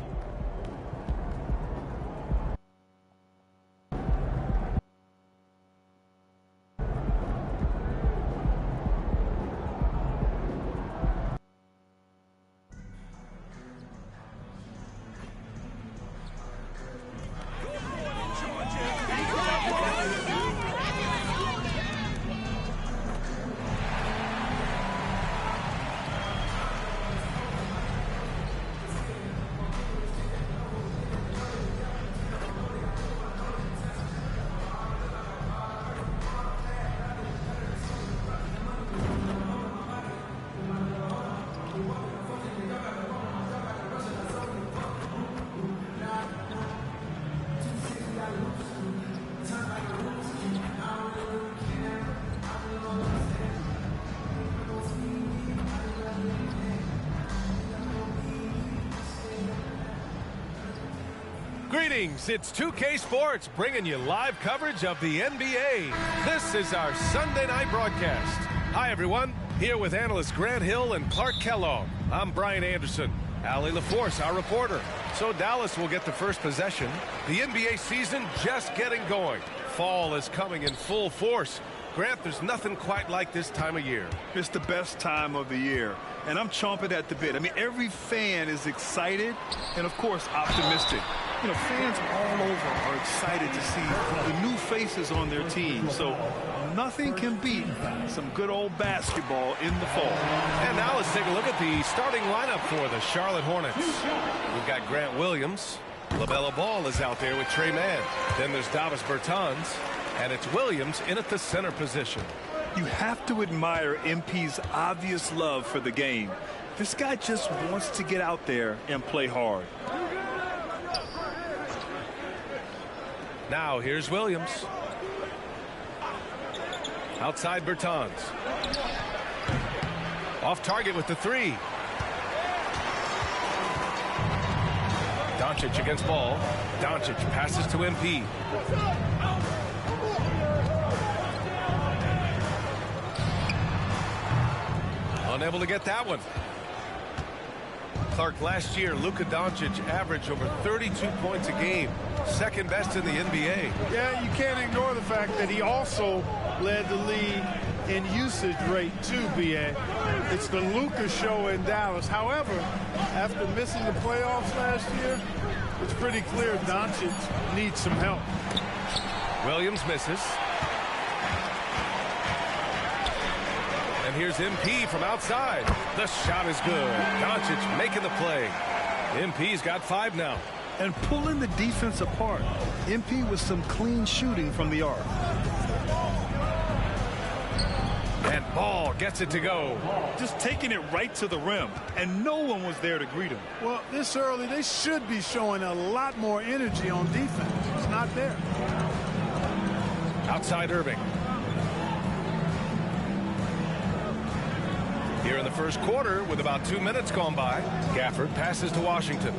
K: Greetings, it's 2K Sports bringing you live coverage of the NBA. This is our Sunday night broadcast. Hi everyone, here with analysts Grant Hill and Clark Kellogg. I'm Brian Anderson. Allie LaForce, our reporter. So Dallas will get the first possession. The NBA season just getting going. Fall is coming in full force. Grant, there's nothing quite like this time of year.
M: It's the best time of the year, and I'm chomping at the bit. I mean, every fan is excited and, of course, optimistic. You know, fans all over are excited to see the new faces on their team. So nothing can beat some good old basketball in the fall.
K: And now let's take a look at the starting lineup for the Charlotte Hornets. We've got Grant Williams. LaMelo Ball is out there with Trey Mann. Then there's Davis Bertans. And it's Williams in at the center position.
M: You have to admire MP's obvious love for the game. This guy just wants to get out there and play hard.
K: Now here's Williams. Outside Bertans. Off target with the three. Doncic against Ball. Doncic passes to MP. Unable to get that one. Clark, last year, Luka Doncic averaged over 32 points a game. Second best in the NBA.
V: Yeah, you can't ignore the fact that he also led the league in usage rate too, BA. It's the Luka show in Dallas. However, after missing the playoffs last year, it's pretty clear Doncic needs some help.
K: Williams misses. And here's MP from outside. The shot is good. Doncic making the play. MP's got 5 now.
M: And pulling the defense apart. MP with some clean shooting from the arc.
K: And Ball gets it to go.
M: Just taking it right to the rim. And no one was there to greet him.
V: Well, this early, they should be showing a lot more energy on defense. It's not there.
K: Outside Irving. Here in the first quarter, with about 2 minutes gone by, Gafford passes to Washington.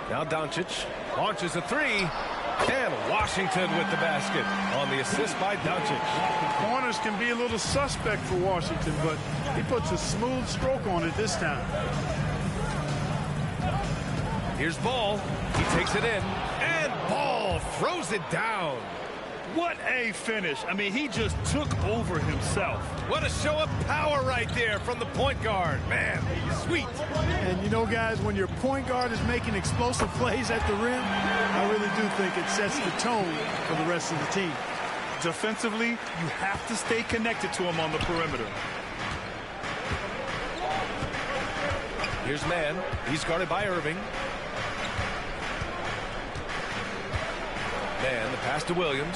K: Now Doncic launches a three, and Washington with the basket on the assist by Doncic.
V: Corners can be a little suspect for Washington, but he puts a smooth stroke on it this time.
K: Here's Ball. He takes it in, and Ball throws it down.
M: What a finish. I mean, he just took over himself.
K: What a show of power right there from the point guard. Man, sweet.
V: And you know, guys, when your point guard is making explosive plays at the rim, I really do think it sets the tone for the rest of the team.
M: Defensively, you have to stay connected to him on the perimeter.
K: Here's Mann. He's guarded by Irving. Mann, the pass to Williams.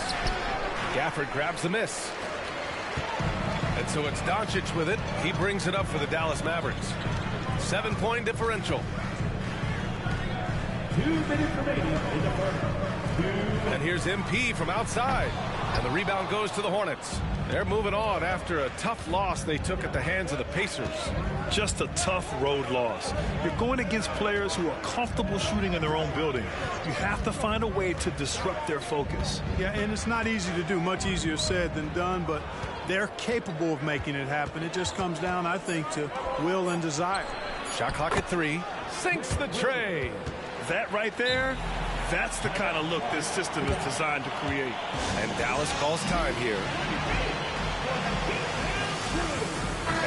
K: Gafford grabs the miss. And so it's Doncic with it. He brings it up for the Dallas Mavericks. 7-point differential.
H: 2 minutes remaining in the first.
K: And here's MP from outside. And the rebound goes to the Hornets. They're moving on after a tough loss they took at the hands of the Pacers.
M: Just a tough road loss. You're going against players who are comfortable shooting in their own building. You have to find a way to disrupt their focus.
V: Yeah, and it's not easy to do. Much easier said than done, but they're capable of making it happen. It just comes down, I think, to will and desire.
K: Shot clock at 3. Sinks the tray.
M: That right there, that's the kind of look this system is designed to create.
K: And Dallas calls time here.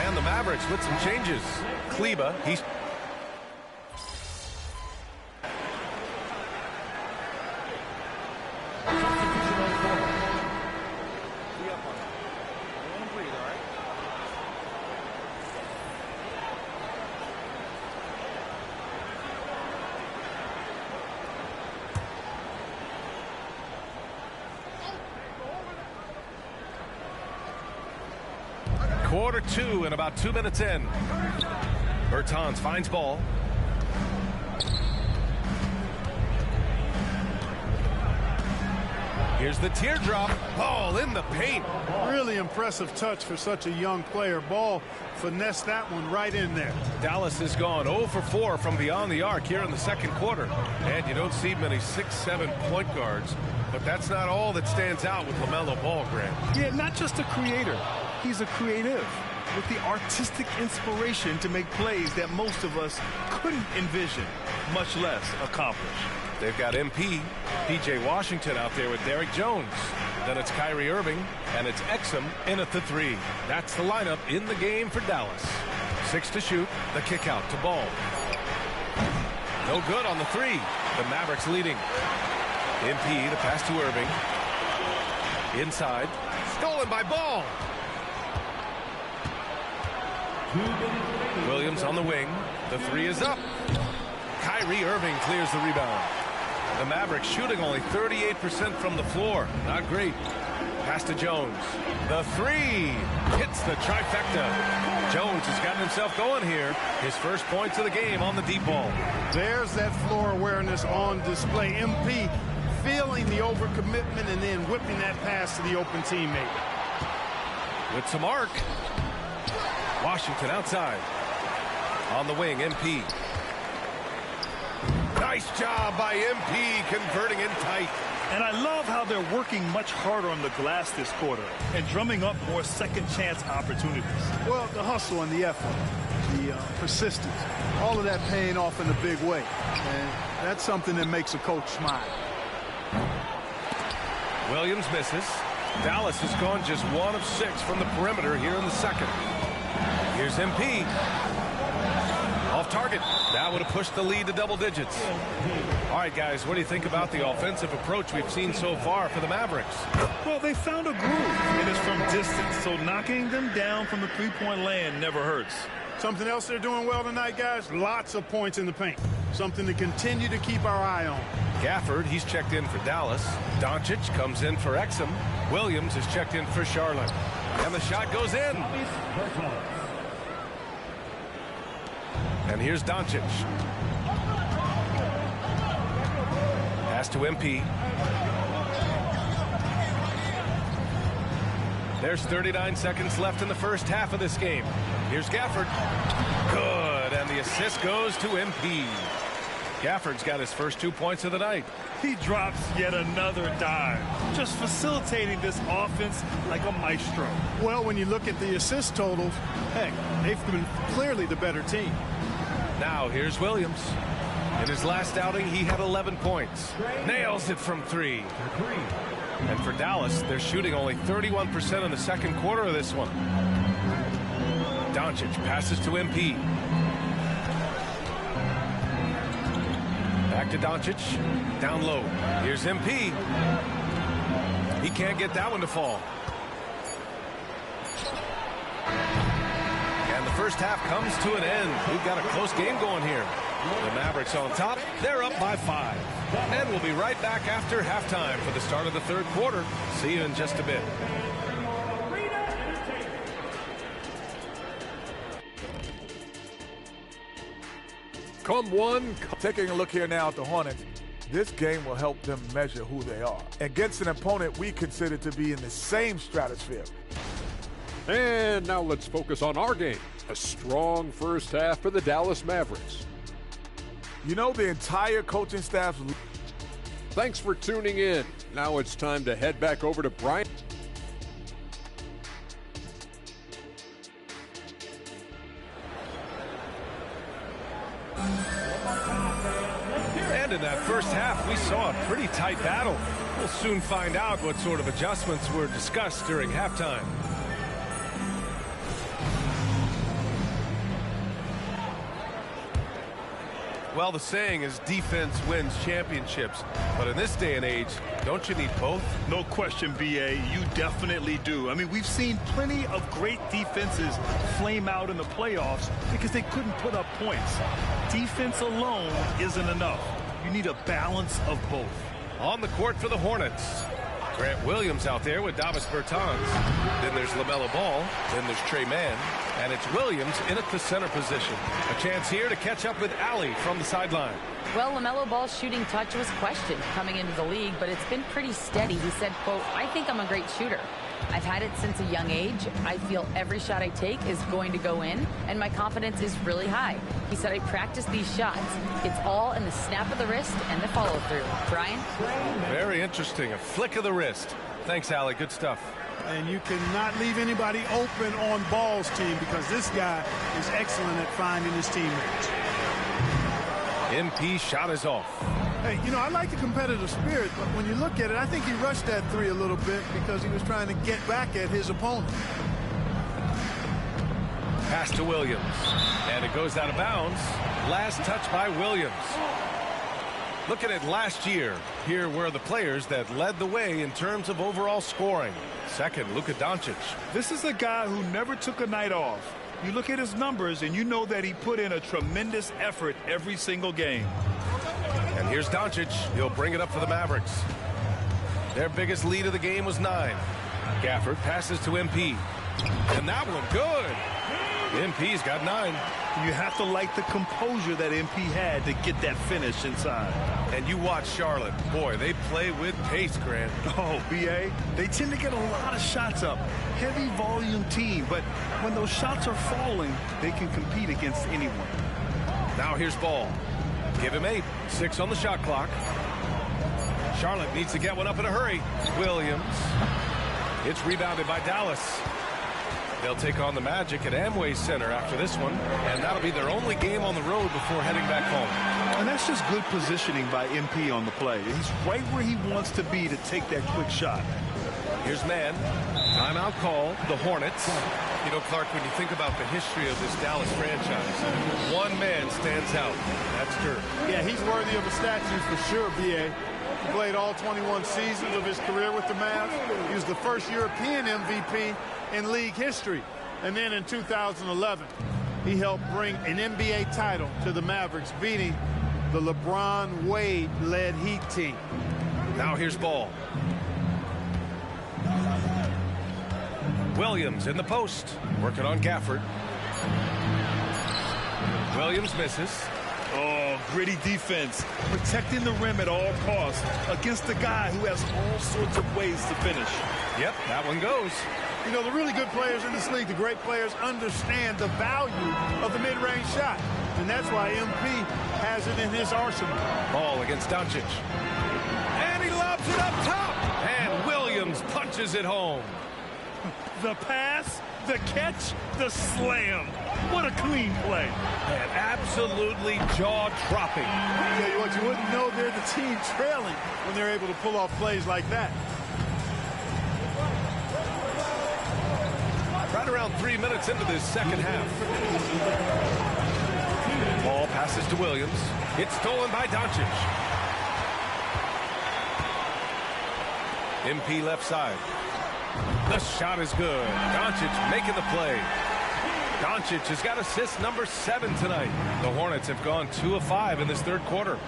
K: And the Mavericks with some changes. Kleba, he's... Quarter 2 and about 2 minutes in. Bertans finds ball. Here's the teardrop. Ball in the paint.
V: Really impressive touch for such a young player. Ball finessed that one right in there.
K: Dallas has gone 0 for 4 from beyond the arc here in the second quarter. And you don't see many 6-7 point guards. But that's not all that stands out with LaMelo Ball, Grant.
M: Yeah, not just a creator. He's a creative with the artistic inspiration to make plays that most of us couldn't envision, much less accomplish.
K: They've got MP, P.J. Washington out there with Derrick Jones. Then it's Kyrie Irving, and it's Exum in at the 3. That's the lineup in the game for Dallas. 6 to shoot, the kick out to Ball. No good on the 3. The Mavericks leading. MP, the pass to Irving. Inside, stolen by Ball. Williams on the wing. The 3 is up. Kyrie Irving clears the rebound. The Mavericks shooting only 38% from the floor. Not great. Pass to Jones. The 3 hits the trifecta. Jones has gotten himself going here. His first points of the game on the deep ball.
V: There's that floor awareness on display. MP feeling the overcommitment and then whipping that pass to the open teammate.
K: With some arc. Washington outside. On the wing, MP. Nice job by MP converting in tight.
M: And I love how they're working much harder on the glass this quarter and drumming up more second chance opportunities.
V: Well, the hustle and the effort, the persistence, all of that paying off in a big way. And that's something that makes a coach smile.
K: Williams misses. Dallas has gone just 1 of 6 from the perimeter here in the second. Here's MP. Off target. That would have pushed the lead to double digits. All right, guys, what do you think about the offensive approach we've seen so far for the Mavericks?
M: Well, they found a groove, and it's from distance, so knocking them down from the three-point land never hurts.
V: Something else they're doing well tonight, guys, lots of points in the paint. Something to continue to keep our eye on.
K: Gafford, he's checked in for Dallas. Doncic comes in for Exum. Williams is checked in for Charlotte. And the shot goes in. And here's Doncic. Pass to MP. There's 39 seconds left in the first half of this game. Here's Gafford. Good, and the assist goes to MP. Gafford's got his first 2 points of the night.
M: He drops yet another dime, just facilitating this offense like a maestro.
V: Well, when you look at the assist totals, heck, they've been clearly the better team.
K: Now here's Williams. In his last outing, he had 11 points. Nails it from 3. And for Dallas, they're shooting only 31% in the second quarter of this one. Doncic passes to MP. Back to Doncic. Down low. Here's MP. He can't get that one to fall. And the first half comes to an end. We've got a close game going here. The Mavericks on top. They're up by 5. And we'll be right back after halftime for the start of the third quarter. See you in just a bit.
P: Come one. Taking a look here now at the Hornets. This game will help them measure who they are against an opponent we consider to be in the same stratosphere.
G: And now let's focus on our game. A strong first half for the Dallas Mavericks.
P: You know, the entire coaching staff.
G: Thanks for tuning in. Now it's time to head back over to Brian.
K: And in that first half, we saw a pretty tight battle. We'll soon find out what sort of adjustments were discussed during halftime. Well, the saying is defense wins championships. But in this day and age, don't you need both?
M: No question, B.A. You definitely do. I mean, we've seen plenty of great defenses flame out in the playoffs because they couldn't put up points. Defense alone isn't enough. You need a balance of both.
K: On the court for the Hornets, Grant Williams out there with Davis Bertans. Then there's LaMelo Ball. Then there's Trey Mann. And it's Williams in at the center position. A chance here to catch up with Allie from the sideline.
O: Well, LaMelo Ball's shooting touch was questioned coming into the league, but it's been pretty steady. He said, quote, "I think I'm a great shooter. I've had it since a young age. I feel every shot I take is going to go in, and my confidence is really high." He said, "I practice these shots. It's all in the snap of the wrist and the follow-through." Brian?
K: Very interesting. A flick of the wrist. Thanks, Allie. Good stuff.
V: And you cannot leave anybody open on Ball's team because this guy is excellent at finding his teammates.
K: MP shot is off.
V: Hey, you know, I like the competitive spirit, but when you look at it, I think he rushed that three a little bit because he was trying to get back at his opponent.
K: Pass to Williams. And it goes out of bounds. Last touch by Williams. Looking at last year, here were the players that led the way in terms of overall scoring. Second, Luka Doncic.
M: This is a guy who never took a night off. You look at his numbers and you know that he put in a tremendous effort every single game.
K: And here's Doncic. He'll bring it up for the Mavericks. Their biggest lead of the game was 9. Gafford passes to MP. And that one good. MP's got 9.
M: You have to like the composure that MP had to get that finish inside.
K: And you watch Charlotte. Boy, they play with pace, Grant.
M: Oh, B.A., they tend to get a lot of shots up. Heavy volume team, but when those shots are falling, they can compete against anyone.
K: Now here's Ball. Give him 8. 6 on the shot clock. Charlotte needs to get one up in a hurry. Williams. It's rebounded by Dallas. They'll take on the Magic at Amway Center after this one, and that'll be their only game on the road before heading back home.
M: And that's just good positioning by MP on the play. He's right where he wants to be to take that quick shot.
K: Here's Mann. Timeout call, the Hornets. You know, Clark, when you think about the history of this Dallas franchise, one man stands out. That's Dirk.
V: Yeah, he's worthy of a statue for sure, B.A. He played all 21 seasons of his career with the Mavs. He was the first European MVP in league history. And then in 2011, he helped bring an NBA title to the Mavericks, beating the LeBron Wade-led Heat team.
K: Now here's Ball. Williams in the post, working on Gafford. Williams misses.
M: Oh, gritty defense, protecting the rim at all costs against a guy who has all sorts of ways to finish.
K: Yep, that one goes.
V: You know, the really good players in this league, the great players, understand the value of the mid-range shot. And that's why MP has it in his arsenal.
K: Ball against Doncic. And he lobs it up top. And Williams punches it home.
M: The pass, the catch, the slam. What a clean play.
K: And absolutely jaw-dropping.
V: Yeah, what you wouldn't know, they're the team trailing when they're able to pull off plays like that.
K: Right around 3 minutes into this second half. Ball passes to Williams. It's stolen by Doncic. MP left side. The shot is good. Doncic making the play. Doncic has got assist number 7 tonight. The Hornets have gone 2 of 5 in this third quarter.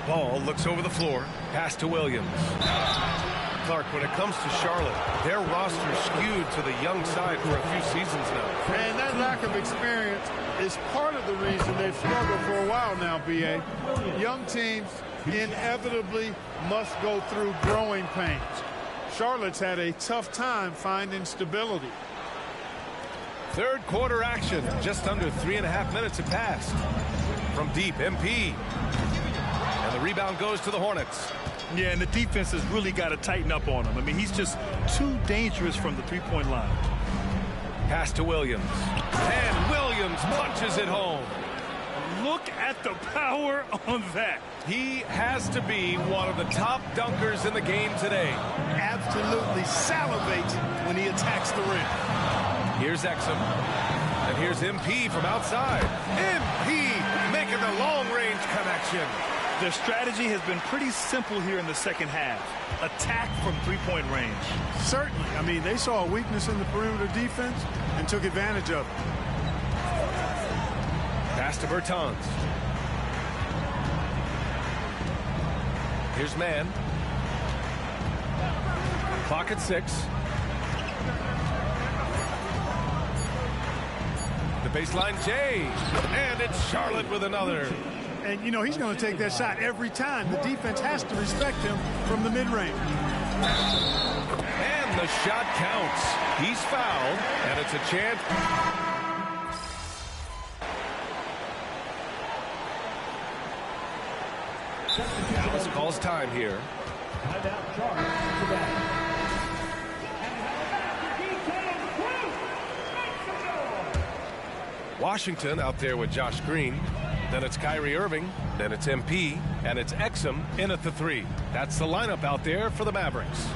K: Ball looks over the floor. Pass to Williams. Clark, when it comes to Charlotte, their roster skewed to the young side for a few seasons now.
V: And that lack of experience is part of the reason they've struggled for a while now, B.A. Young teams inevitably must go through growing pains. Charlotte's had a tough time finding stability.
K: Third quarter action. Just under 3.5 minutes have passed. From deep, MP. And the rebound goes to the Hornets.
M: Yeah, and the defense has really got to tighten up on him. I mean, he's just too dangerous from the three-point line.
K: Pass to Williams. And Williams punches it home.
M: Look at the power on that.
K: He has to be one of the top dunkers in the game today.
V: Absolutely salivates when he attacks the rim.
K: Here's Exum. And here's MP from outside. MP making the long-range connection.
M: Their strategy has been pretty simple here in the second half. Attack from three-point range.
V: Certainly. I mean, they saw a weakness in the perimeter defense and took advantage of it.
K: Pass to Bertans. Here's Mann. Clock at 6. The baseline J. And it's Charlotte with another.
V: And, you know, he's going to take that shot every time. The defense has to respect him from the mid-range.
K: And the shot counts. He's fouled, and it's a chance. Dallas calls time here. Washington out there with Josh Green. Then it's Kyrie Irving. Then it's MP. And it's Exum in at the 3. That's the lineup out there for the Mavericks.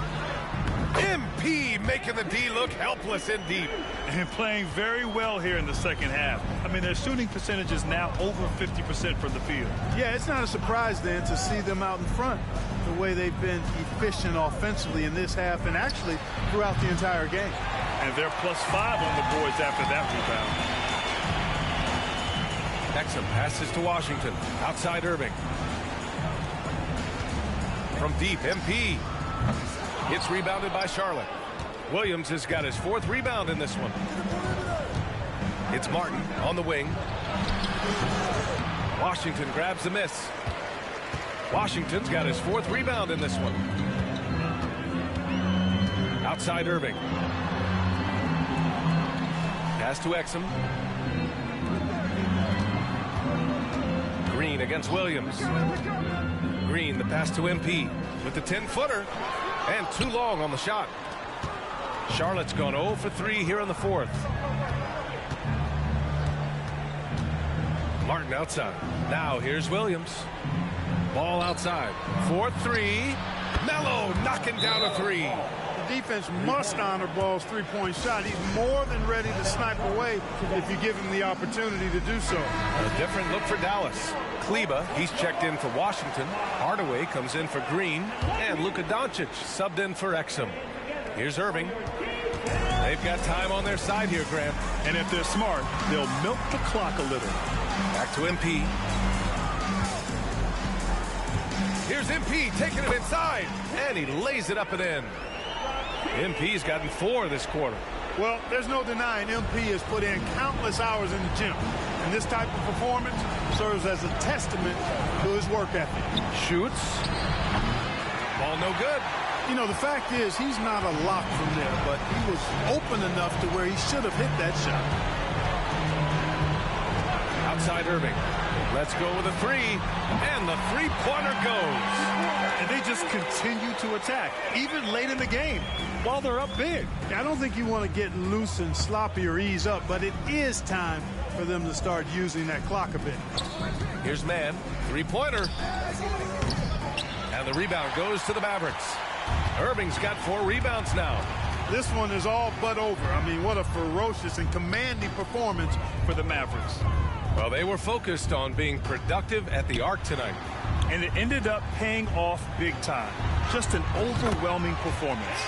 K: MP making the D look helpless and deep.
M: And playing very well here in the second half. I mean, their shooting percentage is now over 50% from the field.
V: Yeah, it's not a surprise then to see them out in front the way they've been efficient offensively in this half and actually throughout the entire game.
M: And they're +5 on the boards after that rebound.
K: Exum passes to Washington. Outside Irving. From deep, MP. It's rebounded by Charlotte. Williams has got his 4th rebound in this one. It's Martin on the wing. Washington grabs the miss. Washington's got his 4th rebound in this one. Outside Irving. Pass to Exum. Green against Williams. Green, the pass to MP with the 10-footer. And too long on the shot. Charlotte's gone 0 for 3 here in the 4th. Martin outside. Now here's Williams. Ball outside. 4-3. Melo knocking down a 3.
V: The defense must honor Ball's three-point shot. He's more than ready to snipe away if you give him the opportunity to do so.
K: A different look for Dallas. Kleba, he's checked in for Washington. Hardaway comes in for Green. And Luka Doncic subbed in for Exum. Here's Irving. They've got time on their side here, Grant.
M: And if they're smart, they'll milk the clock a little.
K: Back to MP. Here's MP taking it inside. And he lays it up and in. MP's gotten 4 this quarter.
V: Well, there's no denying MP has put in countless hours in the gym. And this type of performance serves as a testament to his work ethic.
K: Shoots. Ball no good.
V: You know, the fact is he's not a lock from there, but he was open enough to where he should have hit that shot.
K: Outside Irving. Let's go with a 3. And the three-pointer goes.
M: And they just continue to attack, even late in the game, while they're up big.
V: I don't think you want to get loose and sloppy or ease up, but it is time for them to start using that clock a bit.
K: Here's Mann. Three-pointer. And the rebound goes to the Mavericks. Irving's got 4 rebounds now.
V: This one is all but over. I mean, what a ferocious and commanding performance for the Mavericks.
K: Well, they were focused on being productive at the arc tonight.
M: And it ended up paying off big time. Just an overwhelming performance.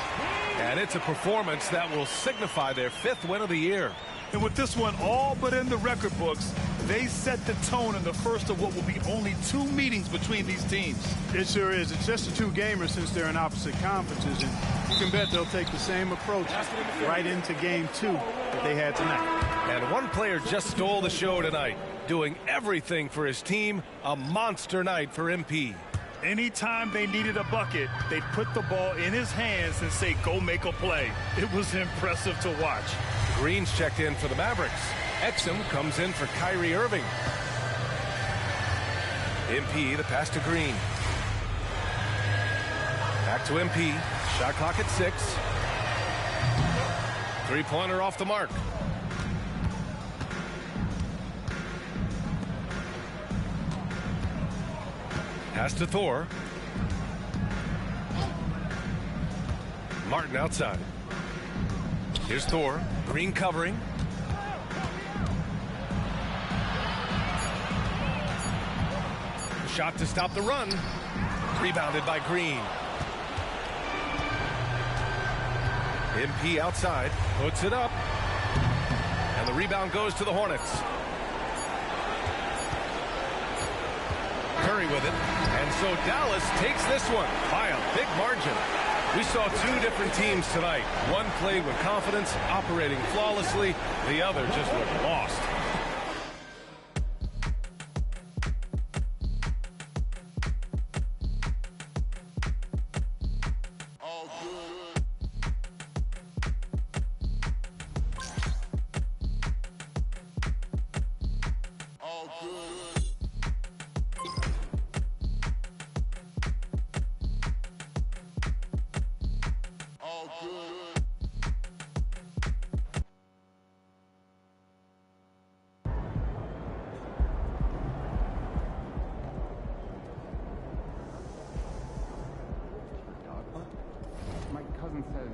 K: And it's a performance that will signify their 5th win of the year.
M: And with this one all but in the record books, they set the tone in the first of what will be only 2 meetings between these teams.
V: It sure is. It's just the 2 gamers since they're in opposite conferences, and you can bet they'll take the same approach right into game 2 that they had tonight.
K: And one player just stole the show tonight, doing everything for his team. A monster night for MP.
M: Anytime they needed a bucket, they'd put the ball in his hands and say, go make a play. It was impressive to watch.
K: Green's checked in for the Mavericks. Exum comes in for Kyrie Irving. MP, the pass to Green. Back to MP. Shot clock at 6. 3-pointer off the mark. Pass to Thor. Martin outside. Here's Thor. Green covering. Shot to stop the run. Rebounded by Green. MP outside. Puts it up. And the rebound goes to the Hornets. Curry with it. And so Dallas takes this one by a big margin. We saw 2 different teams tonight. One played with confidence, operating flawlessly. The other just looked lost.
J: My cousin says